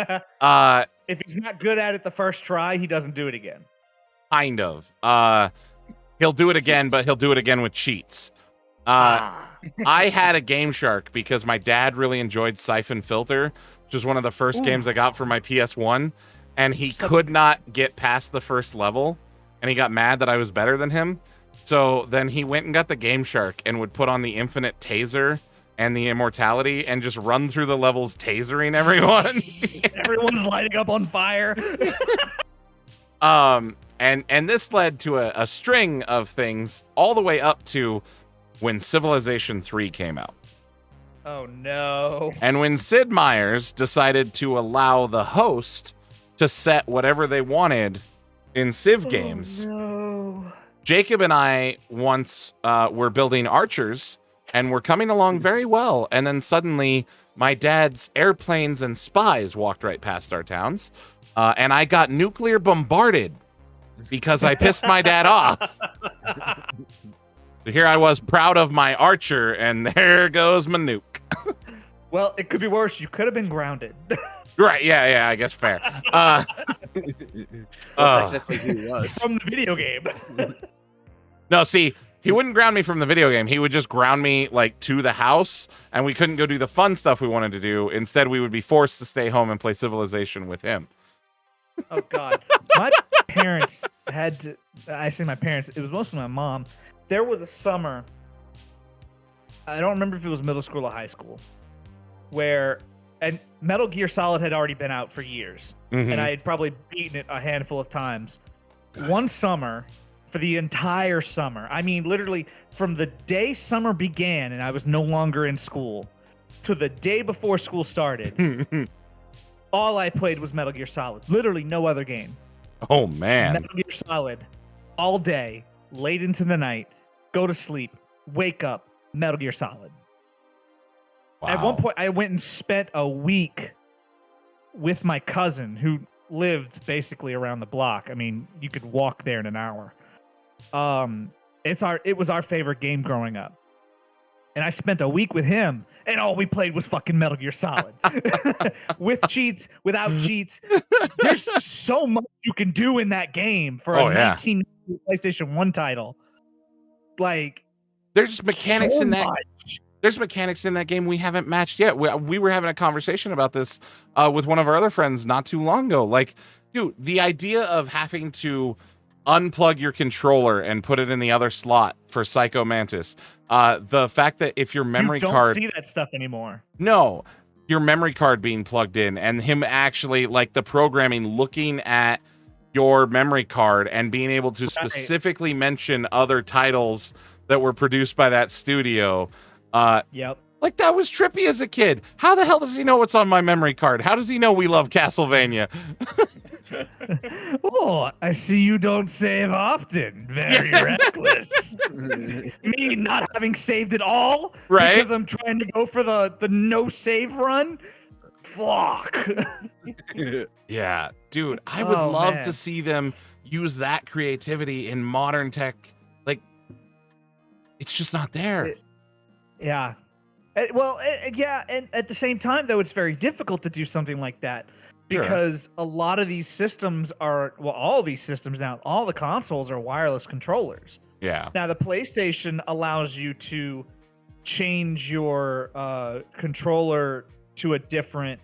if he's not good at it the first try, he doesn't do it again. Kind of. He'll do it again, but he'll do it again with cheats. I had a Game Shark because my dad really enjoyed Siphon Filter, which was one of the first games I got for my PS1, and he could not get past the first level, and he got mad that I was better than him. So then he went and got the Game Shark and would put on the Infinite Taser and the Immortality and just run through the levels tasering everyone. Everyone's lighting up on fire. And this led to a string of things all the way up to when Civilization 3 came out. Oh no. And when Sid Meier's decided to allow the host to set whatever they wanted in Civ games. No. Jacob and I once were building archers and we're coming along very well. And then suddenly, my dad's airplanes and spies walked right past our towns, and I got nuclear bombarded because I pissed my dad off. So here I was, proud of my archer, and there goes my nuke. Well, it could be worse. You could have been grounded. Right? Yeah. I guess fair. Technically, he was. From the video game. No, see, he wouldn't ground me from the video game. He would just ground me like to the house, and we couldn't go do the fun stuff we wanted to do. Instead, we would be forced to stay home and play Civilization with him. Oh God, my parents had to. I say my parents. It was mostly my mom. There was a summer. I don't remember if it was middle school or high school, where and Metal Gear Solid had already been out for years, and I had probably beaten it a handful of times. One summer, for the entire summer, I mean, literally from the day summer began and I was no longer in school, to the day before school started. All I played was Metal Gear Solid. Literally no other game. Oh, man. Metal Gear Solid. All day, late into the night, go to sleep, wake up, Metal Gear Solid. Wow. At one point, I went and spent a week with my cousin who lived basically around the block. I mean, you could walk there in an hour. It was our favorite game growing up. And I spent a week with him, and all we played was fucking Metal Gear Solid. With cheats, without cheats. There's so much you can do in that game for a 19 PlayStation 1 title. Like, there's mechanics so in that. much. There's mechanics in that game we haven't matched yet. We were having a conversation about this with one of our other friends not too long ago. Like, dude, the idea of having to unplug your controller and put it in the other slot for Psycho Mantis. The fact that if your memory card... You don't see that stuff anymore. No, your memory card being plugged in and him actually, like, the programming looking at your memory card and being able to specifically mention other titles that were produced by that studio. Yep. Like, that was trippy as a kid. How the hell does he know what's on my memory card? How does he know we love Castlevania? Oh, I see you don't save often. Very reckless. Me not having saved it all, right? Because I'm trying to go for the no save run. Fuck. Yeah, dude, I would love man. to see them use that creativity in modern tech. Like, it's just not there. Yeah. Yeah, and at the same time, though, it's very difficult to do something like that. Because a lot of these systems are, well, all these systems now, all the consoles are wireless controllers. Yeah. Now, the PlayStation allows you to change your controller to a different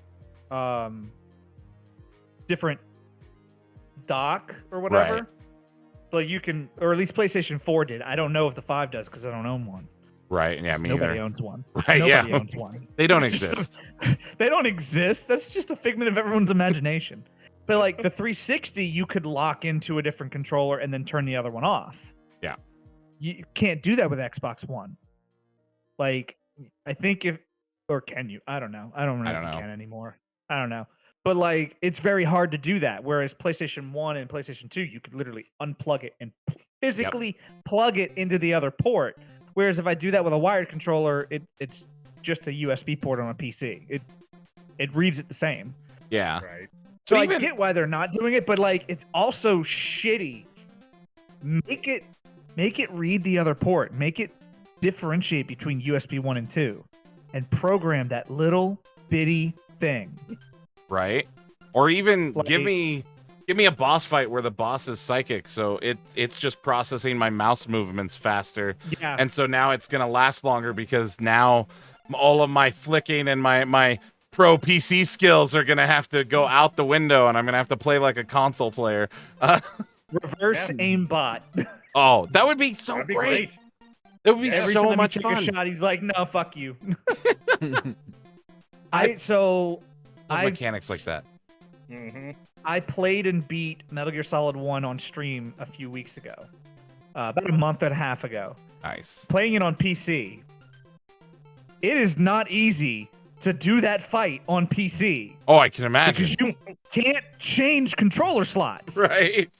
dock or whatever. Right. Like you can, or at least PlayStation 4 did. I don't know if the 5 does because I don't own one. Right. Yeah, me Nobody either. owns one. Right. Nobody owns one. They don't It's just exist. they don't exist. That's just a figment of everyone's imagination. But like the 360, you could lock into a different controller and then turn the other one off. Yeah. You can't do that with Xbox One. Like, I think or can you? I don't know. I don't know if you can anymore. I don't know. But like, it's very hard to do that. Whereas PlayStation 1 and PlayStation 2, you could literally unplug it and physically plug it into the other port. Whereas if I do that with a wired controller, it's just a USB port on a PC. It reads it the same. Yeah. Right. So I get why they're not doing it, but like it's also shitty. Make it read the other port. Make it differentiate between USB 1 and 2 and program that little bitty thing. Right. Or even Like, give me a boss fight where the boss is psychic, so it's just processing my mouse movements faster. Yeah. And so now it's gonna last longer because now all of my flicking and my pro PC skills are gonna have to go out the window, and I'm gonna have to play like a console player. Reverse aimbot. Oh, that would be so That'd be great. great. It would be Every so time much you take fun. a shot, he's like, "No, fuck you." Mechanics like that. Mm-hmm. I played and beat Metal Gear Solid 1 on stream a few weeks ago. About a month and a half ago. Nice. Playing it on PC. It is not easy to do that fight on PC. Oh, I can imagine. Because you can't change controller slots. Right.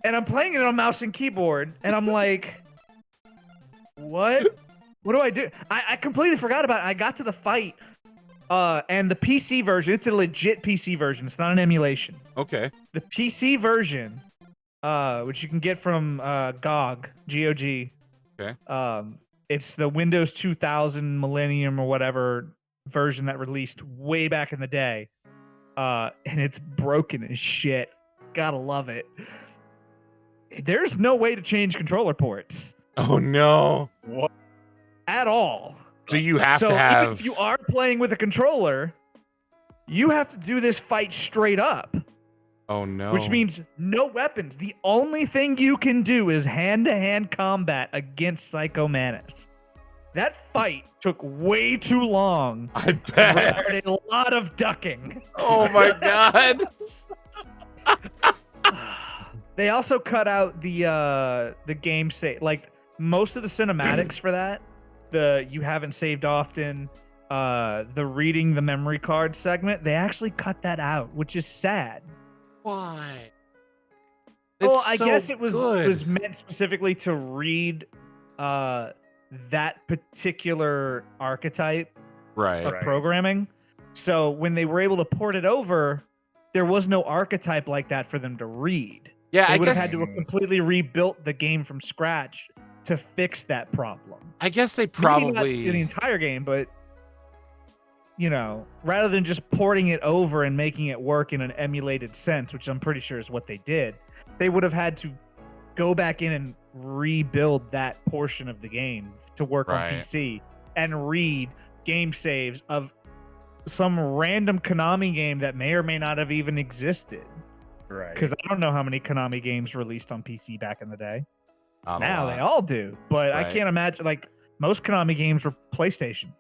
And I'm playing it on mouse and keyboard, and I'm like, What? What do I do? I completely forgot about it. I got to the fight, and the PC version, it's a legit PC version. It's not an emulation. Okay. The PC version, which you can get from GOG, GOG. Okay. It's the Windows 2000 Millennium or whatever version that released way back in the day. And it's broken as shit. Gotta love it. There's no way to change controller ports Oh no. What? at all. So you have So to even have. if you are playing with a controller, you have to do this fight straight up, Oh no. which means no weapons. The only thing you can do is hand-to-hand combat against Psycho Mantis. That fight took way too long. I bet. Required a lot of ducking. Oh my god. They also cut out the game save, like most of the cinematics for that. The you haven't saved often, the reading the memory card segment. They actually cut that out, which is sad. Why? Well, It's I so guess it was good. meant specifically to read that particular archetype Right. of Right. programming. So when they were able to port it over, there was no archetype like that for them to read. Yeah, They I would have guess. had to have completely rebuilt the game from scratch to fix that problem. I guess they Maybe not probably. in the entire game, but rather than just porting it over and making it work in an emulated sense, which I'm pretty sure is what they did, they would have had to go back in and rebuild that portion of the game to work Right. on PC and read game saves of some random Konami game that may or may not have even existed. Right. Because I don't know how many Konami games released on PC back in the day. Not a Now lot. they all do, but I Right. can't imagine, like, most Konami games were PlayStation,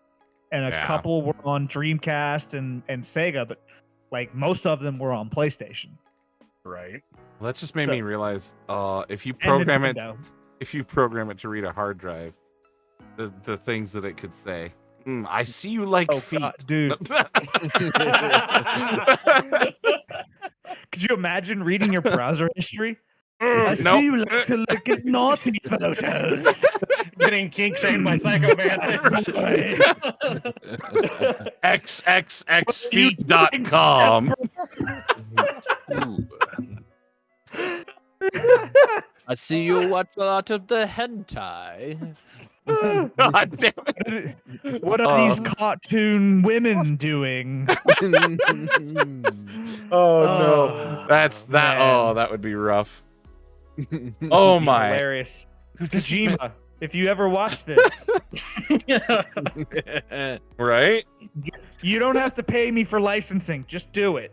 and a Yeah. couple were on Dreamcast and Sega, but like most of them were on PlayStation Right. Well, that just made So- me realize. If you and program it, Nintendo. if you program it to read a hard drive, the things that it could say. I see you like Oh feet. God, dude! Could you imagine reading your browser history? I see Nope. you like to look at naughty photos. Getting kink shamed by Psycho Mantis. xxxfeet.com. I see you watch a lot of the hentai. God damn it. What are these cartoon women doing? Oh Oh, no. That's that. man. Oh, that would be rough. Oh Be my. hilarious. Dude, this has been- Kojima, if you ever watch this, right? you don't have to pay me for licensing. Just do it.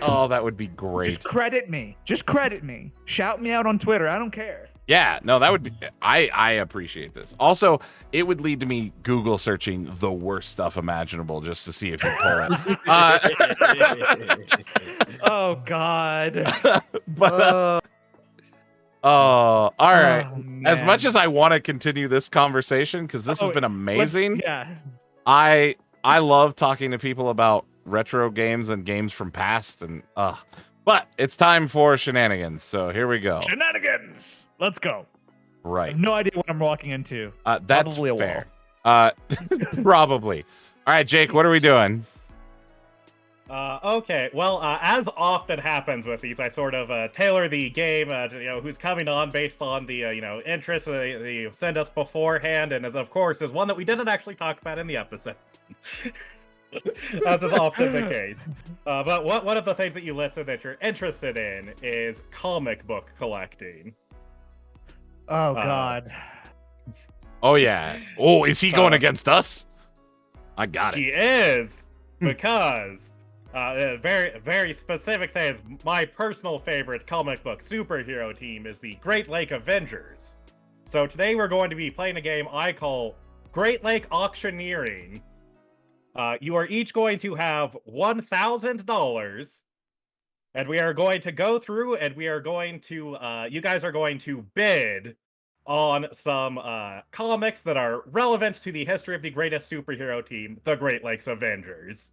Oh, that would be great. Just credit me. Just credit me. Shout me out on Twitter. I don't care. Yeah, no, that would be. I appreciate this. Also, it would lead to me Google searching the worst stuff imaginable just to see if you pull it. Oh God. But all right. Oh, As man. much as I want to continue this conversation because this Oh, has been let's- amazing, Yeah. I love talking to people about retro games and games from past and but it's time for shenanigans. So here we go. Shenanigans. Let's go. I Right. have no idea what I'm walking into. That's Probably a fair. Probably. All right, Jake, what are we doing? Okay, well, as often happens with these, I sort of tailor the game to, who's coming on based on the, interests they send us beforehand, and as of course is one that we didn't actually talk about in the episode. As is often the case. But one of the things that you listed that you're interested in is comic book collecting. Oh God. Oh yeah. Oh, is he going Uh, against us? I got it. He is, because a very, very specific thing is my personal favorite comic book superhero team is the Great Lake Avengers. So today we're going to be playing a game I call Great Lake Auctioneering. You are each going to have $1,000, and we are going to go through and we are going to, you guys are going to bid on some comics that are relevant to the history of the greatest superhero team, the Great Lakes Avengers.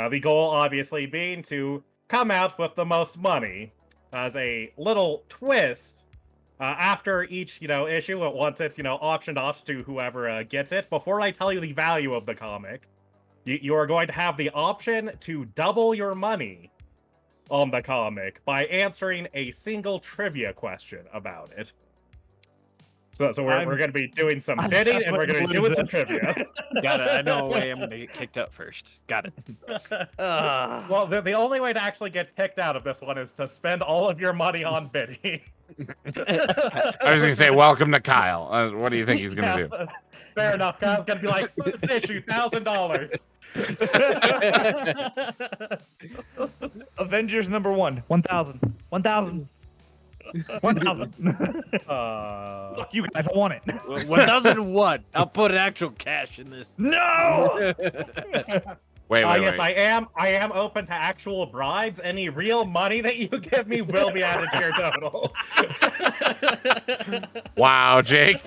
The goal, obviously, being to come out with the most money. As a little twist, after each, issue, once it's, auctioned off to whoever gets it, before I tell you the value of the comic, you are going to have the option to double your money on the comic by answering a single trivia question about it. So we're going to be doing some bidding, and we're going to be doing some trivia. Got it. I know a way I'm gonna get kicked out first. Got it. Well, the only way to actually get kicked out of this one is to spend all of your money on bidding. I was going to say, welcome to Kyle. What do you think he's going to do? Fair enough. Kyle's going to be like, first issue, $1,000. Avengers number 1, 1,000. 1,000. 1,000. Fuck you guys, I want it. 1001. I'll put actual cash in this. No! Wait. Yes, I am open to actual bribes. Any real money that you give me will be added to your total. Wow, Jake.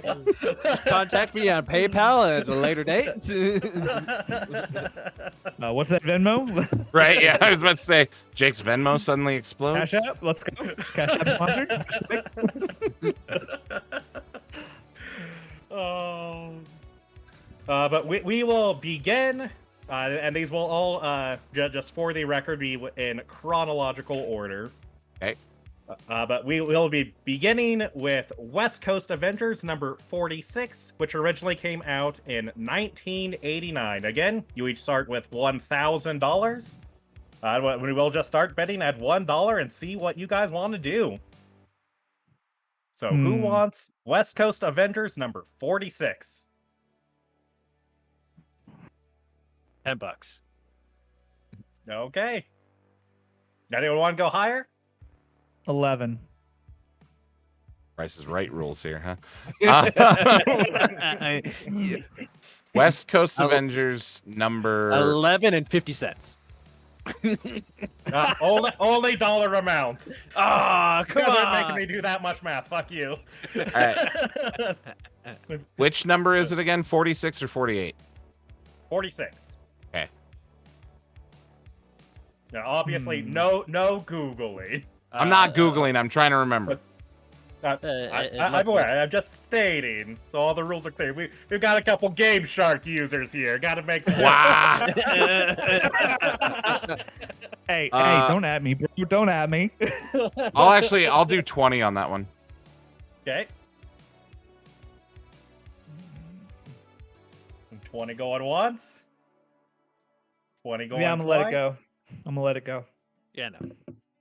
Contact me on PayPal at a later date. What's that Venmo? Right? Yeah, I was about to say, Jake's Venmo suddenly explodes. Cash App, let's go. Cash App sponsored. But we will begin, and these will all, just for the record, be in chronological order. Okay. But we will be beginning with West Coast Avengers number 46, which originally came out in 1989. Again, you each start with $1,000. We will just start betting at $1 and see what you guys want to do. So who wants West Coast Avengers number 46? $10. Okay. Anyone want to go higher? 11. Price is Right rules here, huh? West Coast Avengers number 11 and 50 cents. Only dollar amounts. Oh, You come guys aren't on. making me do that much math. Fuck you. All right. Which number is it again? 46 or 48? 46. Okay. Now, obviously, no Googling. I'm not Googling. I'm trying to remember. I'm aware. I'm just stating, so all the rules are clear. We've got a couple Game Shark users here. Got to make sure. Wow. Hey, don't at me, bro. Don't at me. I'll do 20 on that one. Okay. 20 going once. 20 going Yeah, I'm gonna let it twice. go. I'm gonna let it go. Yeah, no.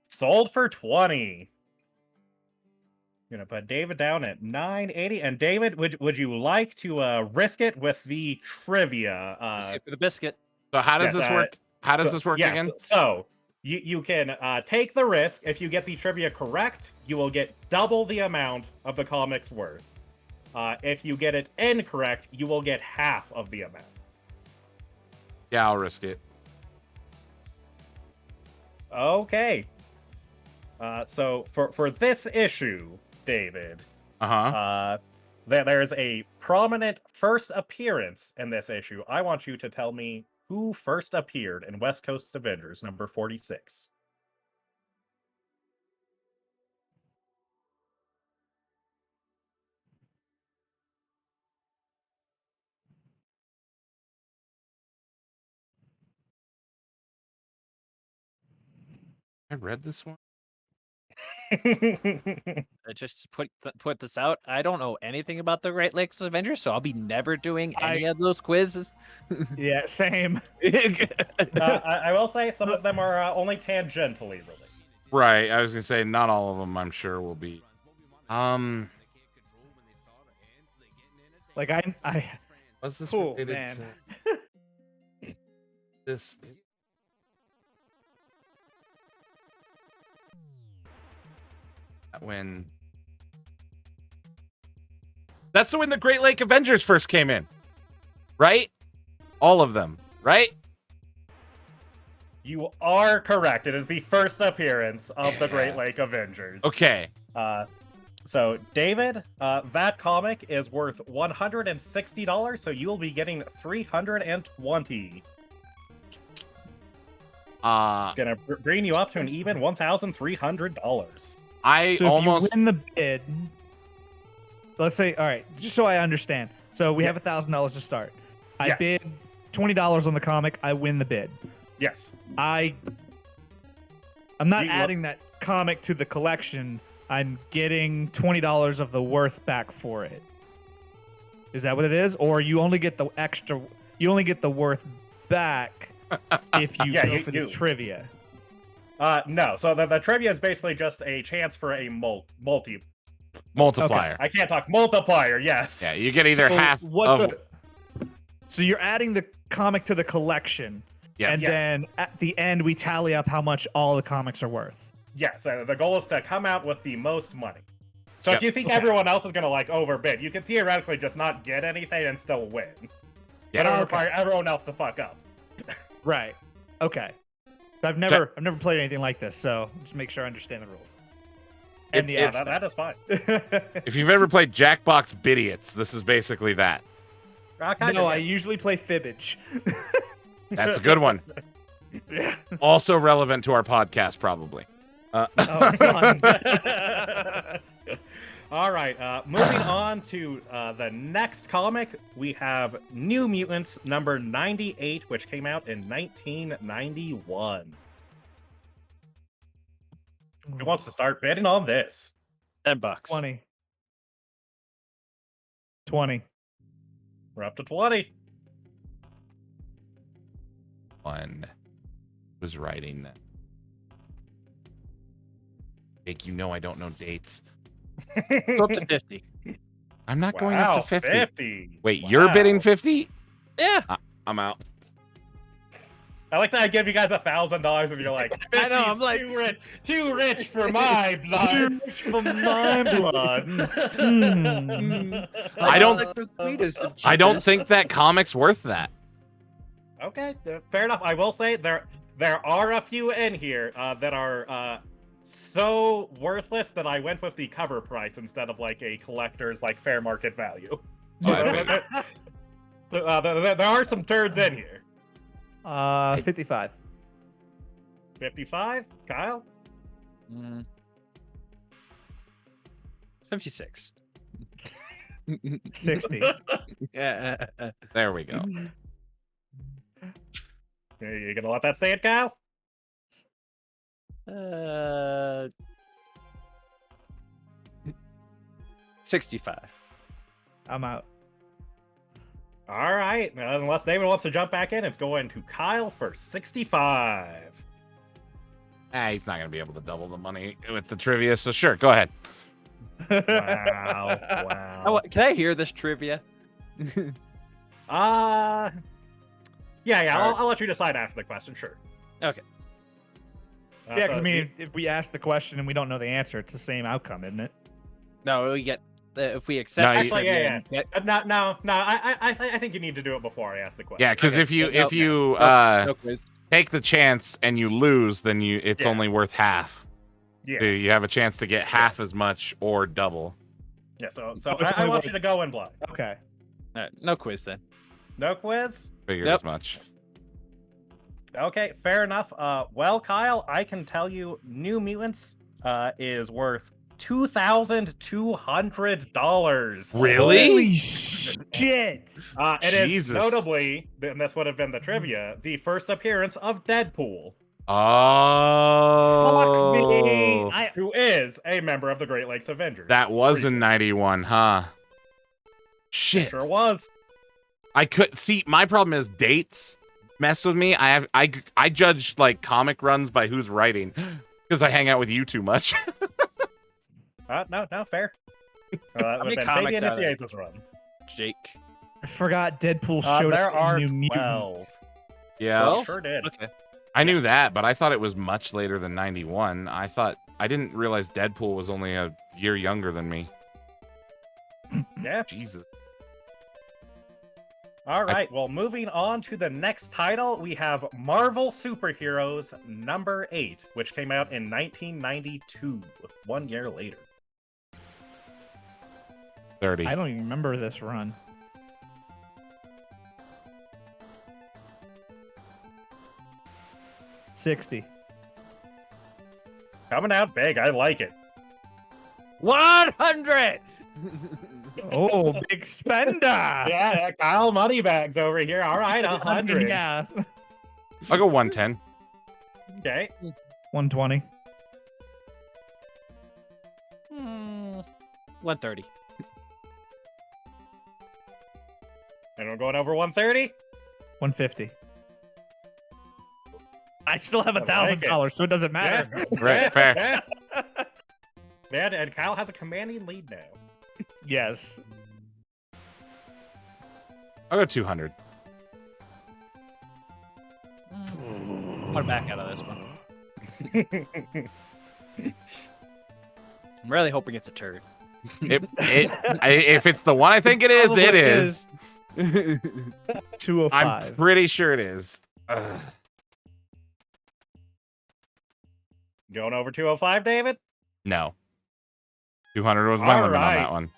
Sold for 20. I'm gonna put David down at 980. And David, would you like to risk it with the trivia? For the biscuit. So how does Yes, this work? How does this work yes, again? So you can take the risk. If you get the trivia correct, you will get double the amount of the comic's worth. If you get it incorrect, you will get half of the amount. Yeah, I'll risk it. Okay. So for this issue, David, there's a prominent first appearance in this issue. I want you to tell me who first appeared in West Coast Avengers number 46. I read this one. Just put this out. I don't know anything about the Great Lakes Avengers, so I'll be never doing any of those quizzes. Yeah, same. I will say some of them are only tangentially related. Right. I was gonna say not all of them. I'm sure will be. Like I. Was this Cool, related man. to this? That's when the Great Lake Avengers first came in, right? All of them, right? You are correct. It is the first appearance of the Great Lake Avengers. Okay. So, David, that comic is worth $160, so you will be getting $320. It's gonna bring you up to an even $1,300. So if you win the bid, let's say, all right, just so I understand. So we have $1,000 to start. I Yes. bid $20 on the comic. I win the bid. Yes. I'm not You- adding that comic to the collection. I'm getting $20 of the worth back for it. Is that what it is? Or you only get the extra, you only get the worth back if you Yeah, go you- for the you- trivia. No. So the trivia is basically just a chance for a multi. Multiplier. I can't talk multiplier. Yes. Yeah, you get either So half what of. So you're adding the comic to the collection, Yeah. and Yes. then at the end we tally up how much all the comics are worth. Yes. The goal is to come out with the most money. So Yep. if you think everyone else is gonna like overbid, you can theoretically just not get anything and still win. Yeah. But it would Okay. require everyone else to fuck up. Right. Okay. I've never played anything like this, so just make sure I understand the rules. And the It's- That is fine. If you've ever played Jackbox Bidiots, this is basically that. No, I usually play Fibbage. That's a good one. Also relevant to our podcast, probably. Oh, fun. All right, moving on to the next comic, we have New Mutants number 98, which came out in 1991. Who wants to start bidding on this? $10. 20. 20. We're up to 20. One was writing that. Jake, you know I don't know dates. Go up to 50. I'm not going up to Wow, 50. Wait, you're Wow. bidding 50? Yeah. I'm out. I like that I give you guys $1,000 and you're like, I know, I'm 50's like- too rich for my blood. For my blood. I don't- like the sweetest of I don't cheapest. think that comic's worth that. Okay, fair enough. I will say there are a few in here that are so worthless that I went with the cover price instead of like a collector's like fair market value. Oh, I figured. There are some turds in here. 55. 55, Kyle. 56. 60. Yeah. There we go. You gonna let that stand, Kyle? 65. I'm out. All right, unless David wants to jump back in, it's going to Kyle for 65. He's not going to be able to double the money with the trivia, so sure, go ahead. Wow. Oh, can I hear this trivia? Yeah, I'll let you decide after the question, sure. Okay. Yeah, because I mean, if we ask the question and we don't know the answer, it's the same outcome, isn't it? No, we get if we accept. No, you- Actually, trivia, yeah. No. I think you need to do it before I ask the question. Yeah, because Okay. if you no quiz. take the chance and you lose, then it's Yeah. only worth half. Yeah, So you have a chance to get half as much or double. yeah. So It's I only want worth- you to go in blind. Okay. All right, no quiz then. No quiz. Figured Yep. as much. Okay, fair enough. Well, Kyle, I can tell you, New Mutants is worth $2,200. Really? Holy shit! It is Jesus. notably, and this would have been the trivia, the first appearance of Deadpool, Oh. Fuck me! who is a member of the Great Lakes Avengers. That was in 91, huh? Shit. Sure was. I could see my problem is dates mess with me. I judge like comic runs by who's writing because I hang out with you too much. No, fair. That would many have been comics Fabian are there? Niciez's run. Jake. I forgot Deadpool showed There up are in New 12. Mutants. Yeah. Well, Sure did. Okay. I knew that, but I thought it was much later than 91. I didn't realize Deadpool was only a year younger than me. Yeah. Jesus. All right. Well, moving on to the next title, we have Marvel Superheroes number 8, which came out in 1992, 1 year later. 30. I don't even remember this run. $60. Coming out big. I like it. 100. Oh, big spender. Yeah, Kyle Moneybags over here. All right, I mean, 100. yeah. I'll go 110. Okay. 120. 130. Anyone going over 130? 150. I still have I like $1,000, so it doesn't matter. Right, fair. And Kyle has a commanding lead now. Yes. I'll go 200. I'm back out of this one. I'm really hoping it's a turd. If it's the one I think it is, Probably it is. 205. I'm pretty sure it is. Ugh. Going over 205, David? No. 200 was my All limit on right. that one.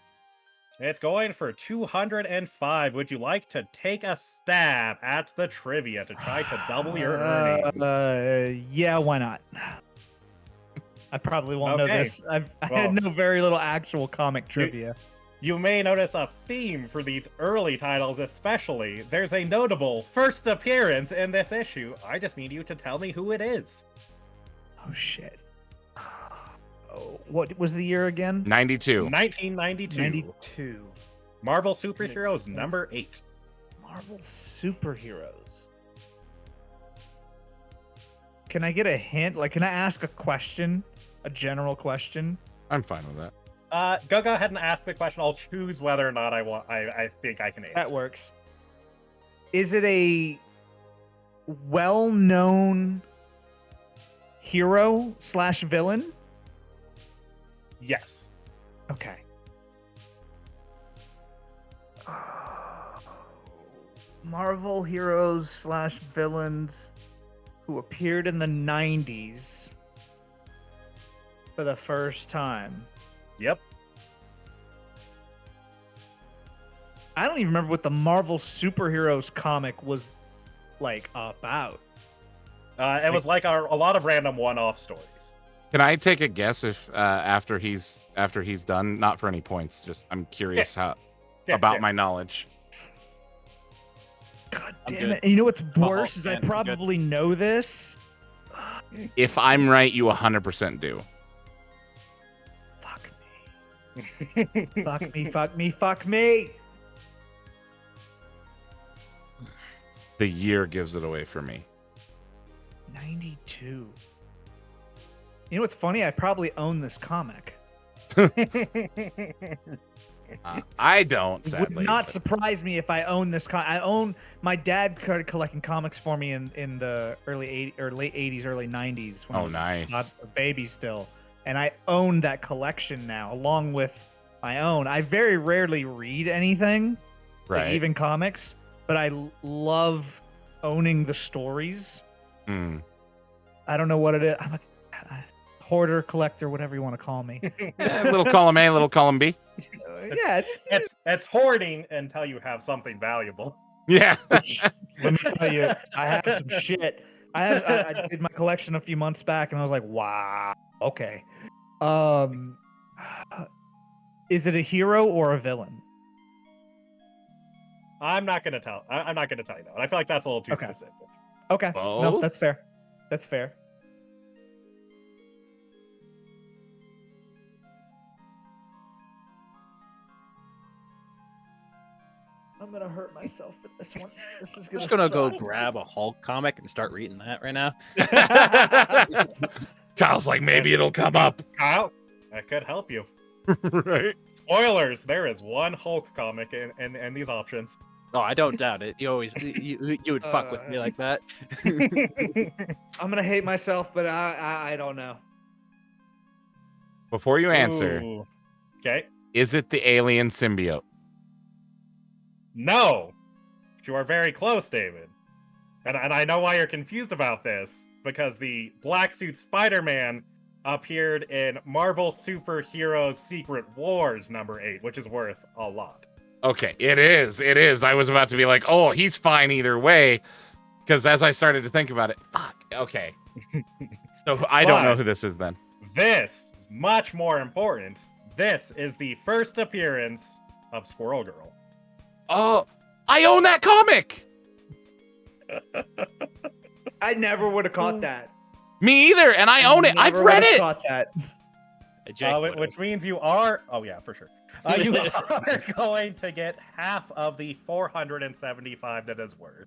It's going for 205. Would you like to take a stab at the trivia to try to double your earnings? Yeah, why not? I probably won't know Okay. this. I Well, know very little actual comic trivia. You may notice a theme for these early titles, especially. There's a notable first appearance in this issue. I just need you to tell me who it is. Oh shit. Oh, what was the year again? 92. 1992. 92. Marvel Superheroes Yes. number 8. Marvel superheroes. Can I get a hint? Like, can I ask a question? A general question? I'm fine with that. Go ahead and ask the question. I'll choose whether or not I think I can answer. That works. Is it a well-known hero / villain? Yes. Okay. Marvel heroes / villains who appeared in the 90s for the first time. Yep. I don't even remember what the Marvel superheroes comic was like about. It was like a lot of random one-off stories. Can I take a guess if after he's done? Not for any points. Just I'm curious Yeah, about yeah. my knowledge. God I'm damn good. it. And you know what's I'll worse is I stand. I'm good. probably know this. If I'm right, you 100% do. Fuck me. Fuck me, fuck me, fuck me. The year gives it away for me. 92. You know what's funny? I probably own this comic. I don't, It sadly. would not but- surprise me if I own this. My dad started collecting comics for me in the early 80s or late 80s, early 90s. When I Oh, was nice. not a baby still, and I own that collection now, along with my own. I very rarely read anything, like Right. even comics, but I love owning the stories. Mm. I don't know what it is. I'm a hoarder, collector, whatever you want to call me. Little column A, little column B. Yeah, It's hoarding until you have something valuable. Yeah. let me tell you, I have some shit. I did my collection a few months back, and I was like, wow, okay. Is it a hero or a villain? I'm not gonna tell. I'm not gonna tell you that. I feel like that's a little too Okay. specific. Okay, no, Both? that's fair. That's fair. I'm gonna hurt myself with this one. This is I'm just gonna go suck. grab a Hulk comic and start reading that right now. Kyle's like, maybe it'll come up. Kyle, that could help you. Right. Spoilers: there is one Hulk comic in these options. Oh, I don't doubt it. You would fuck with me like that. I'm gonna hate myself, but I don't know. Before you answer, Ooh. Okay. is it the alien symbiote? No, but you are very close, David. And I know why you're confused about this, because the black suit Spider-Man appeared in Marvel Superheroes Secret Wars number 8, which is worth a lot. Okay, it is. It is. I was about to be like, oh, he's fine either way. Because as I started to think about it, fuck, okay. So I don't know But- who this is then. This is much more important. This is the first appearance of Squirrel Girl. Oh, I own that comic. I never would have caught that. Me either, and I own it. I've Never read would've it. Caught that. Which means you are. Oh yeah, for sure. You are going to get half of the 475 that is worth.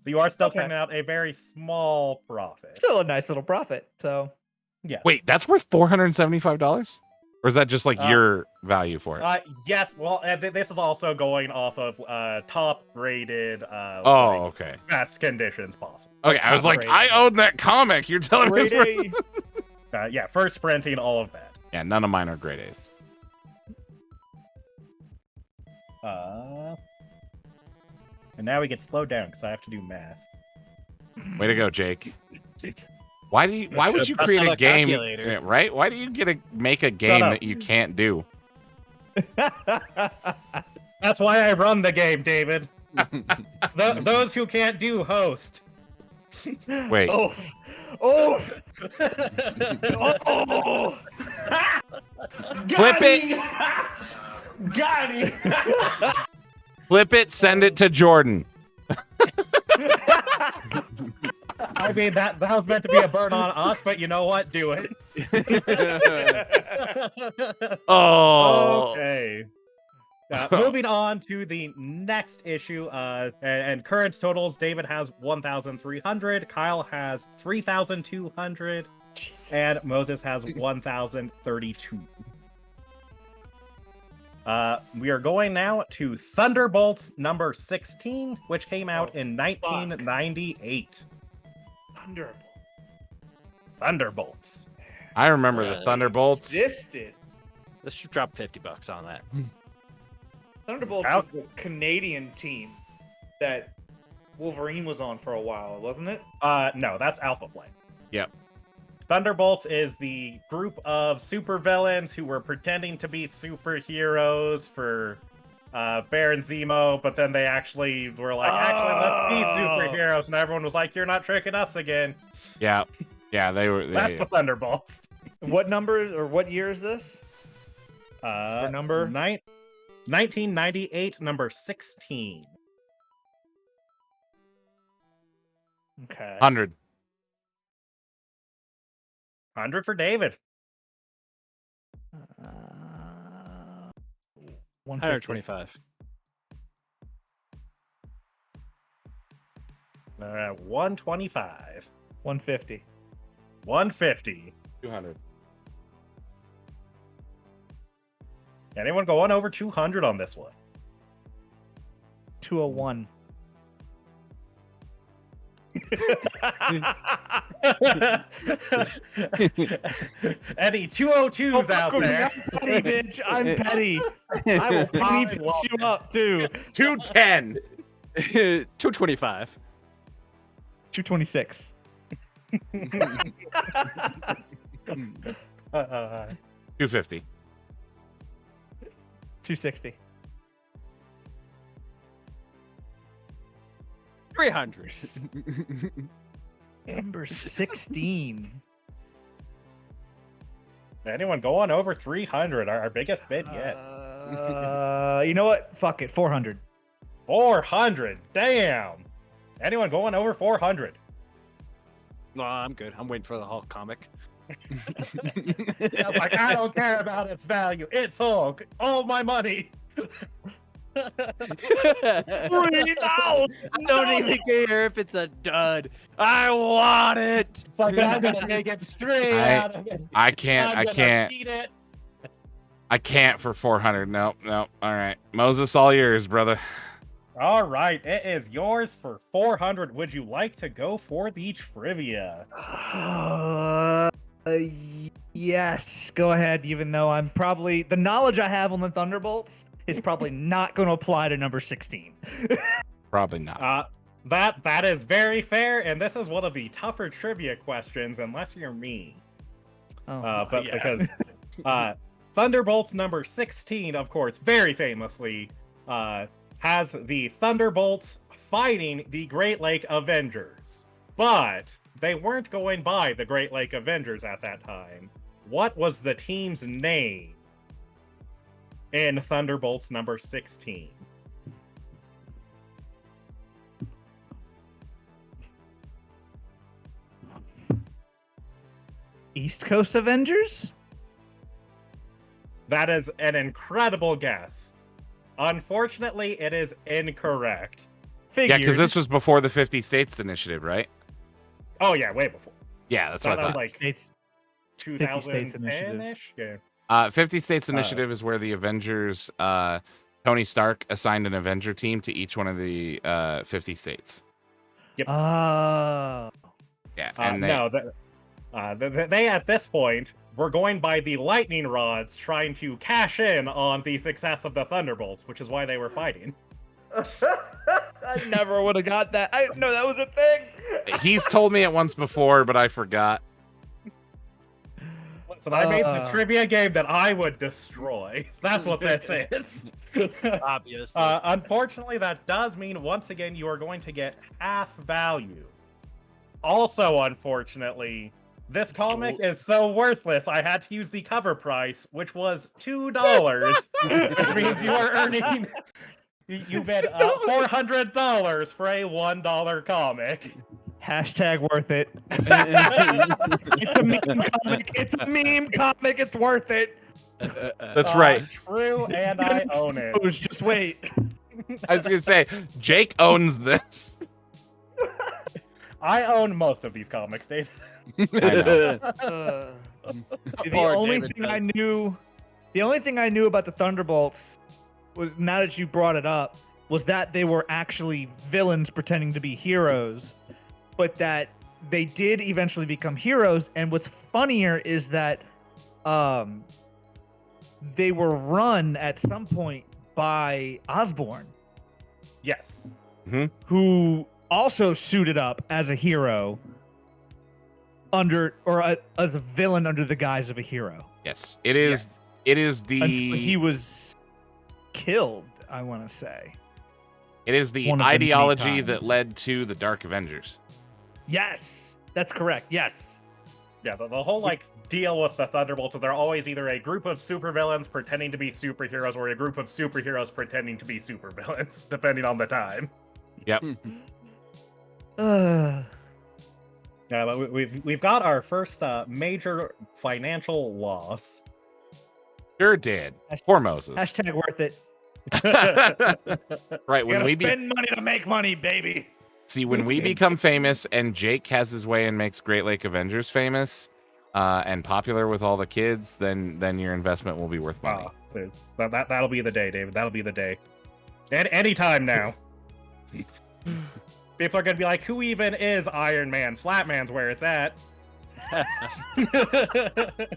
So you are still Okay. turning out a very small profit. Still a nice little profit. So Yes. Wait, that's worth $475, or is that just like your value for it? Yes. Well, this is also going off of top rated. Oh, okay. Best conditions possible. Okay, I was like, Grade. I own that comic. You're telling me it's grade worth... A. Yeah, first printing, all of that. Yeah, none of mine are grade A's. And now we get slowed down because I have to do math. Way to go, Jake. Why would you press create on a the game, calculator. yeah, right? Why do you make a game up. that you can't do? That's why I run the game, David. Those who can't do host. Wait, Oh. Oh. Oh. flip it, Got him. flip it, send it to Jordan. I mean, that was meant to be a burn on us, but you know what? Do it. Oh, Okay. Moving on to the next issue, and current totals, David has 1,300, Kyle has 3,200, and Moses has 1,032. We are going now to Thunderbolts number 16, which came out in 1998. Thunderbolts. I remember the Thunderbolts. Existed. Let's just drop $50 on that. Thunderbolts Out. was the Canadian team that Wolverine was on for a while, wasn't it? No, that's Alpha Flight. Yep. Thunderbolts is the group of supervillains who were pretending to be superheroes for Baron Zemo, but then they actually were like, let's be superheroes, and everyone was like, you're not tricking us again. Yeah, they were. That's the Thunderbolts. What number or what year is this? Or number? 1998, number 16. Okay. 100. 100 for David. 125. 125. 150. 150. 200. Anyone going over 200 on this one? 201. Any 202s out there? I'm petty, bitch. I'm petty. I will penny pinch you up too. 210. 225. 226. 250. 260. 300. Number 16. Anyone going over 300? Our biggest bid yet. You know what? Fuck it. 400. 400. Damn. Anyone going over 400? No, I'm good. I'm waiting for the Hulk comic. I was like, I don't care about its value. It's Hulk. All my money. I don't even care if it's a dud. I want it. It's like, I'm gonna take it straight out of it. I I'm can't gonna eat it. I can't for 400. Nope. All right. Moses, all yours, brother. All right, it is yours for 400. Would you like to go for the trivia? Yes. Go ahead, even though I'm probably... The knowledge I have on the Thunderbolts is probably not going to apply to number 16. Probably not. That is very fair, and this is one of the tougher trivia questions, unless you're me. Because Thunderbolts number 16, of course, very famously, has the Thunderbolts fighting the Great Lake Avengers. But they weren't going by the Great Lake Avengers at that time. What was the team's name in Thunderbolts number 16? East Coast Avengers? That is an incredible guess. Unfortunately, it is incorrect. Yeah, because this was before the 50 States Initiative, right? Oh yeah, way before. Yeah, that's what I That was thought. like States. 50 States Initiative. 2010-ish? Yeah. 50 States Initiative is where the Avengers, Tony Stark assigned an Avenger team to each one of the 50 states. Oh. Yeah, and they, No, they at this point were going by the lightning rods, trying to cash in on the success of the Thunderbolts, which is why they were fighting. I never would have got that. I didn't know that was a thing. he's told me it once before, but I forgot. Listen, I made the trivia game that I would destroy. That's what this is. Obviously. Unfortunately, that does mean, once again, you are going to get half value. Also, unfortunately, this comic is so worthless, I had to use the cover price, which was $2, which means you are earning... You bet $400 for a $1 comic. Hashtag worth it. It's a meme comic. It's a meme comic. It's worth it. That's right. True, and I own it. Just wait. I was going to say, Jake owns this. I own most of these comics, Dave. I know. The Poor only David thing I does. knew, the only thing I knew about the Thunderbolts was, now that you brought it up, was that they were actually villains pretending to be heroes, but that they did eventually become heroes. And what's funnier is that they were run at some point by Osborn, Yes. who also suited up as a hero as a villain under the guise of a hero. Yes, it is. Yes. It is the. Until he was killed, I want to say. It is the one of the many ideology that times. led to the Dark Avengers. Yes, that's correct. Yes. Yeah, the whole like deal with the Thunderbolts is they're always either a group of supervillains pretending to be superheroes or a group of superheroes pretending to be supervillains, depending on the time. Yep. Uh, Yeah, but we've got our first major financial loss. Sure did. Poor Moses. hashtag worth it. Right, You when gotta we spend money to make money, baby. see when we become famous and Jake has his way and makes Great Lake Avengers famous and popular with all the kids, then your investment will be worth money. That'll be the day, David. That'll be the day. And anytime now. People are gonna be like, "Who even is Iron Man? Flatman's where it's at."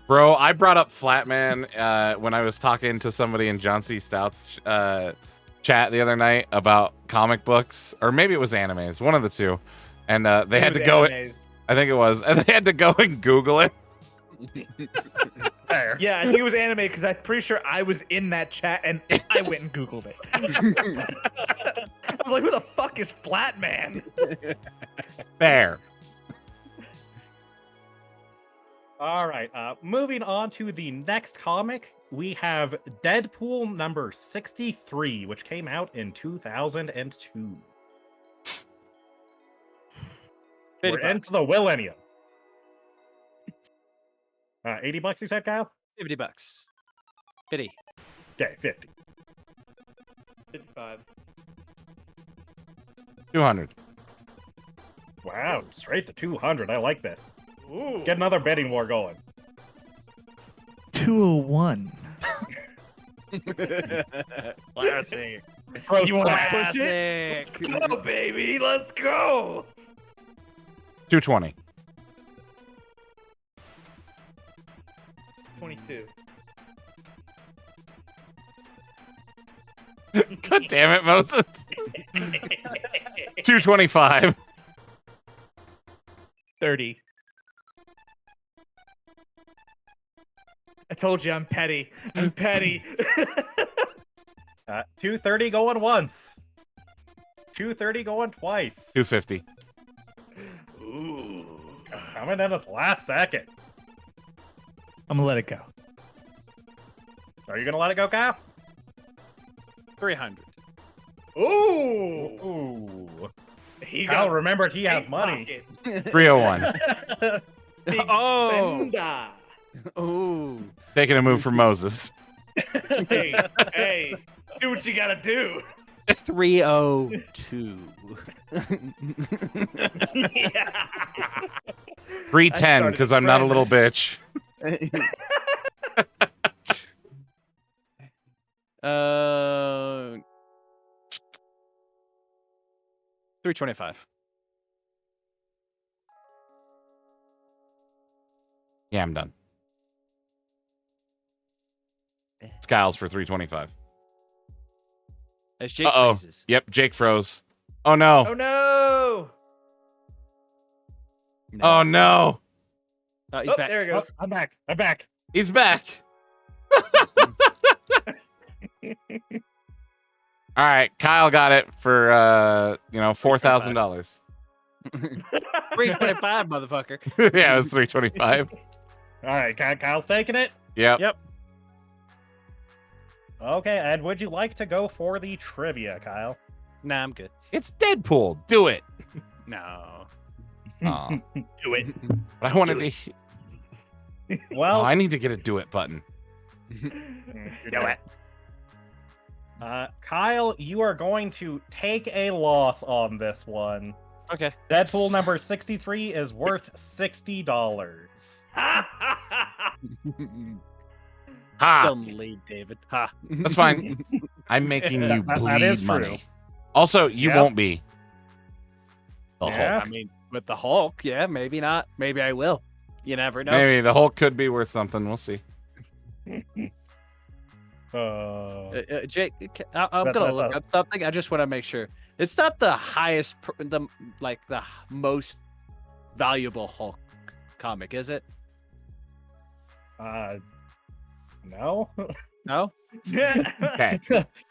Bro, I brought up Flatman when I was talking to somebody in John C. Stout's chat the other night about comic books, or maybe it was animes, one of the two. And they had to go. I think it was, and they had to go and Google it. There. Yeah, I think it was anime because I'm pretty sure I was in that chat and I went and Googled it. I was like, who the fuck is Flatman? Fair. All right. Moving on to the next comic, we have Deadpool number 63, which came out in 2002. We're into the millennium. $80 you said, Kyle? $50. 50. Okay, 50. 55. 200. Wow, straight to 200. I like this. Ooh. Let's get another bidding war going. 201. Classic. You want to push it? Let's go, baby. Let's go. 220. 22. God damn it, Moses. 225. 30. I told you I'm petty. I'm petty. 230 going once. 230 going twice. 250. Ooh. Coming in at the last second. I'm gonna let it go. Are you gonna let it go, Kyle? 300. Ooh. Ooh. He Kyle remembered he has money. 301. Big Oh. spender. Ooh. Taking a move for Moses. Hey, do what you gotta do. 302. Yeah. 310 because I'm not a little bitch. 325. Yeah, I'm done. Skiles for 325. As Jake Uh-oh. freezes. Yep, Jake froze. Oh no. Oh no. Oh no. Oh, he's Oh, back. there he goes. I'm back. I'm back. He's back. All right, Kyle got it for $4,000. 325, motherfucker. Yeah, it was 325. All right, Kyle's taking it. Yep. Yep. Okay, and would you like to go for the trivia, Kyle? Nah, I'm good. It's Deadpool. Do it. No. Aw. Do it. But I wanted to. Well, Oh, I need to get a do it button. do it. Kyle, you are going to take a loss on this one. Okay. Deadpool number 63 is worth $60. Ha! Still in the lead, David. Ha. That's fine. I'm making you That bleed is true. money. Also, you Yep. won't be. The Yeah. Hulk. I mean, with the Hulk, yeah, maybe not. Maybe I will. You never know. Maybe the Hulk could be worth something. We'll see. Jake, I'm That's- gonna that's look a- up something. I just want to make sure it's not the highest, the most valuable Hulk comic, is it? No. No. Okay.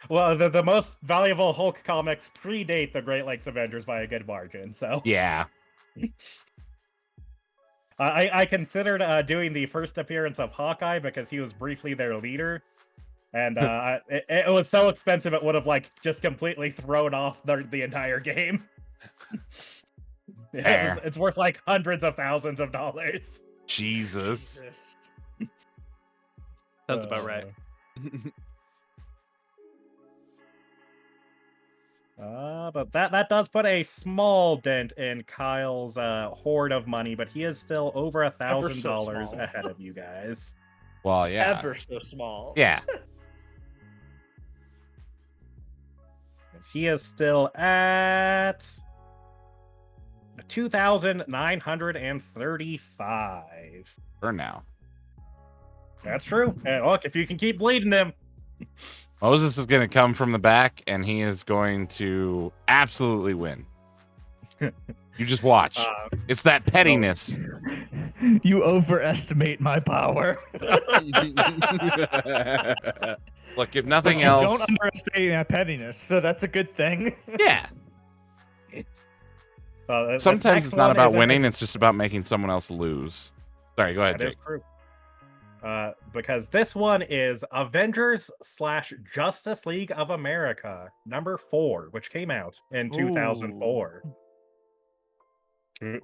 Well, the most valuable Hulk comics predate the Great Lakes Avengers by a good margin, so Yeah. I considered doing the first appearance of Hawkeye because he was briefly their leader, and it was so expensive it would have just completely thrown off the entire game. Fair. It's worth hundreds of thousands of dollars. Jesus. Sounds about right. But that does put a small dent in Kyle's hoard of money, but he is still over $1,000 small. ahead of you guys. Well, yeah. Ever so small. Yeah. He is still at 2,935. For now. That's true. And look, if you can keep bleeding him. Moses is going to come from the back, and he is going to absolutely win. You just watch. It's that pettiness. You overestimate my power. Look, if nothing But you else. don't underestimate my pettiness, so that's a good thing. Yeah. This Sometimes next it's not one about is a- winning, it's just about making someone else lose. Sorry, go ahead, That is Jake. true. Because this one is Avengers / Justice League of America number 4, which came out in 2004.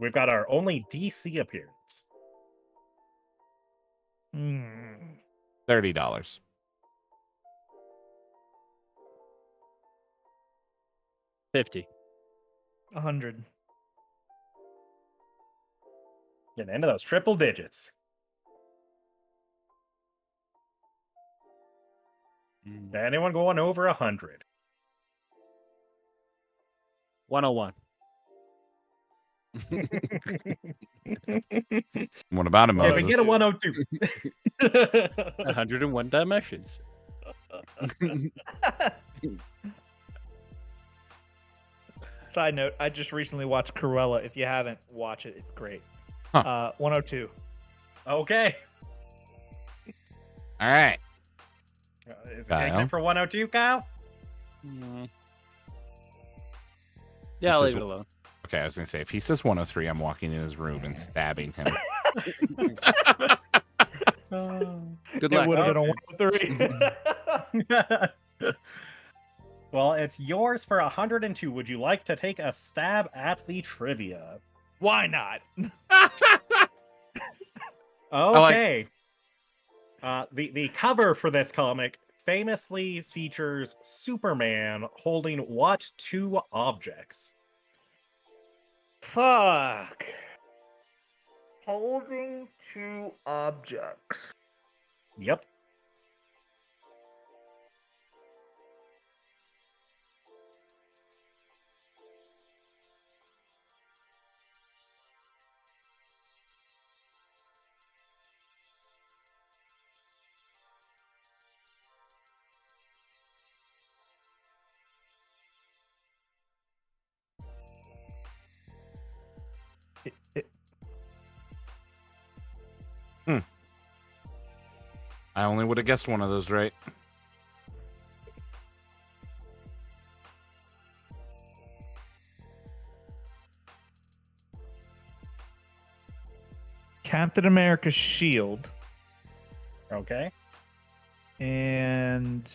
We've got our only DC appearance. $30. $50. 100. Getting into those triple digits. Anyone going over 100? 101. What about him, If Moses? we get a 102. 101 dimensions. Side note, I just recently watched Cruella. If you haven't, watch it. It's great. Huh. 102. Okay. All right. Is it taking Kyle? it for 102, Kyle? Yeah, I'll This is leave it alone. Okay, I was going to say, if he says 103, I'm walking in his room and stabbing him. Good It luck. would have been a 103. Well, it's yours for 102. Would you like to take a stab at the trivia? Why not? Okay. The cover for this comic famously features Superman holding what two objects? Fuck. Holding two objects. Yep. I only would have guessed one of those right. Captain America's shield Okay. and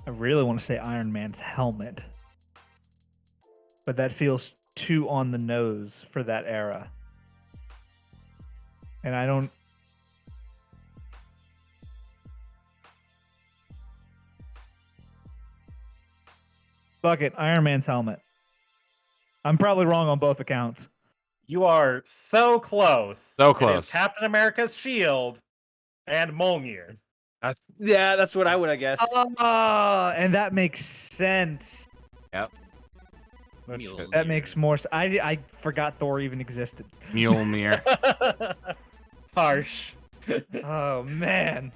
I really want to say Iron Man's helmet, but that feels too on the nose for that era. And I don't. Fuck it, Iron Man's helmet. I'm probably wrong on both accounts. You are so close. So It is close. Captain America's shield and Mjolnir. Yeah, that's what I would have guessed. And that makes sense. That makes more sense. I forgot Thor even existed. Mjolnir. Harsh. Oh, man.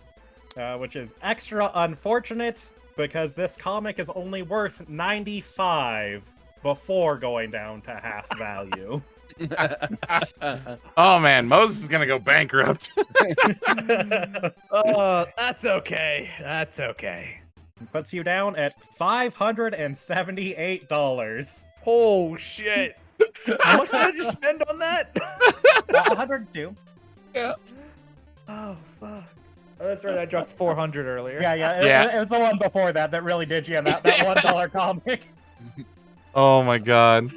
Which is extra unfortunate because this comic is only worth 95 before going down to half value. Oh man, Moses is gonna go bankrupt. Oh, that's okay. That's okay. Puts you down at $578. Oh, shit. How much did I just spend on that? 102. Oh, fuck. Oh, that's right. I dropped 400 earlier. Yeah. It was the one before that that really did you in that $1 comic. Oh my god.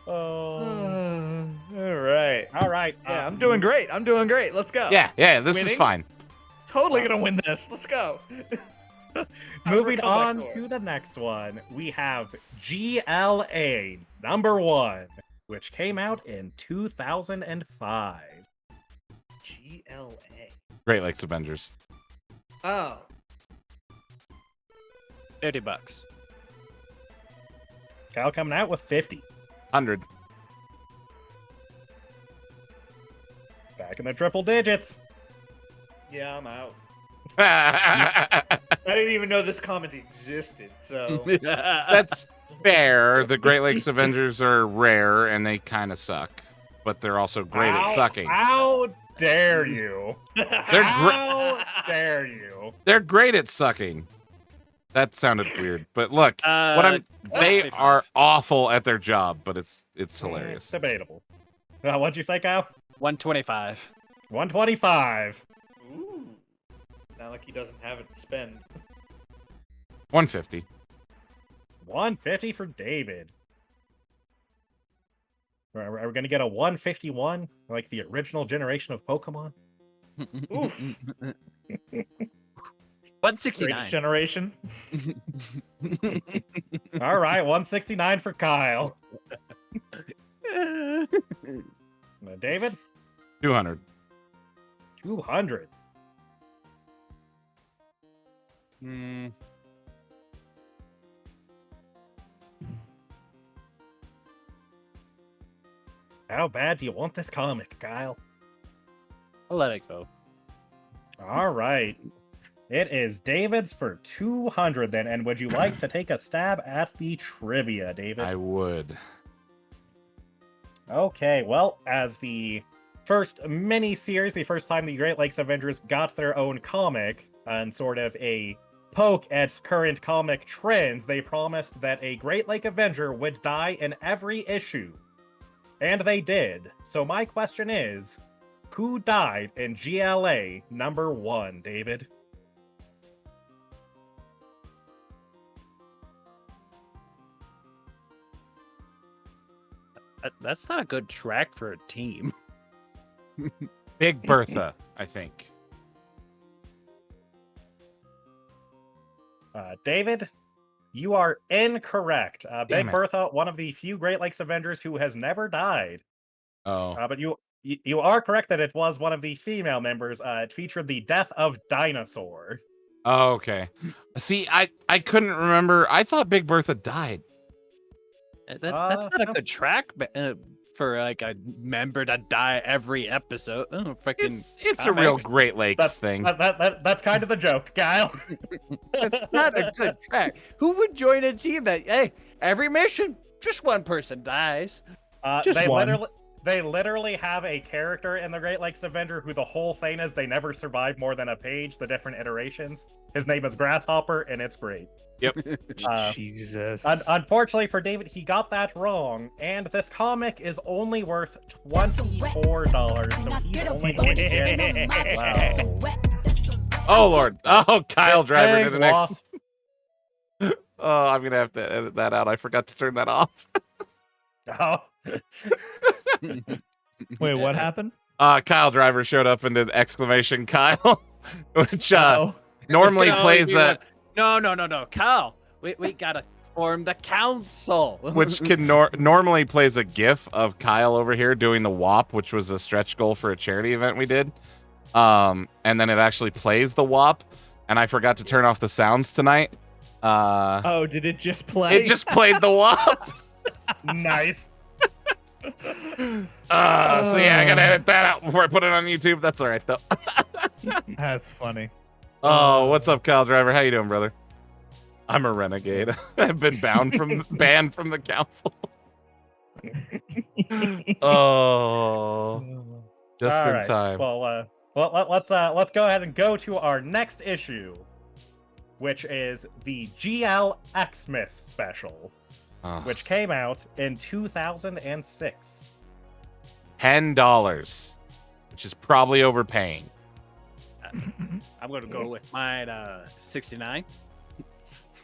Oh. All right. All right. Yeah, I'm doing great. I'm doing great. Let's go. Yeah, this is Winning? fine. Totally gonna win this. Let's go. Moving Comeback on score. to the next one, we have GLA #1, which came out in 2005. GLA. Great Lakes Avengers. Oh. $30. Kyle coming out with 50. 100. Back in the triple digits. Yeah, I'm out. That's I didn't even know this comment existed, so. fair. The Great Lakes Avengers are rare and they kind of suck, but they're also great at sucking. How dare you? They're How dare you? They're great at sucking. That sounded weird, but look, they are awful at their job, but it's hilarious. Debatable. What'd you say, Kyle? 125. 125. Ooh. Not like he doesn't have it to spend. 150. 150 for David. Are we going to get a 151? Like the original generation of Pokemon? Oof. 169. Greatest generation. All right, 169 for Kyle. David? 200. 200. How bad do you want this comic, Kyle? I'll let it go. All right. It is David's for 200 then. And would you like to take a stab at the trivia, David? I would. Okay, well, as the first mini-series, the first time the Great Lakes Avengers got their own comic, and sort of a poke at current comic trends, they promised that a Great Lake Avenger would die in every issue. And they did. So my question is, Who died in GLA number 1, David? That's not a good track for a team. Big Bertha, I think. David, you are incorrect. Damn Big it. Bertha, one of the few Great Lakes Avengers who has never died. Oh. But you are correct that it was one of the female members. It featured the death of Dinosaur. Oh, okay. See, I couldn't remember. I thought Big Bertha died. That's not a good track for like a member to die every episode. Oh, freaking! It's a real Great Lakes thing. That's kind of the joke, Kyle. It's not a good track. Who would join a team that every mission just one person dies? Just one. They literally have a character in the Great Lakes Avenger who the whole thing is they never survive more than a page, the different iterations. His name is Grasshopper, and it's great. Yep. Jesus. Unfortunately for David, he got that wrong, and this comic is only worth $24, so he's only going to get... Oh, Lord. Oh, Kyle Driver did Big an loss. Oh, I'm going to have to edit that out. I forgot to turn that off. Oh. Wait, what happened? Kyle Driver showed up and did exclamation Kyle, which Oh, normally No, plays you that, No, Kyle. We gotta form the council. which can normally plays a GIF of Kyle over here doing the WAP, which was a stretch goal for a charity event we did. And then it actually plays the WAP, and I forgot to turn off the sounds tonight. oh, did it just play? It just played the WAP. Nice. So yeah, I gotta edit that out before I put it on YouTube. That's all right though. That's funny. Oh, what's up, Kyle Driver? How you doing, brother? I'm a renegade. I've been banned from the council. Oh, just All in right. time. Well, let's go ahead and go to our next issue, which is the GL Xmas special, Oh, which came out in 2006. $10, which is probably overpaying. I'm gonna go with mine. 69.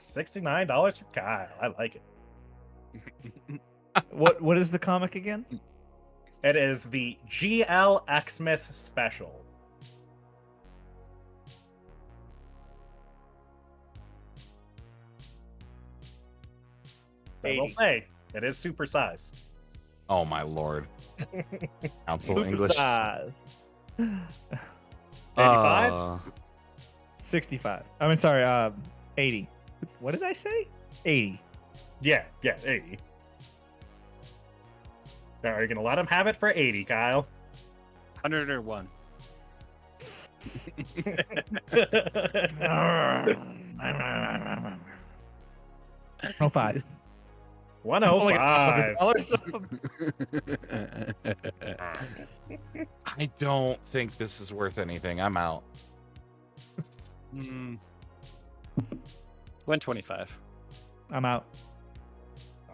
$69 for Kyle. I like it. What is the comic again? It is the GL Xmas special. I will 80. say, it is supersized. Oh my lord. Council English. Size. 85? 65. I mean, sorry, 80. What did I say? 80. Yeah, 80. Now, are you going to let him have it for 80, Kyle? 101. No 5. 105. I don't think this is worth anything. I'm out. 125. I'm out.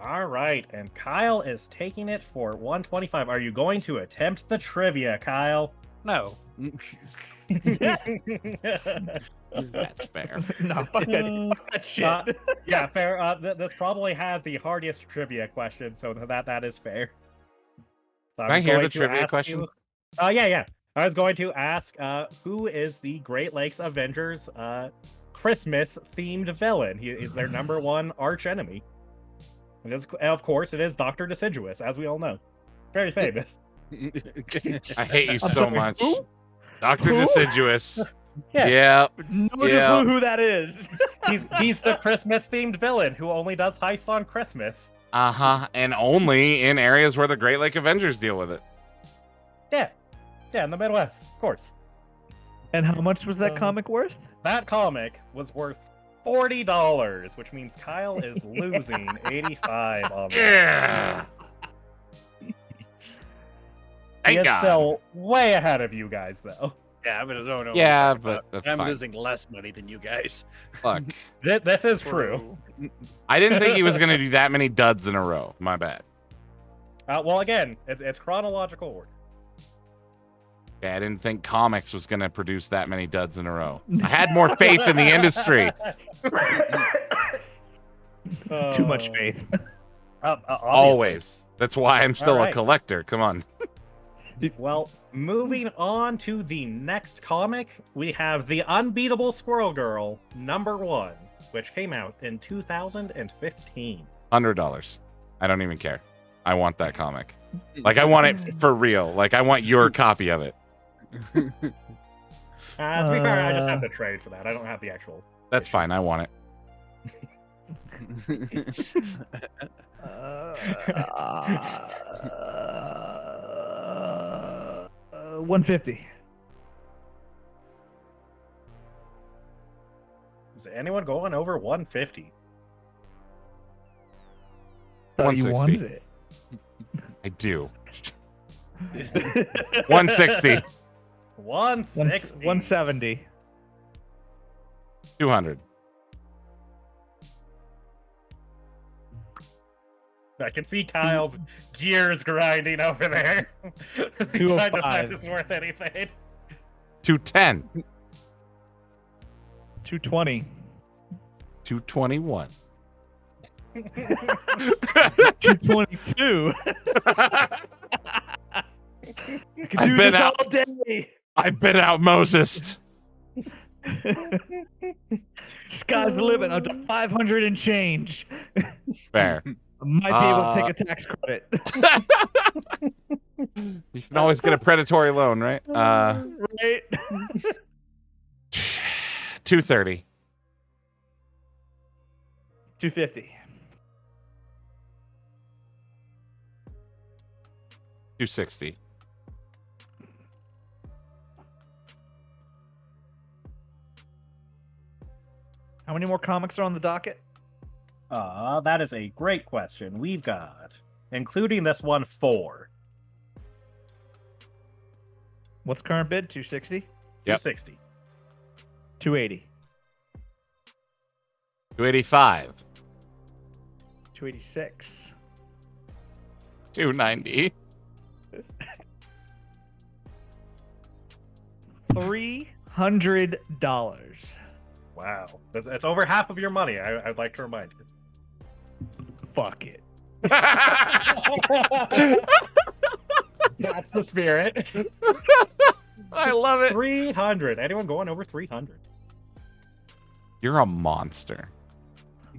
All right, and Kyle is taking it for 125. Are you going to attempt the trivia, Kyle? No. That's fair. No, fuck that shit. Yeah, fair. This probably had the hardest trivia question, so that is fair. So Can I hear going the to trivia ask question? you- yeah. I was going to ask, who is the Great Lakes Avengers Christmas-themed villain? He is their number one arch enemy. And of course, it is Dr. Deciduous, as we all know. Very famous. I hate you so sorry, much. who? Dr. Who? Deciduous. Yeah. Yeah. No Yeah. clue who that is. He's the Christmas-themed villain who only does heists on Christmas. Uh-huh. And only in areas where the Great Lake Avengers deal with it. Yeah, in the Midwest, of course. And how much was that comic worth? That comic was worth $40, which means Kyle is losing 85 on that. Yeah. He Thank is God. still way ahead of you guys, though. Yeah, I mean, I don't know. Yeah, but that's I'm fine. losing less money than you guys. Look, This is true. I didn't think he was going to do that many duds in a row. My bad. Well, again, it's chronological order. Yeah, I didn't think comics was going to produce that many duds in a row. I had more faith in the industry. Too much faith. Obviously. Always. That's why I'm still a Alright. collector. Come on. Well, moving on to the next comic, we have The Unbeatable Squirrel Girl, #1, which came out in 2015. $100. I don't even care. I want that comic. Like, I want it for real. Like, I want your copy of it. To be fair, I just have the trade for that. I don't have the actual. That's fine. I want it. 150. Is anyone going over 150? Thought you 160. wanted it. I do. 160. 160. 170. 200. I can see Kyle's gears grinding over there. He's trying to decide if 205. it's worth anything. 210. 220. 221. 222. I can I've do been this out- all day. I've been out Moses. Sky's the limit. Up to 500 and change. Fair. I might be able to take a tax credit. You can always get a predatory loan, right? Right? 230. 250. 260. How many more comics are on the docket? That is a great question. We've got, including this one, 4. What's current bid? 260? Yep. 260. 280. 285. 286. 290. $300. Wow. It's over half of your money, I'd like to remind you. Fuck it. That's the spirit. I love it. 300. Anyone going over 300? You're a monster.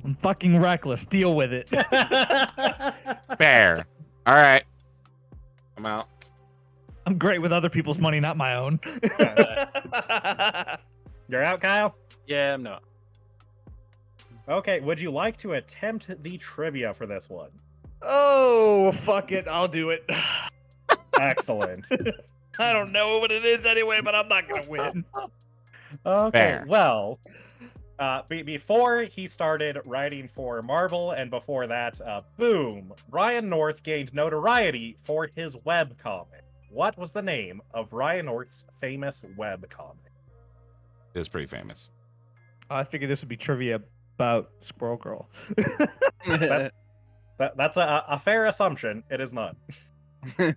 I'm fucking reckless. Deal with it. Fair. All right. I'm out. I'm great with other people's money, not my own. You're out, Kyle? Yeah, I'm not. Okay, would you like to attempt the trivia for this one? Oh, fuck it. I'll do it. Excellent. I don't know what it is anyway, but I'm not going to win. Okay, Fair. well, before he started writing for Marvel, and before that, boom, Ryan North gained notoriety for his webcomic. What was the name of Ryan North's famous webcomic? It is pretty famous. I figured this would be trivia about Squirrel Girl. That's a fair assumption. It is not. Hey,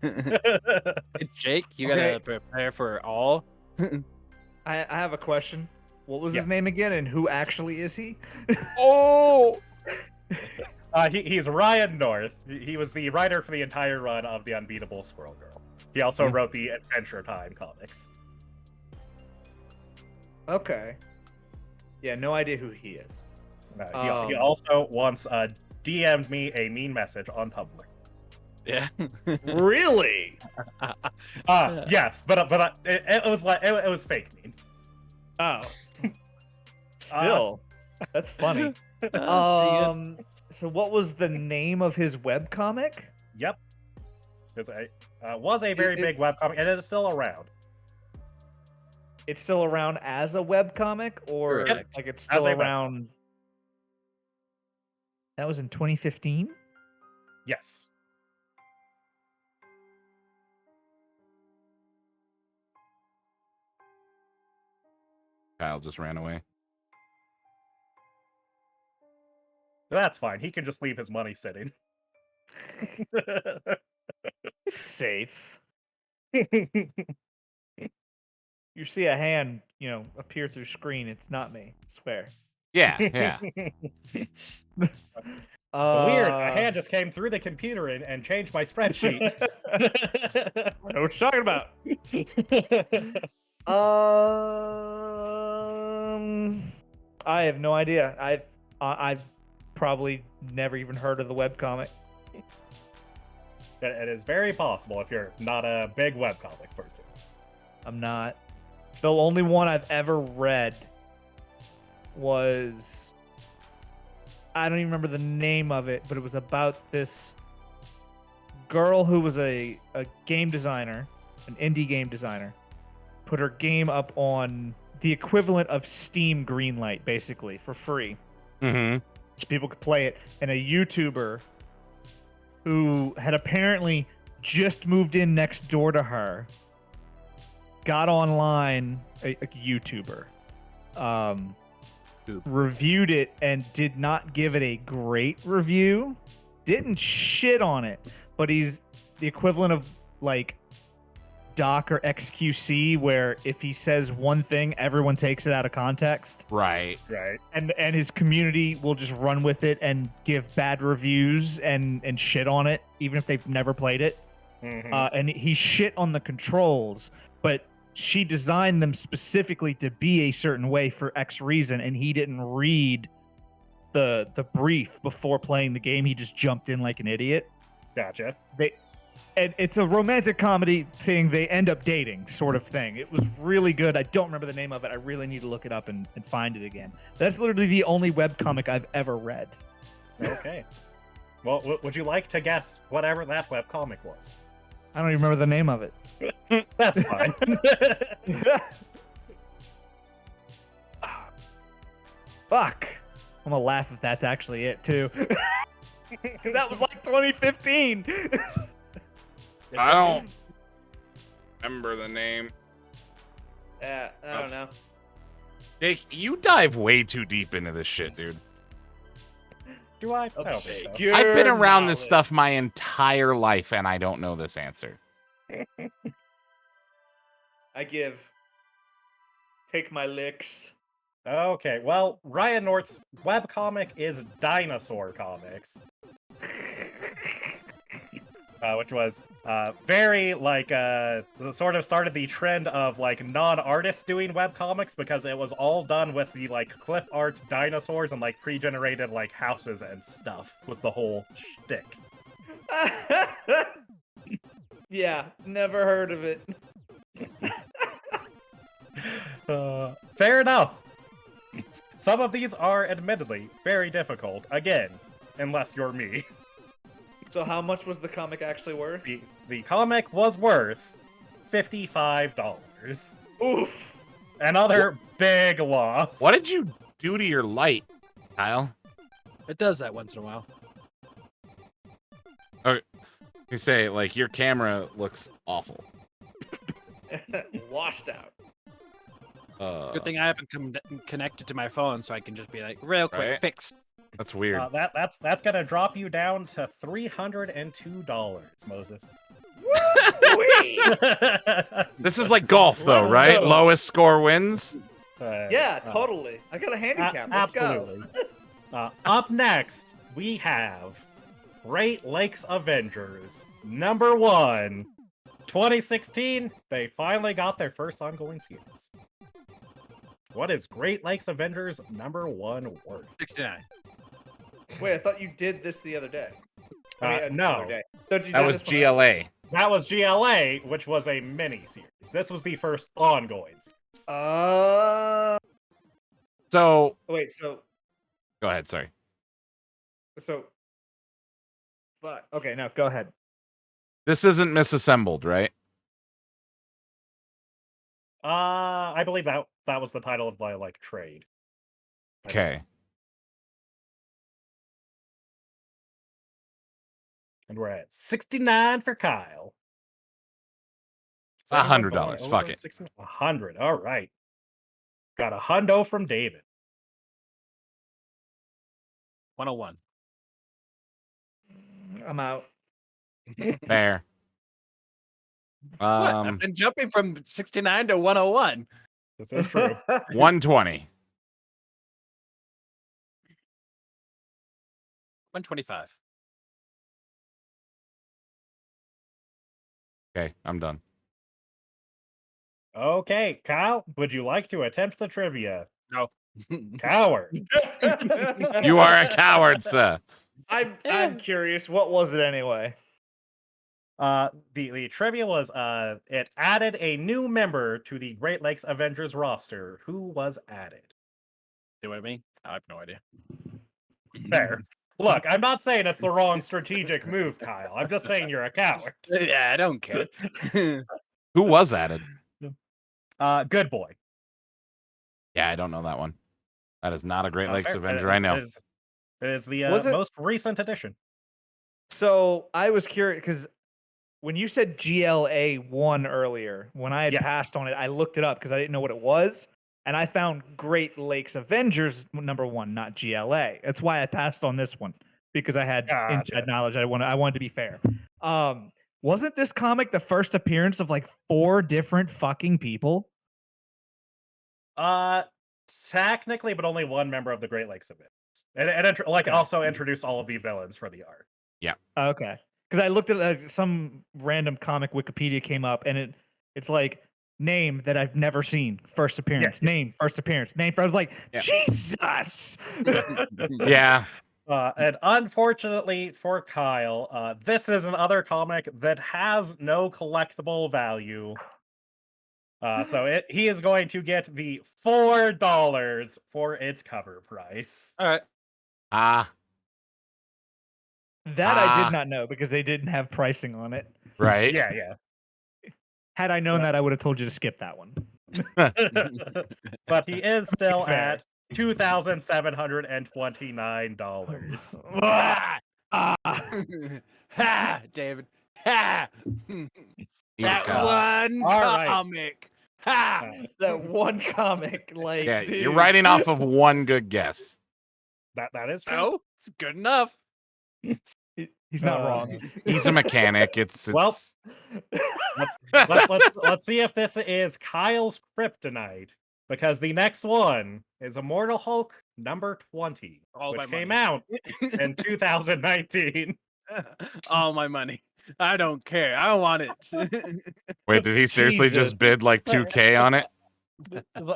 Jake, you gotta Okay. prepare for all. I have a question. What was his Yeah. name again, and who actually is he? Oh! He's Ryan North. He was the writer for the entire run of the Unbeatable Squirrel Girl. He also wrote the Adventure Time comics. Okay. Yeah, no idea who he is. He also once DM'd me a mean message on Tumblr. Yeah. Really? Yes, but it was like it was fake mean. Oh. Still, that's funny. Um, So what was the name of his webcomic? Yep. It was a very big webcomic, and it is still around. It's still around as a webcomic, or Correct. like it's As still a webcomic. around? That was in 2015. Yes. Kyle just ran away. That's fine. He can just leave his money sitting. Safe. you see a hand, appear through screen, it's not me. I swear. Yeah, yeah. Weird. A hand just came through the computer and changed my spreadsheet. I know what you're talking about. I have no idea. I've probably never even heard of the webcomic. It is very possible if you're not a big webcomic person. I'm not. The only one I've ever read was, I don't even remember the name of it, but it was about this girl who was a game designer, an indie game designer, put her game up on the equivalent of Steam Greenlight, basically, for free. Mm-hmm. So people could play it. And a YouTuber who had apparently just moved in next door to her got online, a YouTuber, reviewed it and did not give it a great review. Didn't shit on it, but he's the equivalent of like Doc or XQC, where if he says one thing, everyone takes it out of context. Right. And his community will just run with it and give bad reviews and shit on it, even if they've never played it. Mhm. And he shit on the controls, but she designed them specifically to be a certain way for X reason, and he didn't read the brief before playing the game. He just jumped in like an idiot. Gotcha. And it's a romantic comedy thing. They end up dating, sort of thing. It was really good. I don't remember the name of it. I really need to look it up and find it again. That's literally the only webcomic I've ever read. Okay. Well, would you like to guess whatever that webcomic was? I don't even remember the name of it. That's fine. Fuck. I'm gonna laugh if that's actually it, too. Because that was like 2015. I don't remember the name. Yeah, I don't know. Jake, you dive way too deep into this shit, dude. Do I? I don't think so. Obscure I've been around this knowledge. stuff my entire life, and I don't know this answer. I give. Take my licks. Okay, well, Ryan North's webcomic is Dinosaur Comics. Which was very like sort of started the trend of like non-artists doing webcomics, because it was all done with the like clip art dinosaurs and like pre-generated like houses and stuff was the whole shtick. Yeah, never heard of it. Fair enough. Some of these are admittedly very difficult, again, unless you're me. So how much was the comic actually worth? The comic was worth $55. Oof. Another big loss. What did you do to your light, Kyle? It does that once in a while. You say, like, your camera looks awful. Washed out. Good thing I haven't connected to my phone, so I can just be like, real quick, Right. fix. That's weird. That's gonna drop you down to $302, Moses. This is like golf, though, Let's right? go. Lowest score wins. Yeah, totally. I got a handicap. Let's absolutely. Up next, we have Great Lakes Avengers #1. 2016, they finally got their first ongoing series. What is Great Lakes Avengers #1 worth? 69. go. Wait, I thought you did this the other day. No, That was GLA. that was GLA, which was a mini series. This was the first ongoing series. So, Wait, so go ahead. Sorry. fuck. Okay, no, go ahead. This isn't Misassembled, right? I believe that was the title of my like trade. Okay. And we're at 69 for Kyle. $100, fuck it. 100. All right. Got a hundo from David. 101. I'm out. Fair. What? I've Um, been jumping from 69 to 101. This is true. 120. 125. Okay, I'm done. Okay, Kyle, would you like to attempt the trivia? No. Coward. You are a coward, sir. I'm curious. What was it anyway? The trivia was it added a new member to the Great Lakes Avengers roster. Who was added? Do what I mean? I have no idea. Fair. Look, I'm not saying it's the wrong strategic move, Kyle. I'm just saying you're a coward. Yeah, I don't care. Who was added? Good boy. Yeah, I don't know that one. That is not a Great Lakes Fair. Avenger. I know. It is the Was it- most recent addition. So I was curious because when you said GLA1 earlier, when I had Yeah. passed on it, I looked it up because I didn't know what it was. And I found Great Lakes Avengers #1, not GLA. That's why I passed on this one because I had Gotcha. inside knowledge. I wanted to be fair. Wasn't this comic the first appearance of like 4 different fucking people? Technically, but only one member of the Great Lakes Avengers. And also introduced all of the villains for the arc. Okay, because I looked at some random comic Wikipedia came up, and it's like name that I've never seen, first appearance, name, first appearance, name. I was like, Yeah. Jesus. Yeah. And unfortunately for Kyle, this is another comic that has no collectible value. So he is going to get the $4 for its cover price. All right. Ah, That I Ah. did not know because they didn't have pricing on it. right. Yeah. Had I known that, I would have told you to skip that one. But he is still at $2,729. Ha, David. Ha. Eat That it, Kyle. one All right. comic. Ha. That one comic, like, Yeah, dude. you're writing off of one good guess. That is true. Oh, it's good enough. He's not wrong. He's a mechanic. It's Well, let's see if this is Kyle's kryptonite, because the next one is Immortal Hulk #20, All my which came money. out in 2019. All my money. I don't care. I want it. wait, did he seriously Jesus. just bid like 2K on it?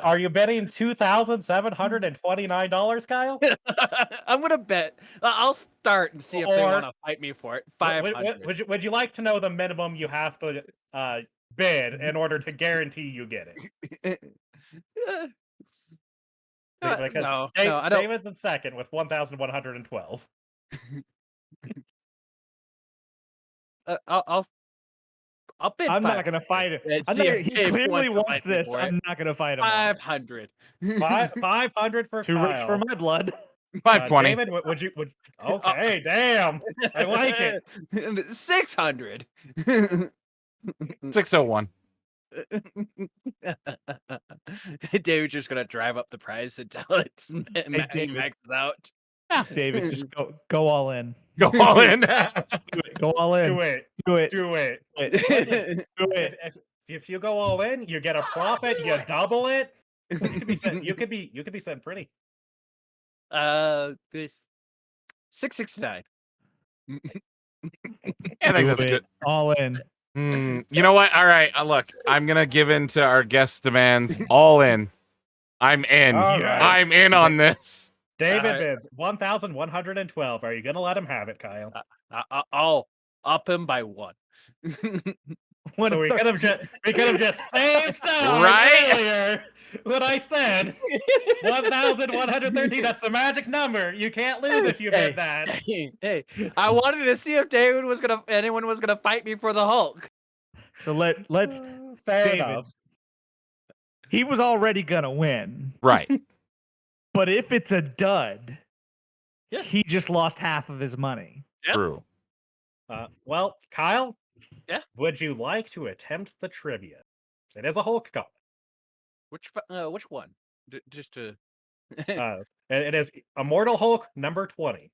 Are you betting $2,729, Kyle? I'm gonna bet. I'll start and see if they Or- want to fight me for it. 500. Would you like to know the minimum you have to bid in order to guarantee you get it? Because no, I don't. David's in second with 1,112. I'll bid. I'm not 500 going to fight him. and I'm see not- if he Dave clearly to wants fight me this. for it. I'm not going to fight him. on it. 500. 500 for Too Kyle. rich for my blood. 520. David, would you? Okay, damn. I like it. 600. 601. David's just gonna drive up the price until it's he David. maxes out. David, just go all in. Go all in. Go all in. Do it. Do it. Do it. Do it. Do it. If you go all in, you get a profit. You double it. You could be sitting pretty. This 669. I think Do that's it. good. All in. You know what? All right. Look, I'm going to give in to our guest demands. All in. I'm in. All right. I'm in on this. David Alright. bids 1,112. Are you gonna let him have it, Kyle? I'll up him by 1. One So we third. could have just saved time Right? earlier when I said 1,113. That's the magic number. You can't lose if you bid that. Hey, I wanted to see if anyone was gonna fight me for the Hulk. So let's. Fair David. enough. He was already gonna win, Right. but if it's a dud, Yeah. he just lost half of his money. Yep. True. Well, Kyle, Yeah? would you like to attempt the trivia? It is a Hulk comic. Which one? Just to. It is Immortal Hulk #20.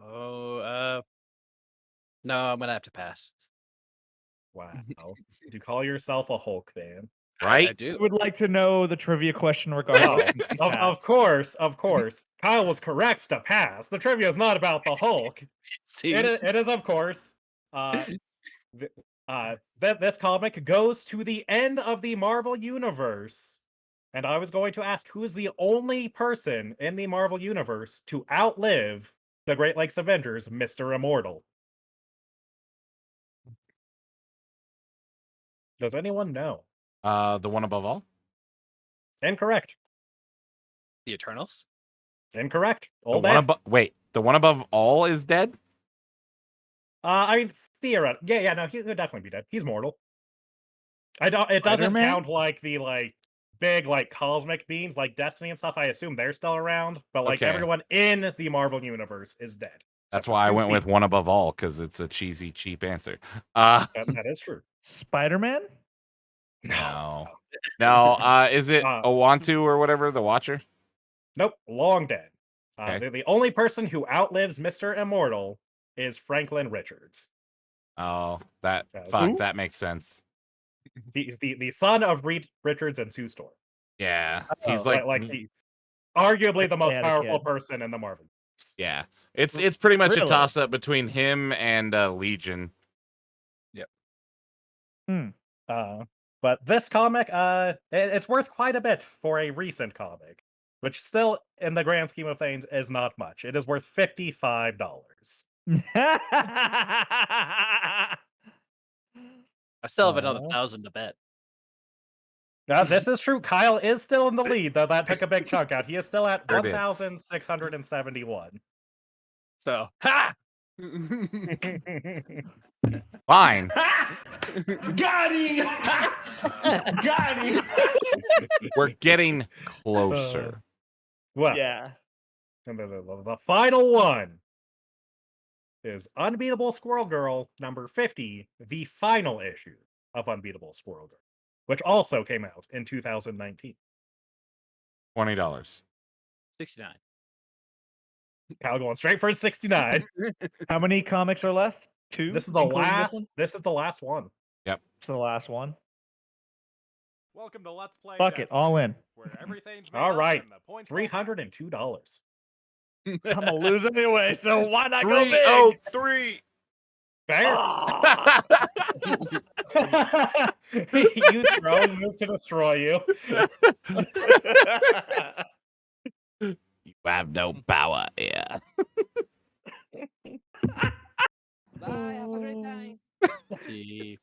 Oh, no, I'm gonna have to pass. Wow. You call yourself a Hulk fan? I Right? do. Would like to know the trivia question regardless. since he's Of passed. course. Kyle was correct to pass. The trivia is not about the Hulk. See, It is, of course. This comic goes to the end of the Marvel Universe. And I was going to ask, who is the only person in the Marvel Universe to outlive the Great Lakes Avengers, Mr. Immortal? Does anyone know? The one above all? Incorrect. the Eternals. Incorrect. The Old one Ed. wait, the one above all is dead? I mean, theoretically, yeah, no, he would definitely be dead. He's mortal. It doesn't Spider-Man? count like the big cosmic beings like Destiny and stuff. I assume they're still around, but Okay. everyone in the Marvel universe is dead. That's Except for why I two went with people. one above all, because it's a cheesy, cheap answer. That is true. Spider-Man? No. No, is it Owantu or whatever, the Watcher? Nope, long dead. Okay. The only person who outlives Mr. Immortal is Franklin Richards. Oh, Who? that makes sense. He's the son of Reed Richards and Sue Storm. Yeah. He's Oh, like, Arguably the most They had a powerful kid. person in the Marvel. yeah. It's pretty much a Really? toss up between him and Legion. But this comic, it's worth quite a bit for a recent comic, which still, in the grand scheme of things, is not much. It is worth $55. I still have another Aw. 1,000 to bet. This is true. Kyle is still in the lead, though that took a big chunk out. He is still at Sure did. 1,671. So, ha! Fine. Got him! Got him! We're getting closer. Well, Yeah. the final one is Unbeatable Squirrel Girl number 50, the final issue of Unbeatable Squirrel Girl, which also came out in 2019. $20. 69. Kyle going straight for 69. How many comics are left? 2? This is the including last. one? This is the last one. It's the last one. Welcome to Let's Play. Fuck it, all in. Where everything's made All up right, and the points don't matter. $302. I'm gonna lose anyway, so why not go big? 303. Banger. You throwing move to destroy you. You have no power here. Bye. Have a great time. See.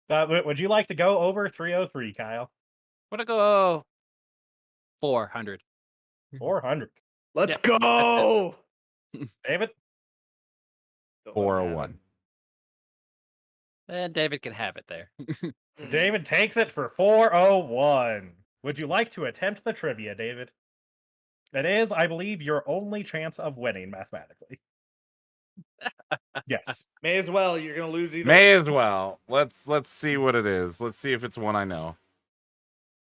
Would you like to go over 303, Kyle? Want to go 400? 400. Let's go. David? 401. And David can have it there. David takes it for 401. Would you like to attempt the trivia, David? It is, I believe, your only chance of winning mathematically. Yes. May as well. You're gonna lose either. May as well. Let's see what it is. Let's see if it's one I know.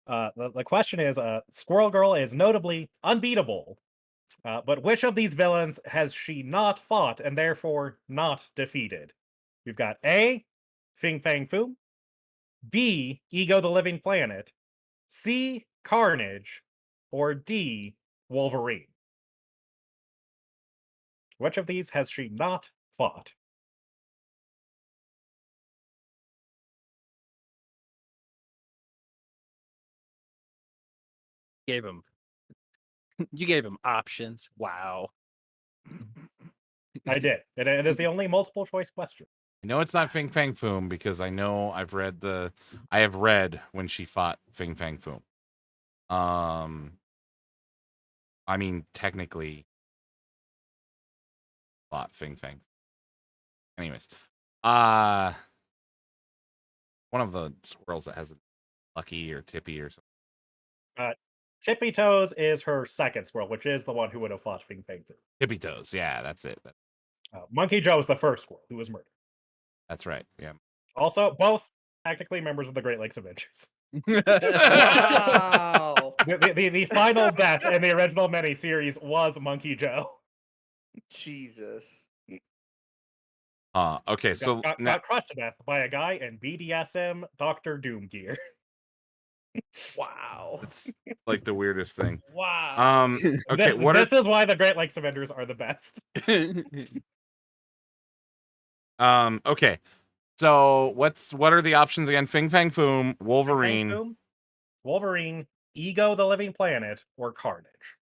The question is, Squirrel Girl is notably unbeatable. But which of these villains has she not fought and therefore not defeated? We've got A, Fing Fang Foom, B, Ego the Living Planet, C, Carnage, or D, Wolverine. Which of these has she not fought? Gave him. You gave him options. Wow. I did. It is the only multiple choice question. I know it's not Fing Fang Foom because I know I have read when she fought Fing Fang Foom. I mean, technically fought Fing Fang. Anyways, one of the squirrels that has a Lucky or Tippy or something. Tippy Toes is her second squirrel, which is the one who would have fought Fing Fang Foom. Tippy Toes, yeah, that's it. Monkey Joe is the first squirrel who was murdered. That's right. Yeah. Also, both technically members of the Great Lakes Avengers. Wow. The final death in the original miniseries was Monkey Joe. Jesus. Okay, so got crushed to death by a guy in BDSM Doctor Doom gear. Wow. it's like the weirdest thing. Wow. Okay, This is why the Great Lakes Avengers are the best. Okay. So what are the options again? Fing Fang Foom, Wolverine. Boom, Wolverine, Ego the Living Planet, or Carnage.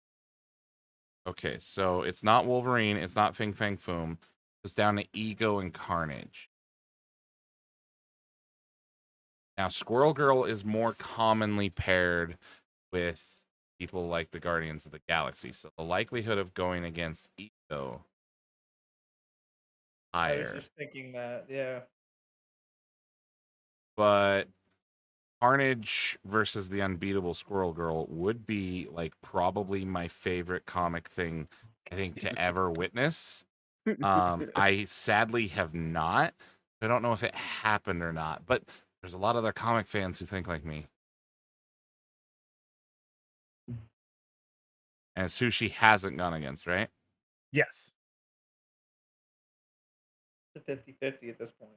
Okay, so it's not Wolverine, it's not Fing Fang Foom. It's down to Ego and Carnage. Now, Squirrel Girl is more commonly paired with people like the Guardians of the Galaxy, so the likelihood of going against Ego I was higher. just thinking that, yeah. But Carnage versus the Unbeatable Squirrel Girl would be like probably my favorite comic thing I think to ever witness. I sadly have not. I don't know if it happened or not, but there's a lot of other comic fans who think like me. And it's who she hasn't gone against, right? Yes. It's a 50-50 at this point.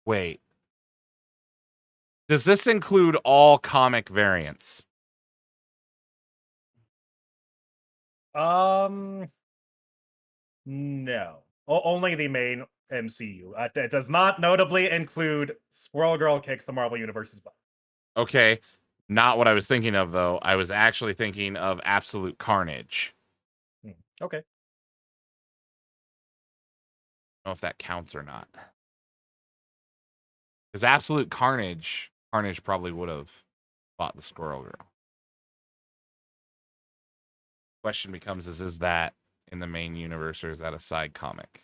Wait. Does this include all comic variants? No. Only the main MCU. It does not notably include Squirrel Girl kicks the Marvel Universe's butt. Okay. Not what I was thinking of, though. I was actually thinking of Absolute Carnage. Okay. I don't know if that counts or not. Because Absolute Carnage probably would have fought the Squirrel Girl. Question becomes, is that in the main universe or is that a side comic?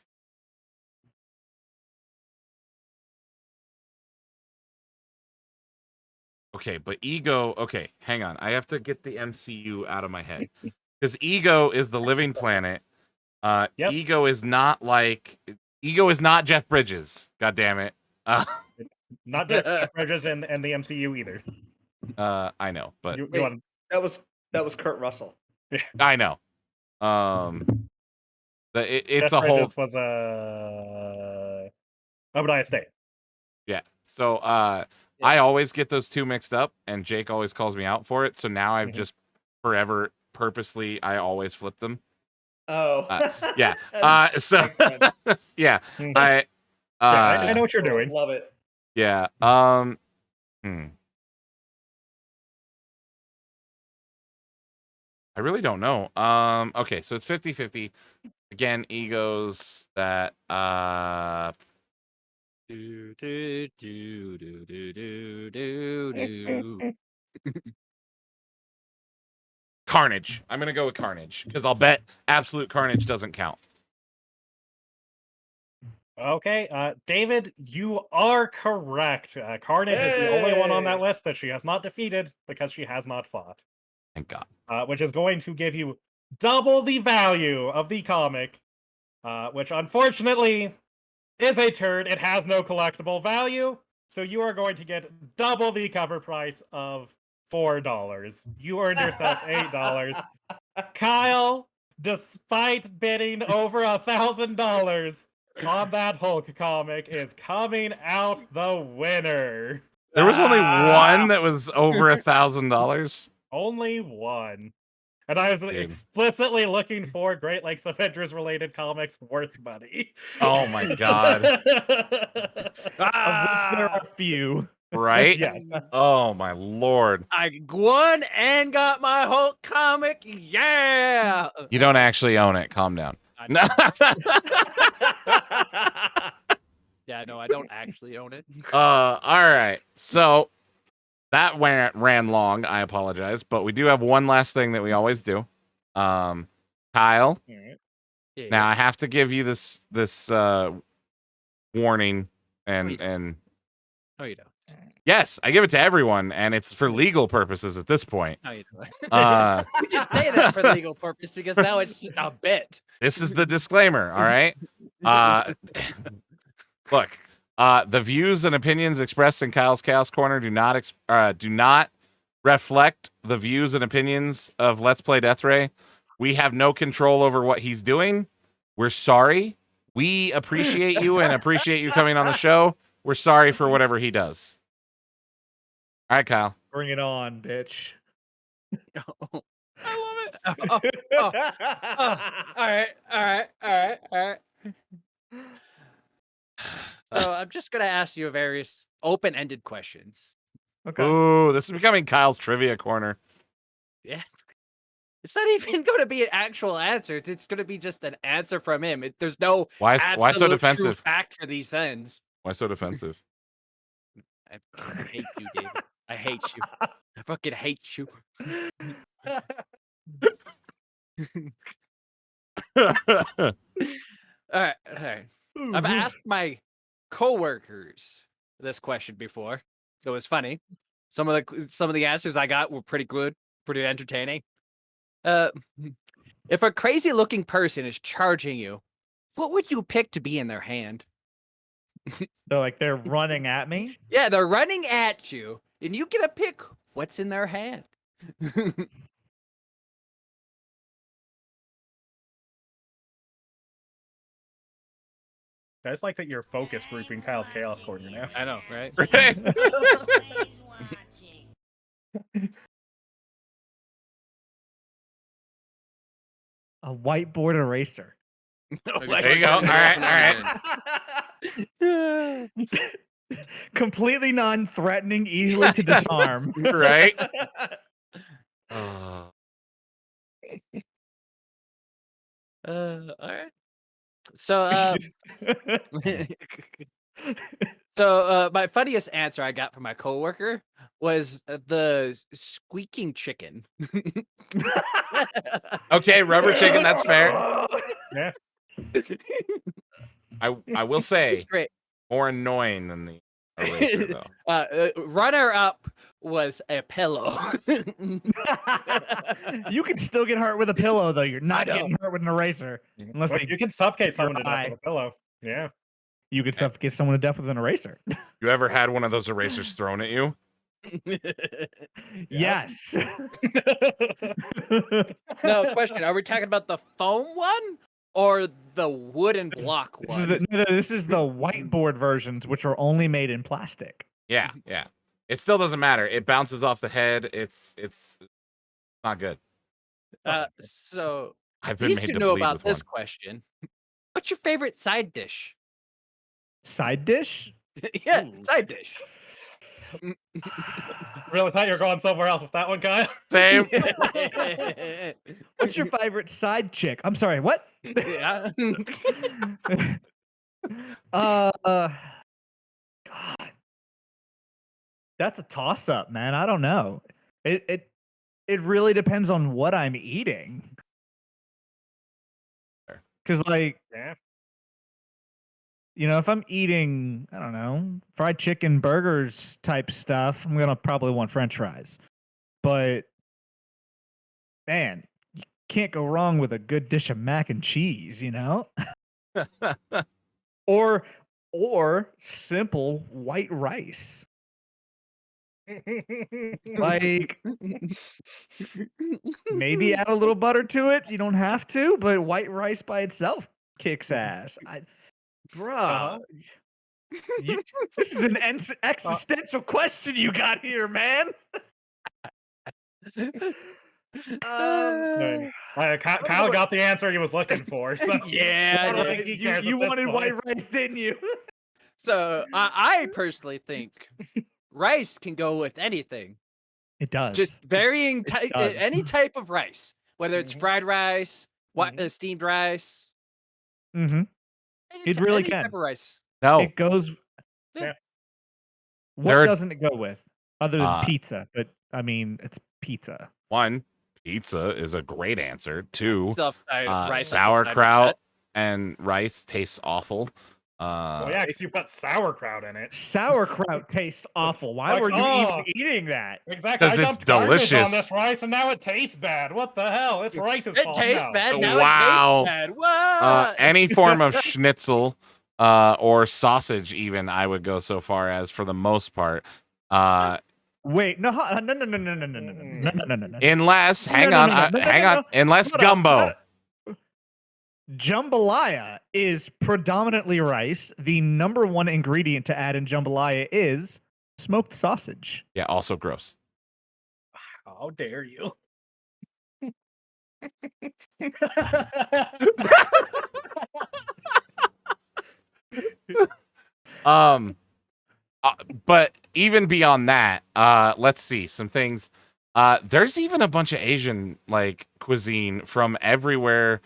Okay, but Ego, okay, hang on. I have to get the MCU out of my head. Because Ego is the living planet. Yep. Ego is not Jeff Bridges. God damn it. Not Jeff Bridges and the MCU either. I know, but You Wait. want That was Kurt Russell. I know. It's Jeff a whole Bridges was Obadiah Stane. yeah. So I always get those two mixed up, and Jake always calls me out for it. So now I've just forever purposely I always flip them. Oh. Yeah. So yeah. I I know what you're doing. Love it. yeah. I really don't know. Okay, so it's 50-50. Again, egos that Do, do, do, do, do, do, do, do. Carnage. I'm gonna go with Carnage because I'll bet Absolute Carnage doesn't count. Okay, David, you are correct. Carnage is the only one on that Hey! list that she has not defeated because she has not fought. Thank God. Which is going to give you double the value of the comic, which unfortunately is a turd. It has no collectible value, so you are going to get double the cover price of $4. You earned yourself $8. Kyle, despite bidding over $1,000 on that Hulk comic, is coming out the winner. There was only one that was over $1,000. Only one. And I was explicitly looking for Great Lakes Avengers related comics worth money. Oh my God. Of which there are few. Right? Yes. Oh my Lord. I won and got my Hulk comic. Yeah. You don't actually own it. Calm down. No. Yeah, no, I don't actually own it. All right. So that ran long. I apologize, but we do have one last thing that we always do. Kyle. Yeah. Now I have to give you this warning and No, you don't. yes, I give it to everyone, and it's for legal purposes at this point. No, you don't. We just say that for legal purpose because now it's just a bit. This is the disclaimer, all right? Look, The views and opinions expressed in Kyle's Chaos Corner do not reflect the views and opinions of Let's Play Death Ray. We have no control over what he's doing. We're sorry. We appreciate you and appreciate you coming on the show. We're sorry for whatever he does. All right, Kyle. Bring it on, bitch. I love it. All right. So I'm just gonna ask you various open-ended questions. Okay. Ooh, this is becoming Kyle's trivia corner. Yeah. It's not even going to be an actual answer. It's going to be just an answer from him. There's no Why so absolute true defensive? fact for these things. Why so defensive? I hate you, David. I hate you. I fucking hate you. All right. I've asked my coworkers this question before, so it was funny. Some of the answers I got were pretty good, pretty entertaining. If a crazy looking person is charging you, what would you pick to be in their hand? So like they're running at me. Yeah, they're running at you, and you get to pick what's in their hand. I just like that you're focus grouping Kyle's Chaos Corner now. I know, right? A whiteboard eraser. There you go. All right. Completely non-threatening, easily to disarm. Right? All right. So, my funniest answer I got from my coworker was the squeaking chicken. Okay, rubber chicken, that's fair. Yeah. I will say It's great. more annoying than the eraser though. Runner up was a pillow. You can still get hurt with a pillow, though. You're not I know. getting hurt with an eraser. Unless Well, they, you can suffocate someone to eye. death with a pillow. Yeah. you could suffocate someone to death with an eraser. You ever had one of those erasers thrown at you? Yes. No, question. Are we talking about the foam one or the wooden block one? This is the whiteboard versions, which are only made in plastic. Yeah. It still doesn't matter. It bounces off the head. It's not good. So I've been needs made to to know bleed about with this one. question. What's your favorite side dish? Side dish? Yeah, Ooh. side dish. Really thought you were going somewhere else with that one, Kyle. Same. What's your favorite side chick? I'm sorry, what? Yeah. God. That's a toss up, man. I don't know. It really depends on what I'm eating. Cause like, Yeah. you know, if I'm eating, I don't know, fried chicken burgers type stuff, I'm gonna probably want French fries. But man, you can't go wrong with a good dish of mac and cheese, you know? or simple white rice. Like maybe add a little butter to it. You don't have to, but white rice by itself kicks ass. Bro, this is an existential question you got here, man. Kyle got the answer he was looking for. So Yeah, I don't dude. think he cares You at this wanted point. white rice, didn't you? So I personally think rice can go with anything. It does. Just varying type, does. any type of rice, whether it's fried rice, steamed rice. Mm-hmm. Any really any can. type of rice. No. It goes. Yeah. What There- doesn't it go with? Other than pizza, but I mean, it's pizza. One, pizza is a great answer. Two, Rice on the side of sauerkraut and rice tastes awful. Well, yeah, because you put sauerkraut in it. Sauerkraut tastes awful. Why Like, were you oh. even eating that? Exactly. 'Cause I it's dumped garbage delicious. on this rice, and now it tastes bad. What the hell? It's rice's It fault tastes now. bad. Now Wow. it tastes bad. What? Any form of schnitzel or sausage. Even I would go so far as for the most part. Wait, no, no, no, no, no, no, no, no, no, no, no, no, no. Unless, No, hang no, on, no, no, no, hang no, on, no. unless Hold on, gumbo. hold on. Jambalaya is predominantly rice. The number one ingredient to add in jambalaya is smoked sausage. Yeah, also gross. How dare you? Um, but even beyond that, let's see some things. There's even a bunch of Asian like cuisine from everywhere.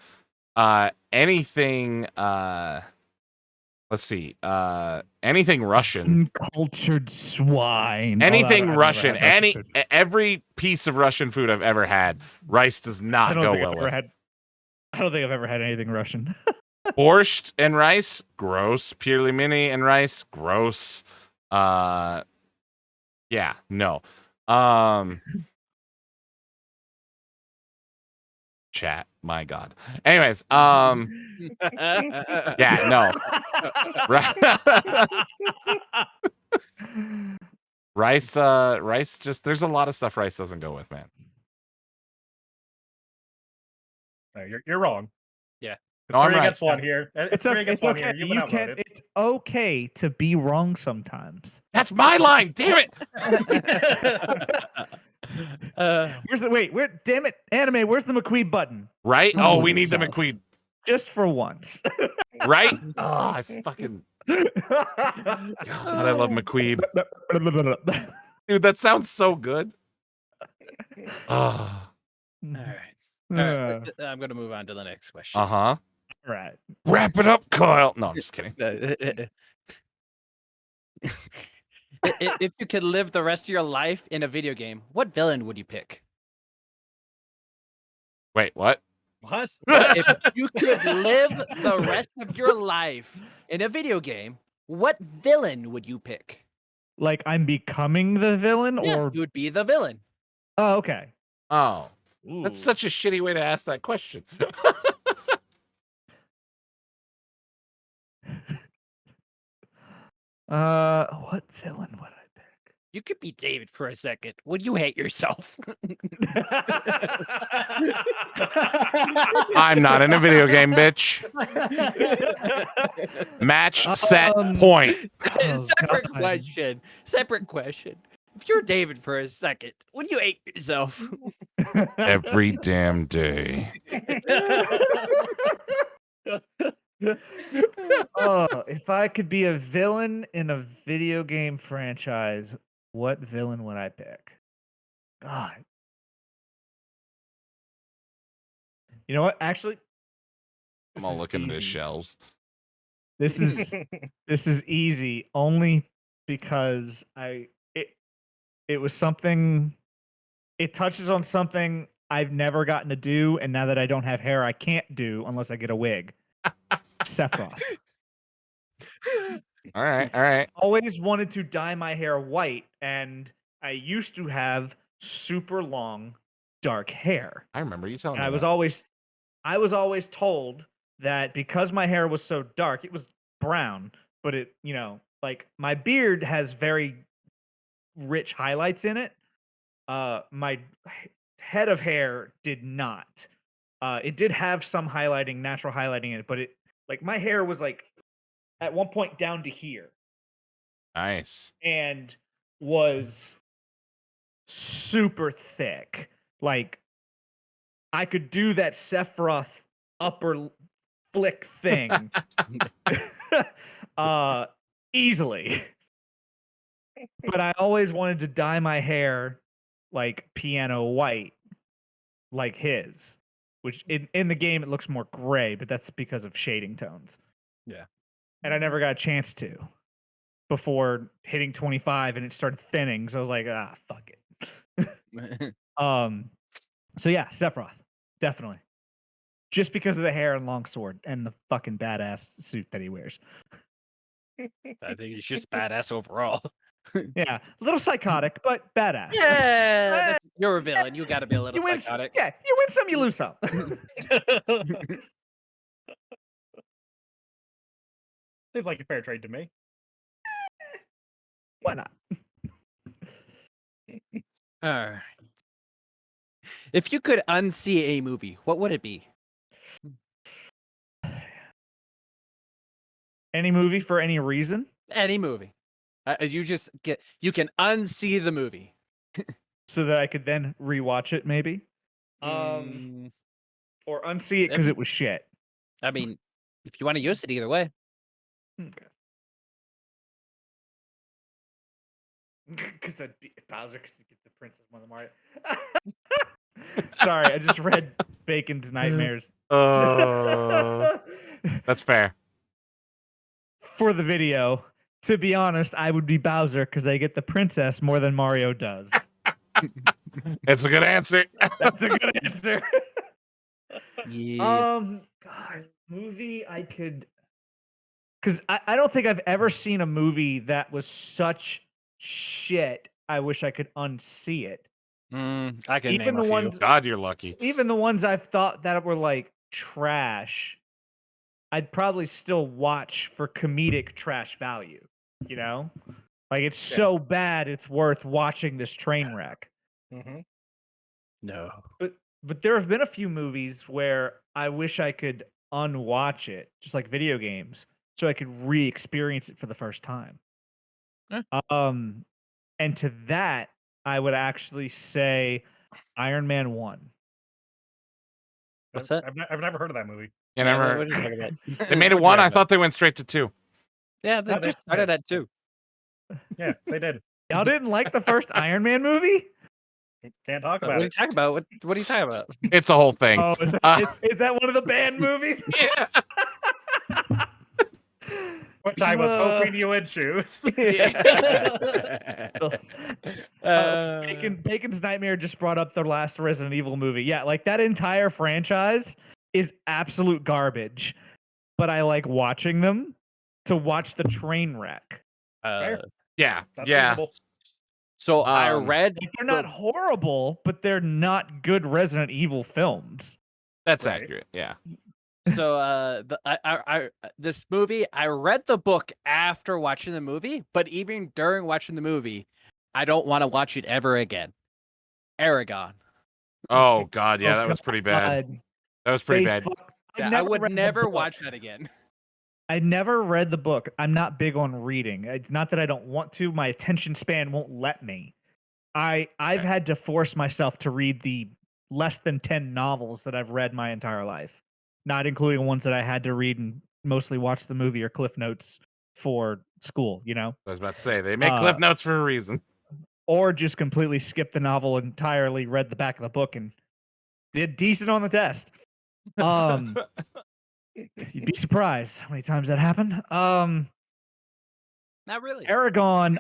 Anything. Let's see. Anything Russian. Uncultured swine. Anything I've never Russian. had Russian food. Every piece of Russian food I've ever had, rice does I not don't go think well I've ever with. had. I don't think I've ever had anything Russian. Borscht and rice, gross. Purely mini and rice, gross. Yeah, no. Chat, my God. Anyways, yeah, no. Rice just there's a lot of stuff rice doesn't go with, man. No, you're wrong. Yeah. It's No, I'm 3 right. against 1 here. It's 3 okay. against It's 1 okay. here. You've You been can. outvoted. It's okay to be wrong sometimes. That's my line. Damn it. Where's the wait? Where? Damn it, anime. Where's the McQueen button? Right? Humble Oh, we need the yourself. McQueen. Just for once. Right? Oh, I fucking God, I love McQueen. Dude, that sounds so good. Oh. All right. All right. I'm going to move on to the next question. Uh-huh. Right. Wrap it up, Kyle. No, I'm just kidding. If you could live the rest of your life in a video game, what villain would you pick? Wait, what? What? If you could live the rest of your life in a video game, what villain would you pick? Like I'm becoming the villain, Yeah, or you would be the villain. oh, okay. Oh. That's Ooh. such a shitty way to ask that question. What villain would I pick? You could be David for a second. Would you hate yourself? I'm not in a video game, bitch. Match, set, point. Separate God. question. Separate question. If you're David for a second, would you hate yourself? Every damn day. Oh, if I could be a villain in a video game franchise, what villain would I pick? God. You know what? Actually, I'm this all is looking at his easy. shelves. This is easy only because it was something. It touches on something I've never gotten to do, and now that I don't have hair, I can't do unless I get a wig. Sephiroth. All right. Always wanted to dye my hair white, and I used to have super long, dark hair. I remember you telling And me I was that. always told that because my hair was so dark, it was brown, but it, like my beard has very rich highlights in it. My head of hair did not. It did have some highlighting, natural highlighting in it, but like my hair was like at one point down to here Nice. and was super thick. Like I could do that Sephiroth upper flick thing easily. But I always wanted to dye my hair like piano white, like his, which in the game it looks more gray, but that's because of shading tones. Yeah. And I never got a chance to before hitting 25 and it started thinning. So I was like, fuck it. So yeah, Sephiroth, definitely. Just because of the hair and long sword and the fucking badass suit that he wears. I think he's just badass overall. Yeah, a little psychotic, but badass. Yeah, you're a villain. You got to be a little You win, psychotic. yeah, you win some, you lose some. Seems like a fair trade to me. Why not? All right. If you could unsee a movie, what would it be? Any movie for any reason? Any movie. You can unsee the movie. So that I could then rewatch it, maybe? Mm, Or unsee it because it was shit. I mean, if you want to use it either way. Okay. Because I'd be Bowser because get the princess more than Mario. Sorry, I just read Bacon's Nightmares. That's fair. For the video, to be honest, I would be Bowser because I get the princess more than Mario does. It's a good answer. That's a good answer. Yeah. God, movie I could, because I don't think I've ever seen a movie that was such shit. I wish I could unsee it. I can Even name the a ones, God, you're lucky. even the ones I've thought that were like trash, I'd probably still watch for comedic trash value. You know, like it's so bad it's worth watching this train wreck. Mm-hmm. No. But there have been a few movies where I wish I could unwatch it, just like video games, so I could re-experience it for the first time. Eh. And to that, I would actually say Iron Man 1. What's that? I've never heard of that movie. You Yeah, never. what are you talking about? They made it What are you one. talking I about? thought they went straight to 2. Yeah, they No, they- just started at 2. Yeah, they did. Y'all didn't like the first Iron Man movie? Can't talk What about are you it. talking about? What are you talking about? It's a whole thing. Oh, is that one of the banned movies? Yeah. Which I was hoping you would choose. Bacon's Nightmare just brought up the last Resident Evil movie. Yeah, like that entire franchise is absolute garbage. But I like watching them to watch the train wreck. Yeah. That's Yeah. reasonable. So I Um, read Like, they're not horrible, but they're not good Resident Evil films. That's Right. accurate. Yeah. so this movie, I read the book after watching the movie, but even during watching the movie, I don't want to watch it ever again. Aragon. Oh God. Yeah, Oh, that was pretty bad. God. That was pretty They bad. I would read the never book. watch that again. I never read the book. I'm not big on reading. It's not that I don't want to. My attention span won't let me. I've had to force myself to read the less than 10 novels that I've read my entire life, not including ones that I had to read and mostly watch the movie or Cliff Notes for school, you know? I was about to say they make cliff notes for a reason. Or just completely skip the novel entirely, read the back of the book, and did decent on the test. You'd be surprised how many times that happened. Not really. Aragon,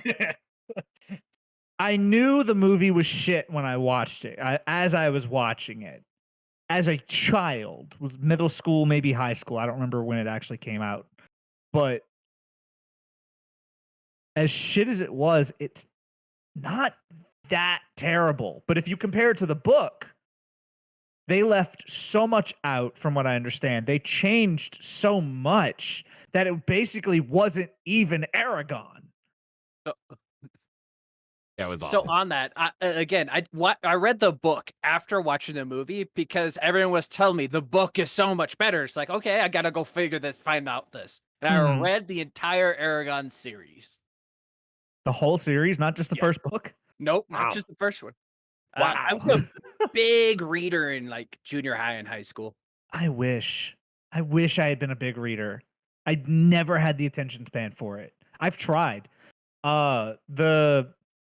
I knew the movie was shit when I watched it. As I was watching it, as a child, was middle school, maybe high school. I don't remember when it actually came out. But as shit as it was, it's not that terrible. But if you compare it to the book, they left so much out from what I understand. They changed so much that it basically wasn't even Aragon. Yeah, it was So awful. on that, I read the book after watching the movie because everyone was telling me the book is so much better. It's like, okay, I gotta go find out this. And I Mhm. read the entire Aragon series. The whole series, not just the first book? Nope, Wow. not just the first one. Wow. I was a big reader in like junior high and high school. I wish I had been a big reader. I never had the attention span for it. I've tried.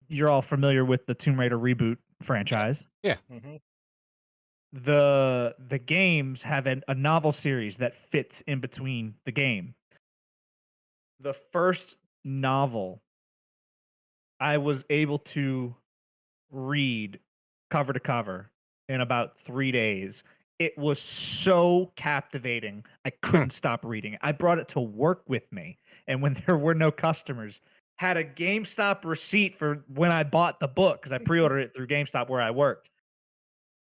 You're all familiar with the Tomb Raider reboot franchise. Mhm. The games have a novel series that fits in between the game. The first novel I was able to read cover to cover in about 3 days. It was so captivating. I couldn't stop reading it. I brought it to work with me. And when there were no customers, had a GameStop receipt for when I bought the book, because I pre-ordered it through GameStop where I worked.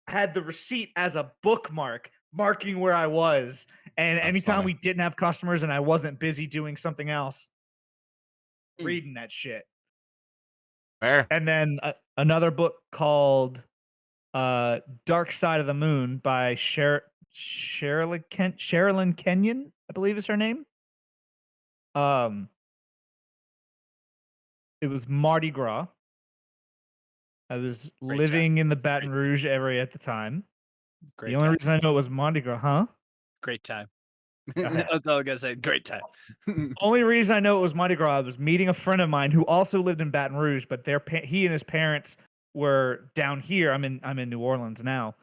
Had the receipt as a bookmark, marking where I was. And That's anytime funny. we didn't have customers and I wasn't busy doing something else, Hmm. reading that shit. Fair. And then another book called Dark Side of the Moon by Sherilyn Kenyon, I believe is her name. It was Mardi Gras. I was Great living in the Baton Rouge area at the time. Great The only time. reason I know it was Mardi Gras, huh? Great time. ahead. That's all I gotta say. Great time. Only reason I know it was Mardi Gras, I was meeting a friend of mine who also lived in Baton Rouge, but he and his parents were down here. I'm in New Orleans now,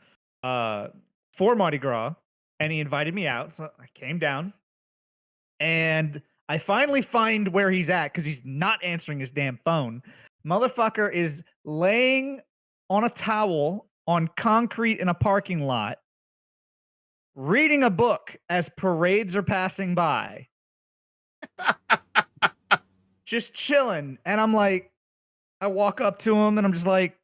for Mardi Gras, and he invited me out. So I came down, and I finally find where he's at because he's not answering his damn phone. Motherfucker is laying on a towel on concrete in a parking lot, reading a book as parades are passing by. Just chilling. And I'm like, I walk up to him and I'm just like,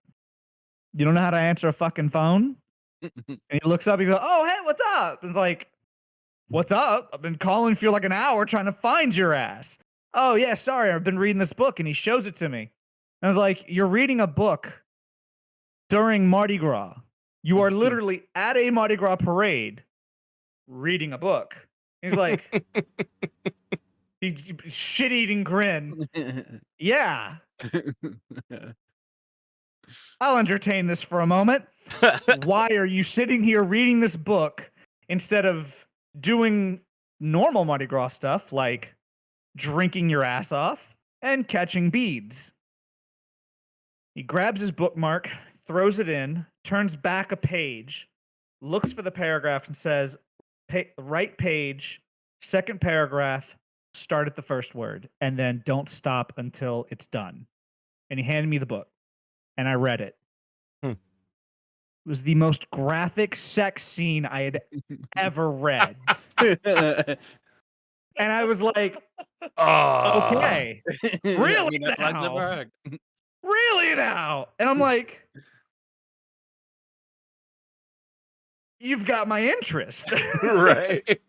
you don't know how to answer a fucking phone? And he looks up, he goes, oh, hey, what's up? And it's like, what's up? I've been calling for like an hour trying to find your ass. Oh, yeah, sorry, I've been reading this book. And he shows it to me. And I was like, you're reading a book during Mardi Gras. You are literally at a Mardi Gras parade reading a book. He's like, shit-eating grin. Yeah, I'll entertain this for a moment. Why are you sitting here reading this book instead of doing normal Mardi Gras stuff like drinking your ass off and catching beads? He grabs his bookmark, throws it in, turns back a page, looks for the paragraph and says, right page, second paragraph, start at the first word, and then don't stop until it's done. And he handed me the book, and I read it. It was the most graphic sex scene I had ever read. And I was like, okay, really now? Really now? And I'm like, you've got my interest. Right.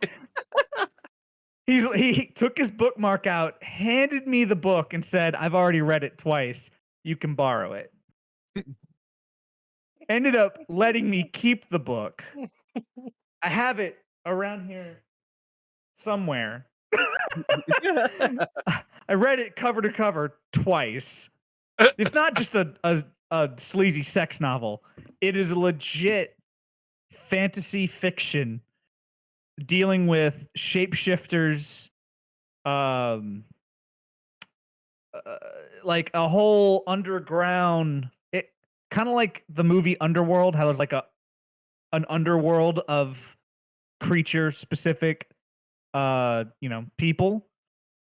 He took his bookmark out, handed me the book, and said, I've already read it twice. You can borrow it. Ended up letting me keep the book. I have it around here somewhere. I read it cover to cover twice. It's not just a sleazy sex novel. It is a legit fantasy fiction dealing with shapeshifters, like a whole underground, it kind of like the movie Underworld, how there's like an underworld of creature specific people.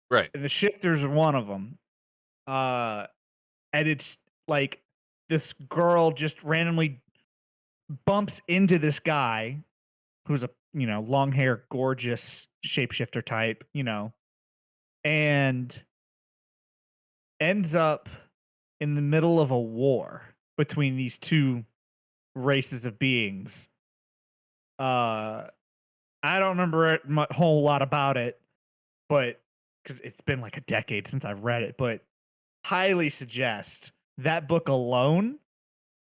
Right. And the shifters are one of them. And it's like this girl just randomly bumps into this guy who's a long hair, gorgeous shapeshifter type, and ends up in the middle of a war between these two races of beings. I don't remember a whole lot about it, but because it's been like a decade since I've read it, but highly suggest that book alone,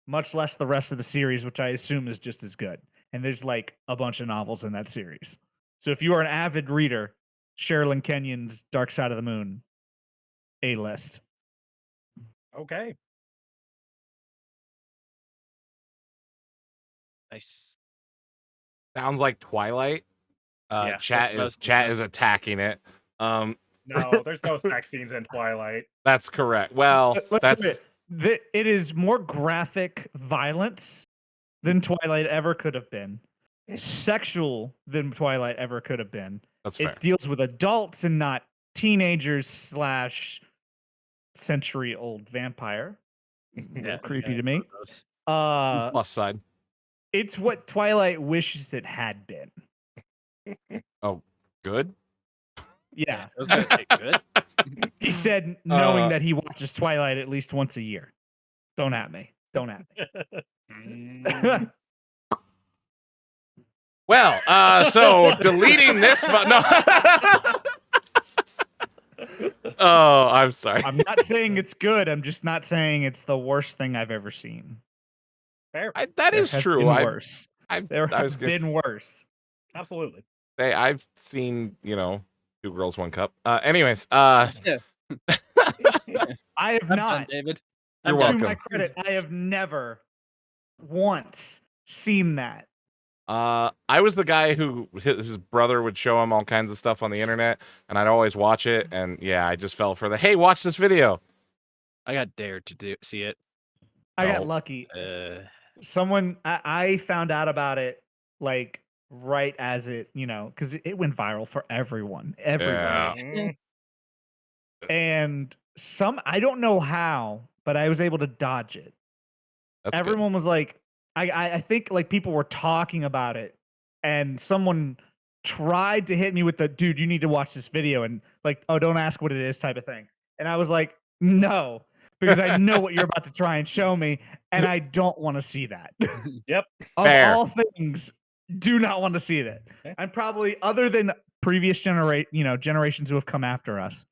much less the rest of the series, which I assume is just as good. And there's like a bunch of novels in that series. So if you are an avid reader, Sherilyn Kenyon's Dark Side of the Moon, A-list. Okay. Nice. Sounds like Twilight. Yeah, Chat that's is attacking it. No, there's no sex scenes in Twilight. That's correct. Well, Let's that's admit, it is more graphic violence than Twilight ever could have been. Sexual than Twilight ever could have been. that's fair. It deals with adults and not teenagers / century-old vampire. A little creepy to me. Plus side. It's what Twilight wishes it had been. Good. Yeah. I was gonna say good. He said, knowing that he watches Twilight at least once a year. Don't at me. Don't at me. Well, so deleting this. No. Oh, I'm sorry. I'm not saying it's good. I'm just not saying it's the worst thing I've ever seen. Fair. That There is has true. been I worse. There I have was gonna been worse. Absolutely. say I've seen, Two Girls, One Cup. Anyways, I have I'm done, not. David. You're I'm To done. my welcome. credit, I have never once seen that. I was the guy who his brother would show him all kinds of stuff on the internet, and I'd always watch it. And yeah, I just fell for the hey, watch this video. I got dared to see it. I got No. lucky. Uh, Someone I found out about it like right as it, because it went viral for everyone, everywhere. Yeah. Mm, And I don't know how, but I was able to dodge it. That's good. Everyone was like, I think like people were talking about it, and someone tried to hit me with the dude, you need to watch this video, and like, oh, don't ask what it is type of thing. And I was like, no, because I know what you're about to try and show me, and I don't want to see that. Yep. Of Fair. all things, do not want to see that. Okay. I'm probably, other than previous generations who have come after us,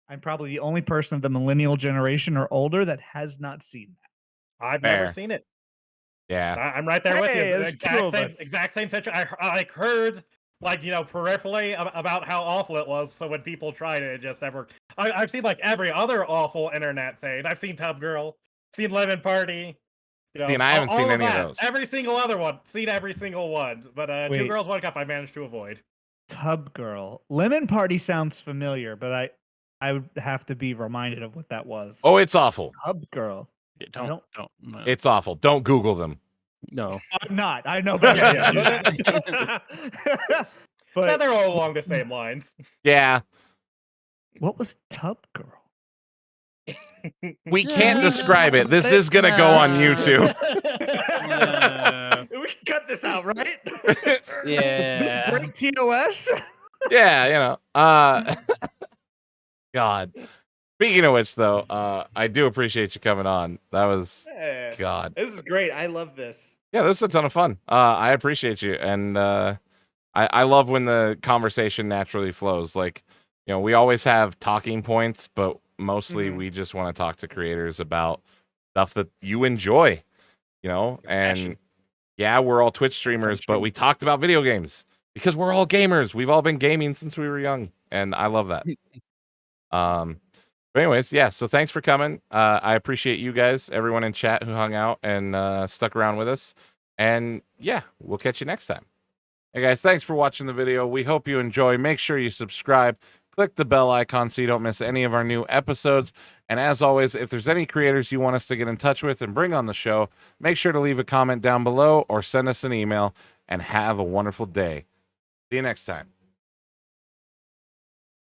I'm probably the only person of the millennial generation or older that has not seen that. I've Fair. never seen it. Yeah. I'm right there with you. Hey, It's there's two of the us. exact same situation. I like heard peripherally about how awful it was. So when people tried it, it just never. I've seen like every other awful internet thing. I've seen Tub Girl, seen Lemon Party. See, and I haven't seen all any of that. those. Every single other one. Seen every single one. But Two Wait. Girls, One Cup, I managed to avoid. Tub Girl. Lemon Party sounds familiar, but I would have to be reminded of what that was. Oh, it's awful. Tub Girl. don't. No. It's awful. Don't Google them. No. I'm not. I know better. Yeah, than to do that. But They're all along the same lines. Yeah. what was Tub Girl? We can't describe it. This is gonna go on YouTube. We can cut this out, right? Yeah. This break TOS? Yeah, God. Speaking of which, though, I do appreciate you coming on. That was God. This is great. I love this. Yeah, this is a ton of fun. I appreciate you, and I love when the conversation naturally flows. Like, we always have talking points, but mostly we just want to talk to creators about stuff that you enjoy. And passion. yeah, we're all Twitch streamers, but we talked about video games because we're all gamers. We've all been gaming since we were young, and I love that. But anyways, yeah, so thanks for coming. I appreciate you guys, everyone in chat who hung out and stuck around with us. And yeah, we'll catch you next time. Hey guys, thanks for watching the video. We hope you enjoy. Make sure you subscribe. Click the bell icon so you don't miss any of our new episodes. And as always, if there's any creators you want us to get in touch with and bring on the show, make sure to leave a comment down below or send us an email, and have a wonderful day. See you next time.